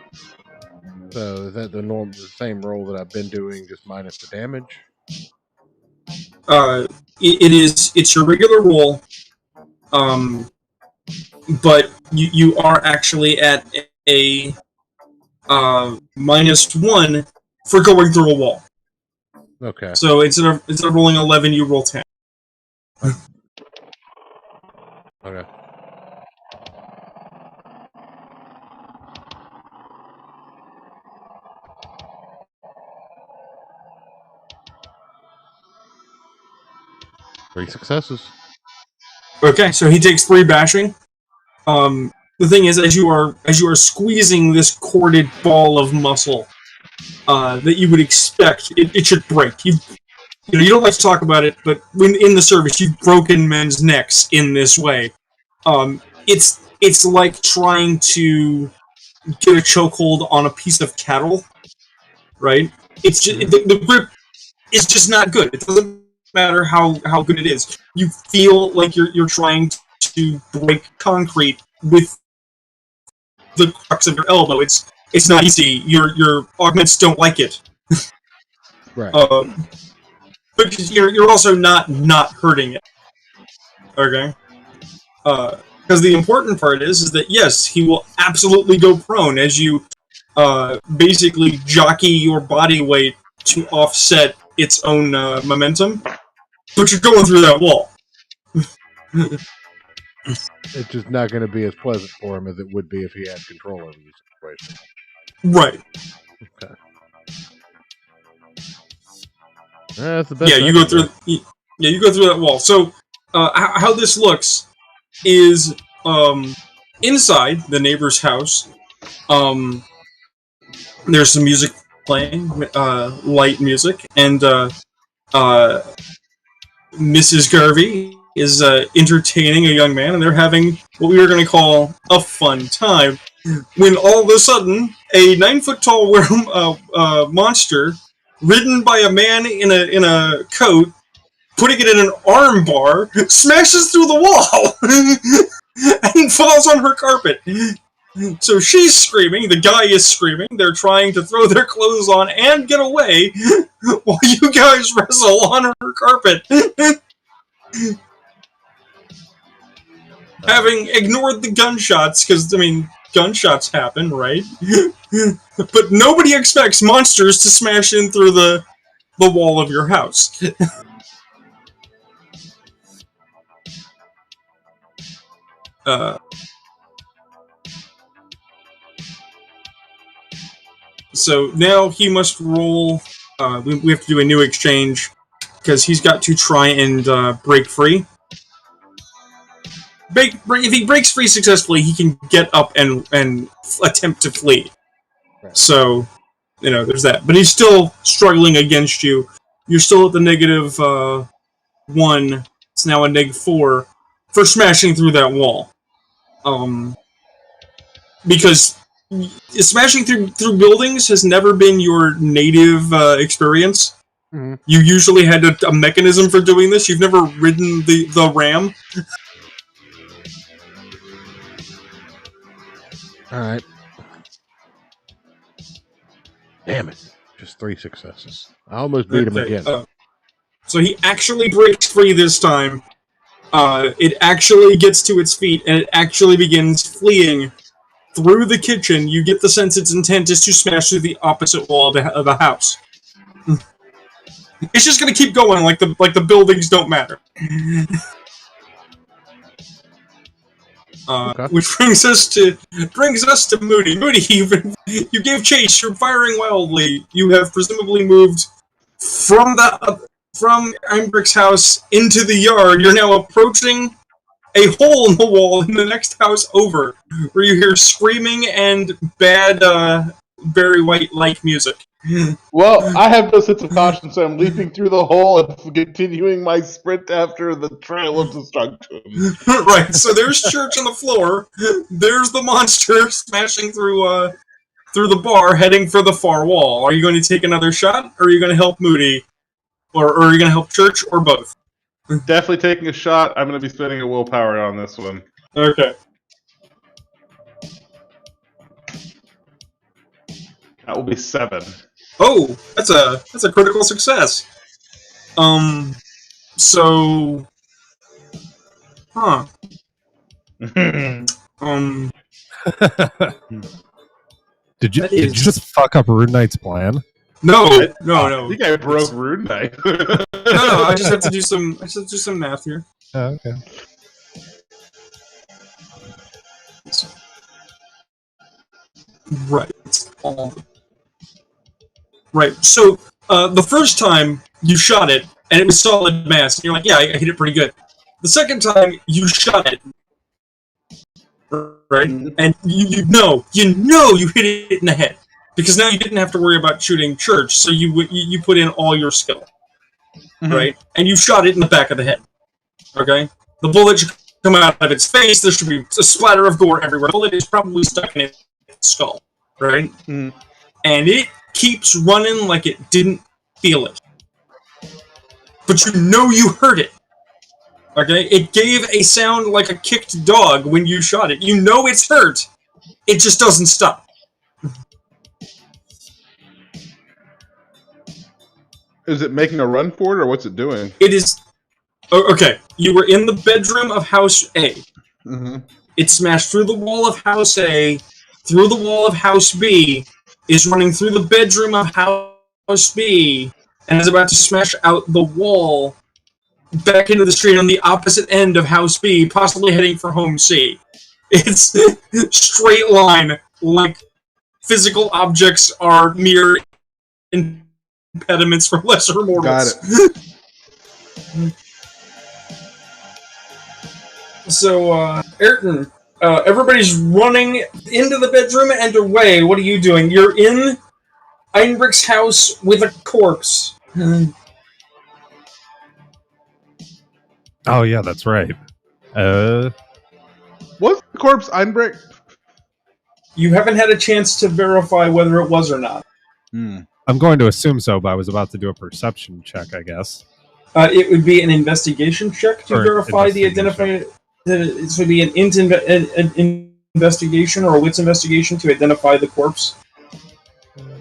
So is that the same roll that I've been doing, just minus the damage? It's your regular roll, but you are actually at a -1 for going through a wall. Okay. So instead of rolling 11, you roll 10. Okay. Three successes. Okay, so he takes 3 bashing. The thing is, as you are squeezing this corded ball of muscle that you would expect, it should break. You don't like to talk about it, but when in the service, you've broken men's necks in this way. It's like trying to get a chokehold on a piece of cattle, right? It's just, the grip is just not good. It doesn't matter how good it is. You feel like you're trying to break concrete with the crux of your elbow. It's not easy. Your augments don't like it. Right. But you're also not hurting it. Okay. Because the important part is that, yes, he will absolutely go prone as you basically jockey your body weight to offset its own momentum. But you're going through that wall. It's just not going to be as pleasant for him as it would be if he had control over the situation. Right. Okay. That's the best. Yeah, you go through. Yeah, you go through that wall. So, how this looks is inside the neighbor's house. There's some music playing, light music, and Mrs. Garvey is entertaining a young man, and they're having what we were going to call a fun time. When all of a sudden, a 9-foot-tall monster, ridden by a man in a coat, putting it in an arm bar, smashes through the wall and falls on her carpet. So she's screaming, the guy is screaming, they're trying to throw their clothes on and get away while you guys wrestle on her carpet. Having ignored the gunshots, because, I mean, gunshots happen, right? But nobody expects monsters to smash in through the wall of your house. So now he must roll. We have to do a new exchange because he's got to try and break free. If he breaks free successfully, he can get up and attempt to flee. Right. So, there's that. But he's still struggling against you. You're still at the -1. It's now a -4 for smashing through that wall. Because smashing through buildings has never been your native experience. Mm-hmm. You usually had a mechanism for doing this. You've never ridden the ram. All right. Damn it. Just 3 successes. I almost beat him again. So he actually breaks free this time. It actually gets to its feet, and it actually begins fleeing through the kitchen. You get the sense its intent is to smash through the opposite wall of the house. It's just going to keep going like the buildings don't matter. Okay. Which brings us to Moody. Moody, you gave chase. You're firing wildly. You have presumably moved from Imbrick's house into the yard. You're now approaching a hole in the wall in the next house over, where you hear screaming and bad Barry White-like music. Well, I have no sense of caution, so I'm leaping through the hole and continuing my sprint after the trail of destruction. Right, so there's Church on the floor. There's the monster smashing through the bar, heading for the far wall. Are you going to take another shot, or are you going to help Moody? Or are you going to help Church, or both? Definitely taking a shot. I'm going to be spending a willpower on this one. Okay. That will be 7. Oh, that's a critical success. So, Did you just fuck up RuneKnight's plan? No. I think I broke RuneKnight. No, I just have to do some math here. Oh, okay. Right. Right. So the first time you shot it, and it was solid mass, and you're like, yeah, I hit it pretty good. The second time you shot it, right, and you know you hit it in the head, because now you didn't have to worry about shooting Church, so you put in all your skill, right, and you shot it in the back of the head. Okay, the bullet should come out of its face. There should be a splatter of gore everywhere. The bullet is probably stuck in its skull, right, and it keeps running like it didn't feel it. But you know you heard it. Okay? It gave a sound like a kicked dog when you shot it. You know it's hurt. It just doesn't stop. Is it making a run for it, or what's it doing? It is... Okay, you were in the bedroom of House A. It smashed through the wall of House A, through the wall of House B, is running through the bedroom of House B, and is about to smash out the wall back into the street on the opposite end of House B, possibly heading for Home C. It's straight line, like physical objects are mere impediments for lesser mortals. Got it. So, Ayrton, everybody's running into the bedroom and away. What are you doing? You're in Einbrick's house with a corpse. Oh yeah, that's right. Was the corpse Einbrick? You haven't had a chance to verify whether it was or not. I'm going to assume so, but I was about to do a perception check, I guess. It would be an investigation check to Or verify the investigation. identifier. This would be an investigation or a wits investigation to identify the corpse.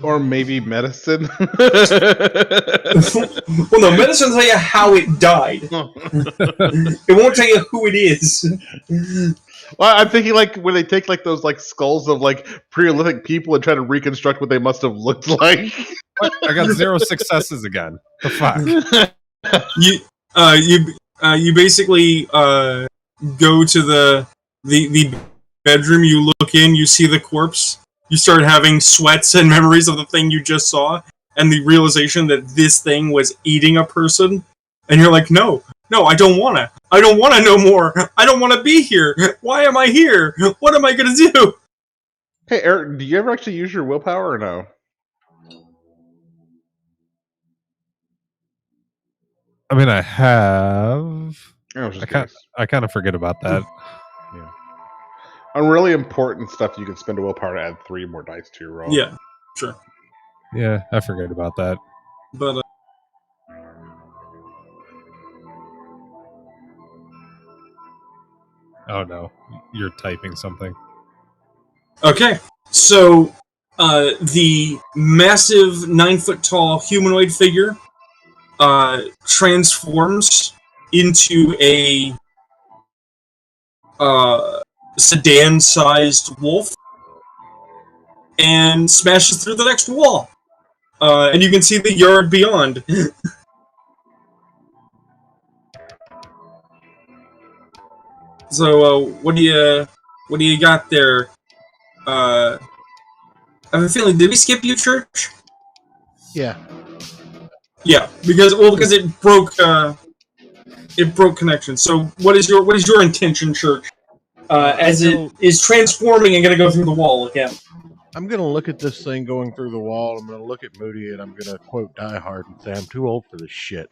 Or maybe medicine? Well, no, medicine will tell you how it died. It won't tell you who it is. Well, I'm thinking like when they take like those like skulls of like Paleolithic people and try to reconstruct what they must have looked like. I got 0 successes again. The fuck? You basically go to the bedroom. You look in. You see the corpse. You start having sweats and memories of the thing you just saw, and the realization that this thing was eating a person. And you're like, no, I don't wanna. I don't wanna know more. I don't wanna be here. Why am I here? What am I gonna do? Hey, Ayrton, do you ever actually use your willpower or no? I mean, I have. I was just I curious. kind of forget about that. Yeah. On really important stuff, you can spend a willpower to add 3 more dice to your roll. Yeah, sure. Yeah, I forget about that. But Oh no, you're typing something. okay, so the massive 9-foot-tall humanoid figure transforms into a sedan-sized wolf and smashes through the next wall. And you can see the yard beyond. So, what do you got there? I have a feeling, did we skip you, Church? Yeah. Yeah, because it broke connection. So, what is your intention, Church? As it is transforming and going to go through the wall again. I'm going to look at this thing going through the wall. I'm going to look at Moody and I'm going to quote Die Hard and say, I'm too old for this shit.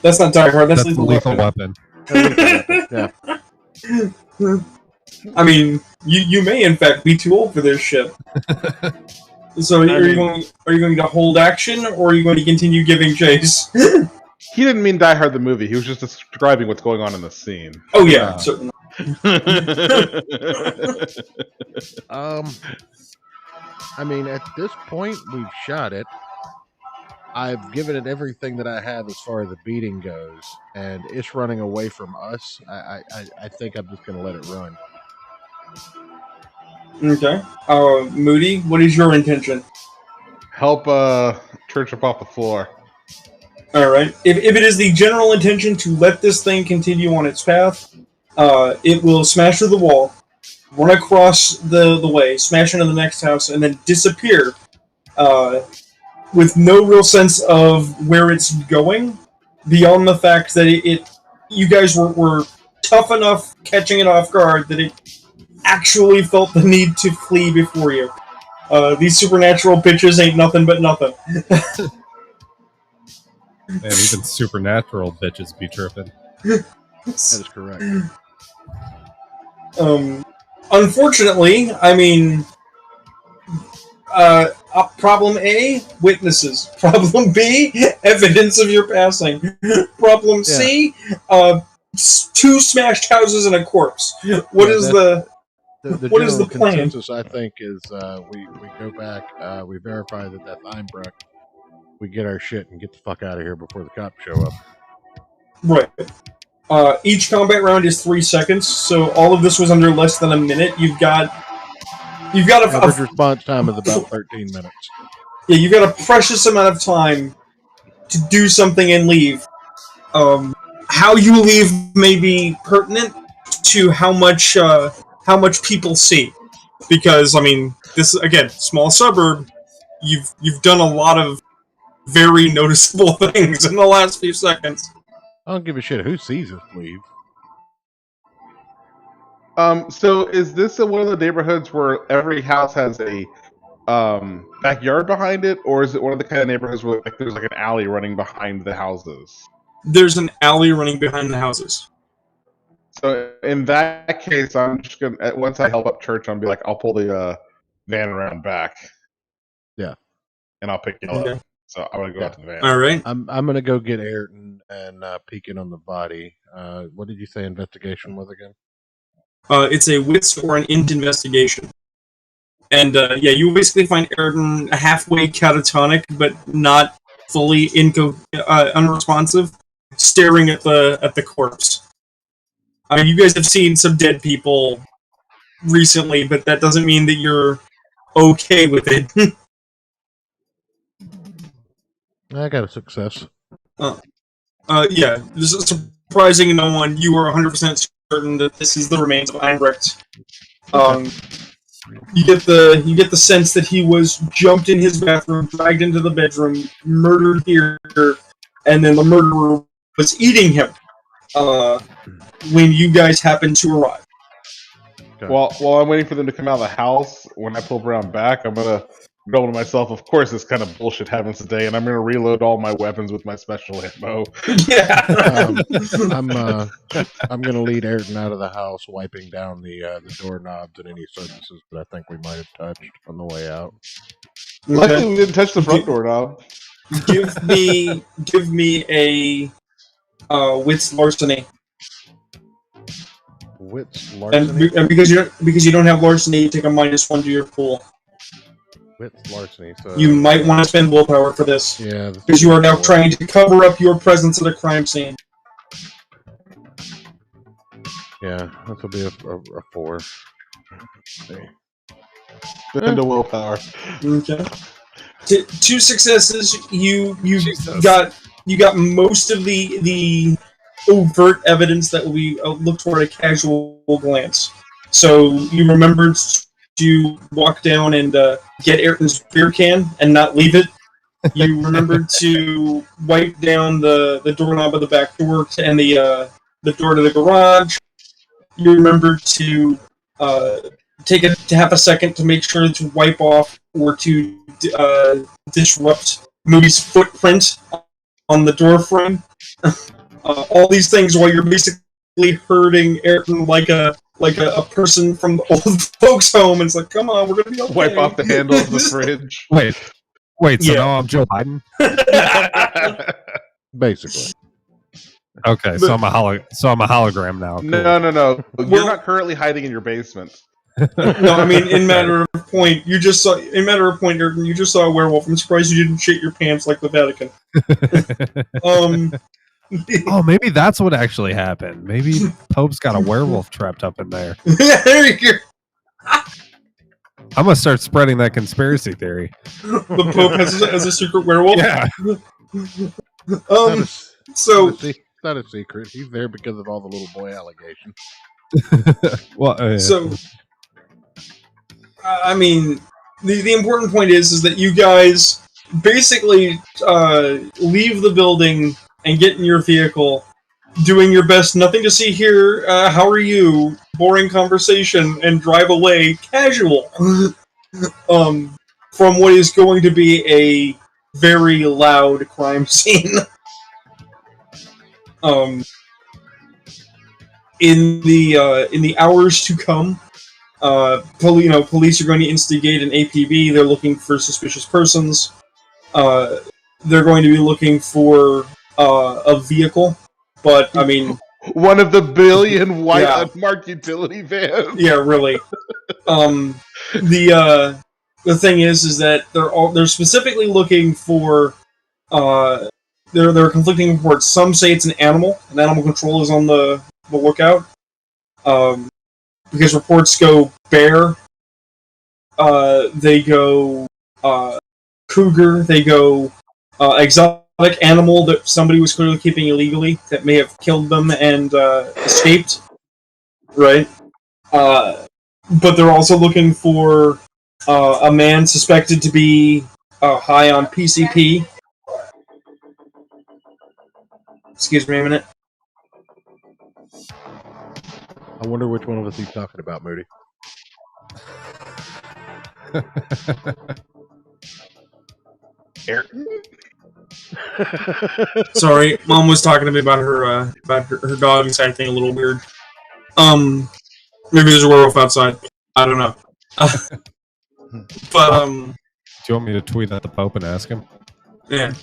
That's not Die Hard, that's the Lethal lethal weapon. Yeah. I mean, you may in fact be too old for this shit. So are you going to hold action, or are you going to continue giving chase? He didn't mean Die Hard the movie. He was just describing what's going on in the scene. Oh yeah, certainly. I mean, at this point, we've shot it. I've given it everything that I have as far as the beating goes, and it's running away from us. I think I'm just going to let it run. Okay. Moody, what is your intention? Help Church up off the floor. Alright. If it is the general intention to let this thing continue on its path, it will smash through the wall, run across the way, smash into the next house, and then disappear with no real sense of where it's going, beyond the fact that you guys were tough enough catching it off guard that it actually felt the need to flee before you. These supernatural bitches ain't nothing but nothing. And even supernatural bitches be tripping. That is correct. Unfortunately, I mean, problem A, witnesses. Problem B, evidence of your passing. Problem C, 2 smashed houses and a corpse. What is the plan? Consensus, I think, is we go back, we verify that that's Einbruck, we get our shit and get the fuck out of here before the cops show up. Right. Each combat round is 3 seconds, so all of this was under less than a minute. You've got Average response time is about 13 minutes. Yeah, you've got a precious amount of time to do something and leave. How you leave may be pertinent to how much people see, because I mean, this is, again, small suburb. You've done a lot of very noticeable things in the last few seconds. I don't give a shit who sees us leave. So is this one of the neighborhoods where every house has a backyard behind it, or is it one of the kind of neighborhoods where there's like an alley running behind the houses? There's an alley running behind the houses. So in that case, I'm just gonna, once I help up Church, I'll be like, I'll pull the van around back. Yeah, and I'll pick you up. So I'm gonna go out to the van. All right. I'm gonna go get Ayrton and peek in on the body. What did you say investigation was again? It's a wits or an int investigation. And you basically find Ayrton halfway catatonic, but not fully unresponsive, staring at the corpse. I mean, you guys have seen some dead people recently, but that doesn't mean that you're okay with it. I got a success. This is surprising no one. You are 100% certain that this is the remains of Einbrecht. You get the sense that he was jumped in his bathroom, dragged into the bedroom, murdered here, and then the murderer was eating him when you guys happened to arrive. Okay. While I'm waiting for them to come out of the house, when I pull Brown back, I'm gonna go to myself. Of course, this kind of bullshit happens today, and I'm gonna reload all my weapons with my special ammo. Yeah. I'm gonna lead Ayrton out of the house, wiping down the doorknobs and any surfaces that I think we might have touched on the way out. Luckily, we didn't touch the front doorknob. Give me a wits larceny. Wits larceny. And because you don't have larceny, you take a -1 to your pool. Wits larceny. So You might want to spend willpower for this. yeah, Because you are now trying to cover up your presence at a crime scene. Yeah, this will be a 4. Spend a willpower. Okay. 2 successes. You Jesus. got most of the overt evidence that we look toward a casual glance. So you remembered to walk down and get Ayrton's beer can and not leave it. You remembered to wipe down the doorknob of the back door and the door to the garage. You remembered to take half a second to make sure to wipe off or to disrupt Moody's footprint on the door frame. All these things while you're basically hurting Ayrton like a person from the old folks' home. And it's like, come on, we're gonna be okay. Wipe off the handle of the fridge. Wait. So Yeah. now I'm Joe Biden. Basically. Okay, so I'm a hologram now. Cool. No. Well- You're not currently hiding in your basement. No, I mean, in matter of point, Ayrton, you just saw a werewolf. I'm surprised you didn't shit your pants like the Vatican. Oh, maybe that's what actually happened. Maybe Pope's got a werewolf trapped up in there. There you go. I'm gonna start spreading that conspiracy theory. The Pope has a secret werewolf. Yeah. So It's not a secret. He's there because of all the little boy allegations. Well, So, I mean, the important point is that you guys basically leave the building and get in your vehicle, doing your best, nothing to see here, how are you, boring conversation, and drive away casual from what is going to be a very loud crime scene. In the hours to come, police are going to instigate an APB. They're looking for suspicious persons. They're going to be looking for a vehicle, but I mean, One of the billion white Yeah. unmarked utility vans. yeah, really. The thing is that they're specifically looking for there are conflicting reports. Some say it's an animal, and animal control is on the lookout. Because reports go bear, they go cougar, they go exotic animal that somebody was clearly keeping illegally that may have killed them and escaped. Right? But they're also looking for a man suspected to be high on PCP. Excuse me a minute. I wonder which one of us he's talking about, Moody. Ayrton? Sorry, Mom was talking to me about her dog and acting a little weird. Maybe there's a werewolf outside. I don't know. But Do you want me to tweet at the Pope and ask him? Yeah.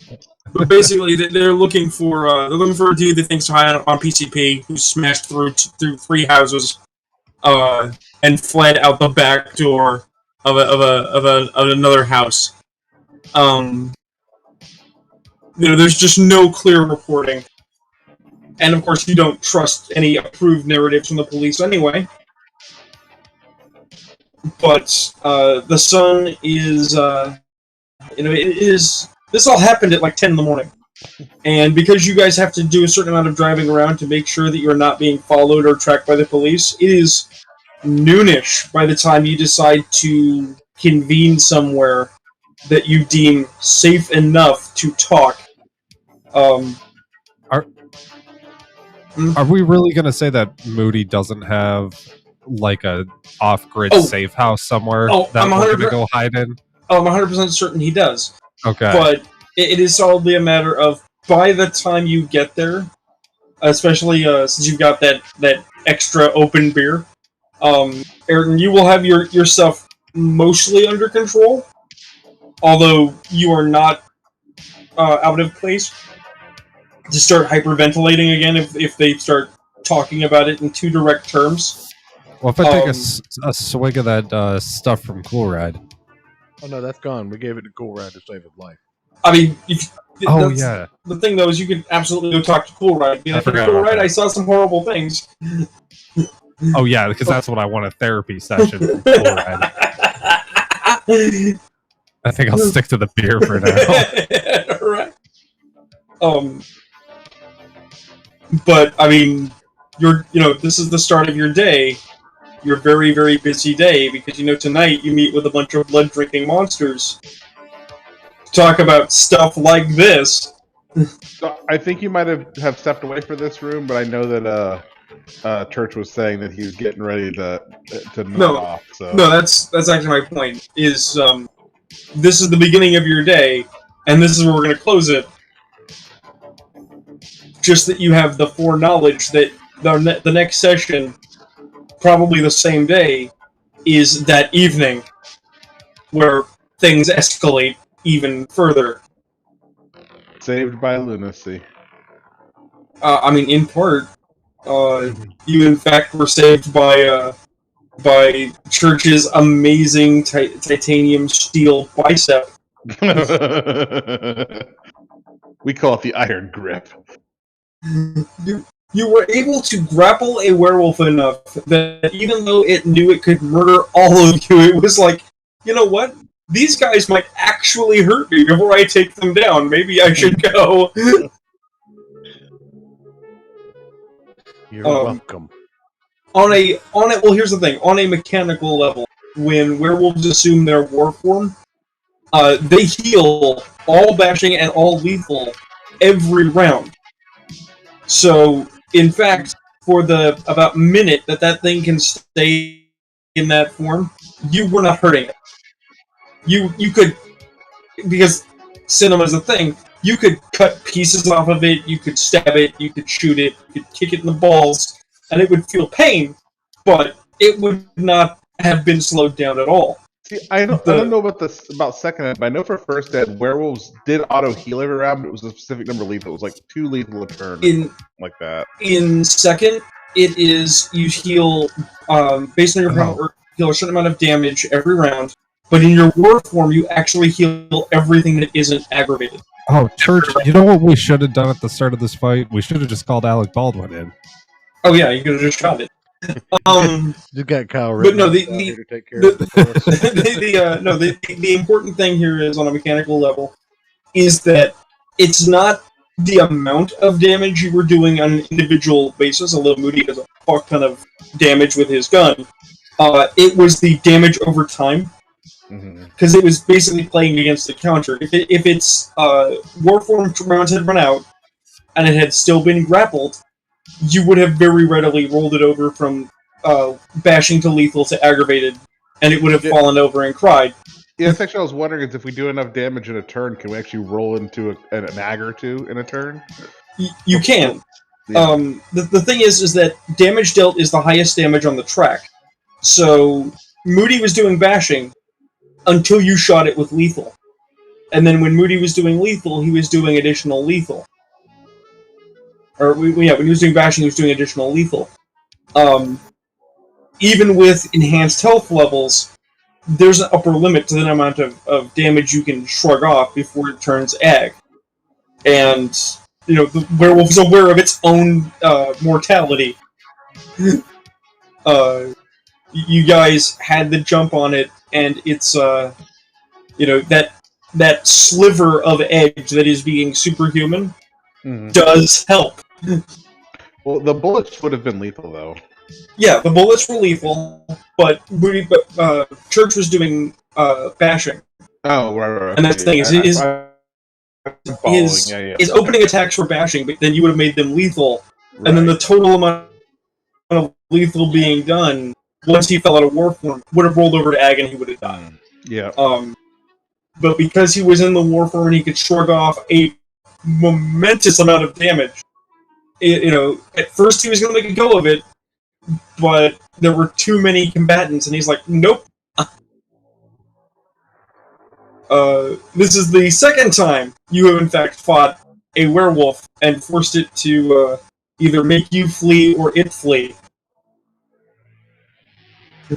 But basically, they're looking for a dude that thinks high on PCP who smashed through 3 houses, and fled out the back door of another house. There's just no clear reporting, and of course, you don't trust any approved narratives from the police anyway. But the sun is, it is. This all happened at like 10 in the morning. And because you guys have to do a certain amount of driving around to make sure that you're not being followed or tracked by the police, it is noonish by the time you decide to convene somewhere that you deem safe enough to talk. Are we really going to say that Moody doesn't have like a off-grid safe house somewhere that we're going to go hide in? Oh, I'm 100% certain he does. Okay. But it is solidly a matter of, by the time you get there, especially since you've got that extra open beer, Ayrton, you will have your stuff mostly under control, although you are not out of place to start hyperventilating again if they start talking about it in too direct terms. Well, if I take a swig of that stuff from Cool Ride. Oh no, that's gone. We gave it to Cool Ride to save his life. I mean, yeah. The thing though is you can absolutely go talk to Cool Ride. Be like, Cool Ride, I saw some horrible things. Oh yeah, because that's what I want, a therapy session from Cool Ride. I think I'll stick to the beer for now. Right. But I mean, this is the start of your day. Your very, very busy day, because tonight you meet with a bunch of blood-drinking monsters. Talk about stuff like this. So I think you might have stepped away from this room, but I know that Church was saying that he was getting ready to nod off. So. No, that's actually my point. Is this is the beginning of your day, and this is where we're going to close it. Just that you have the foreknowledge that the next session, probably the same day, is that evening, where things escalate even further. Saved by lunacy. I mean, in part, you in fact were saved by Church's amazing titanium steel bicep. We call it the iron grip. You were able to grapple a werewolf enough that even though it knew it could murder all of you, it was like, you know what? These guys might actually hurt me before I take them down. Maybe I should go. You're welcome. Well, here's the thing. On a mechanical level, when werewolves assume their war form, they heal all bashing and all lethal every round. So, in fact, for the about minute that thing can stay in that form, you were not hurting it. You could, because cinema's a thing, you could cut pieces off of it, you could stab it, you could shoot it, you could kick it in the balls, and it would feel pain, but it would not have been slowed down at all. See, I don't know about second ed, but I know for first ed, werewolves did auto heal every round, but it was a specific number of lethal. It was like 2 lethal a turn, like that. In second, it is you heal based on your power, heal a certain amount of damage every round. But in your war form, you actually heal everything that isn't aggravated. Oh, Church, you know what we should have done at the start of this fight? We should have just called Alec Baldwin in. Oh yeah, you could have just shot it. Just got Kyle But no, Rittenhouse out here to take care of it for us. the important thing here is on a mechanical level is that it's not the amount of damage you were doing on an individual basis, although Moody does a fuck ton of damage with his gun. It was the damage over time, because it was basically playing against the counter. If its Warform rounds had run out, and it had still been grappled, you would have very readily rolled it over from bashing to lethal to aggravated, and it would have fallen over and cried. Yeah, that's actually I was wondering is if we do enough damage in a turn, can we actually roll into an ag or two in a turn? You can. Yeah. The thing is that damage dealt is the highest damage on the track. So Moody was doing bashing until you shot it with lethal. And then when Moody was doing lethal, he was doing additional lethal. When he was doing bashing, he was doing additional lethal. Even with enhanced health levels, there's an upper limit to the amount of damage you can shrug off before it turns ag. And, the werewolf is aware of its own mortality. You guys had the jump on it, and it's, that sliver of edge that is being superhuman does help. Well, the bullets would have been lethal, though. Yeah, the bullets were lethal, but Church was doing bashing. Oh, right. And that's the thing, his opening attacks were bashing, but then you would have made them lethal, and then the total amount of lethal being done, once he fell out of Warform, would have rolled over to ag and he would have died. Yeah. But because he was in the Warform and he could shrug off a momentous amount of damage, at first he was going to make a go of it, but there were too many combatants, and he's like, nope. This is the second time you have in fact fought a werewolf and forced it to either make you flee or it flee.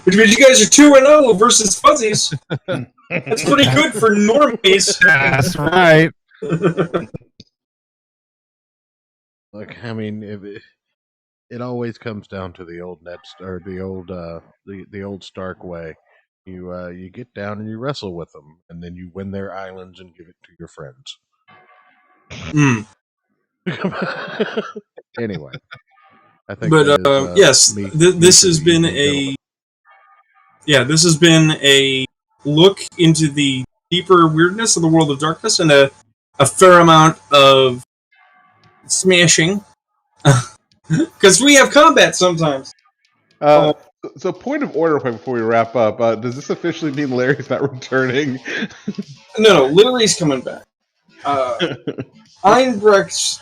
Which means you guys are 2-0 versus Fuzzies. That's pretty good for normies. That's right. Look, I mean, it always comes down to the old the old Stark way. You get down and you wrestle with them, and then you win their islands and give it to your friends. Anyway, I think. But yes, this has been a look into the deeper weirdness of the World of Darkness and a fair amount of smashing. Because we have combat sometimes. So point of order before we wrap up. Does this officially mean Larry's not returning? No, Larry's coming back. Einbrecht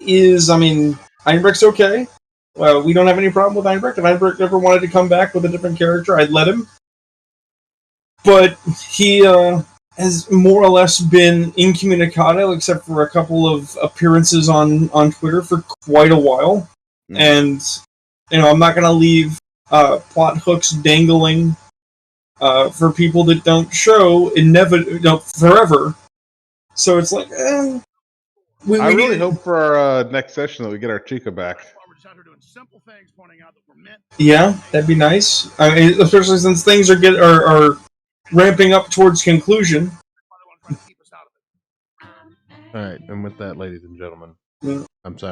Einbrecht's okay. We don't have any problem with Einbrecht. If Einbrecht ever wanted to come back with a different character, I'd let him. But he has more or less been incommunicado, except for a couple of appearances on Twitter for quite a while. And, I'm not going to leave plot hooks dangling for people that don't show forever. So it's like, I really hope for our next session that we get our Chica back. Yeah, that'd be nice. I mean, especially since things are ramping up towards conclusion. All right, and with that, ladies and gentlemen, I'm sorry.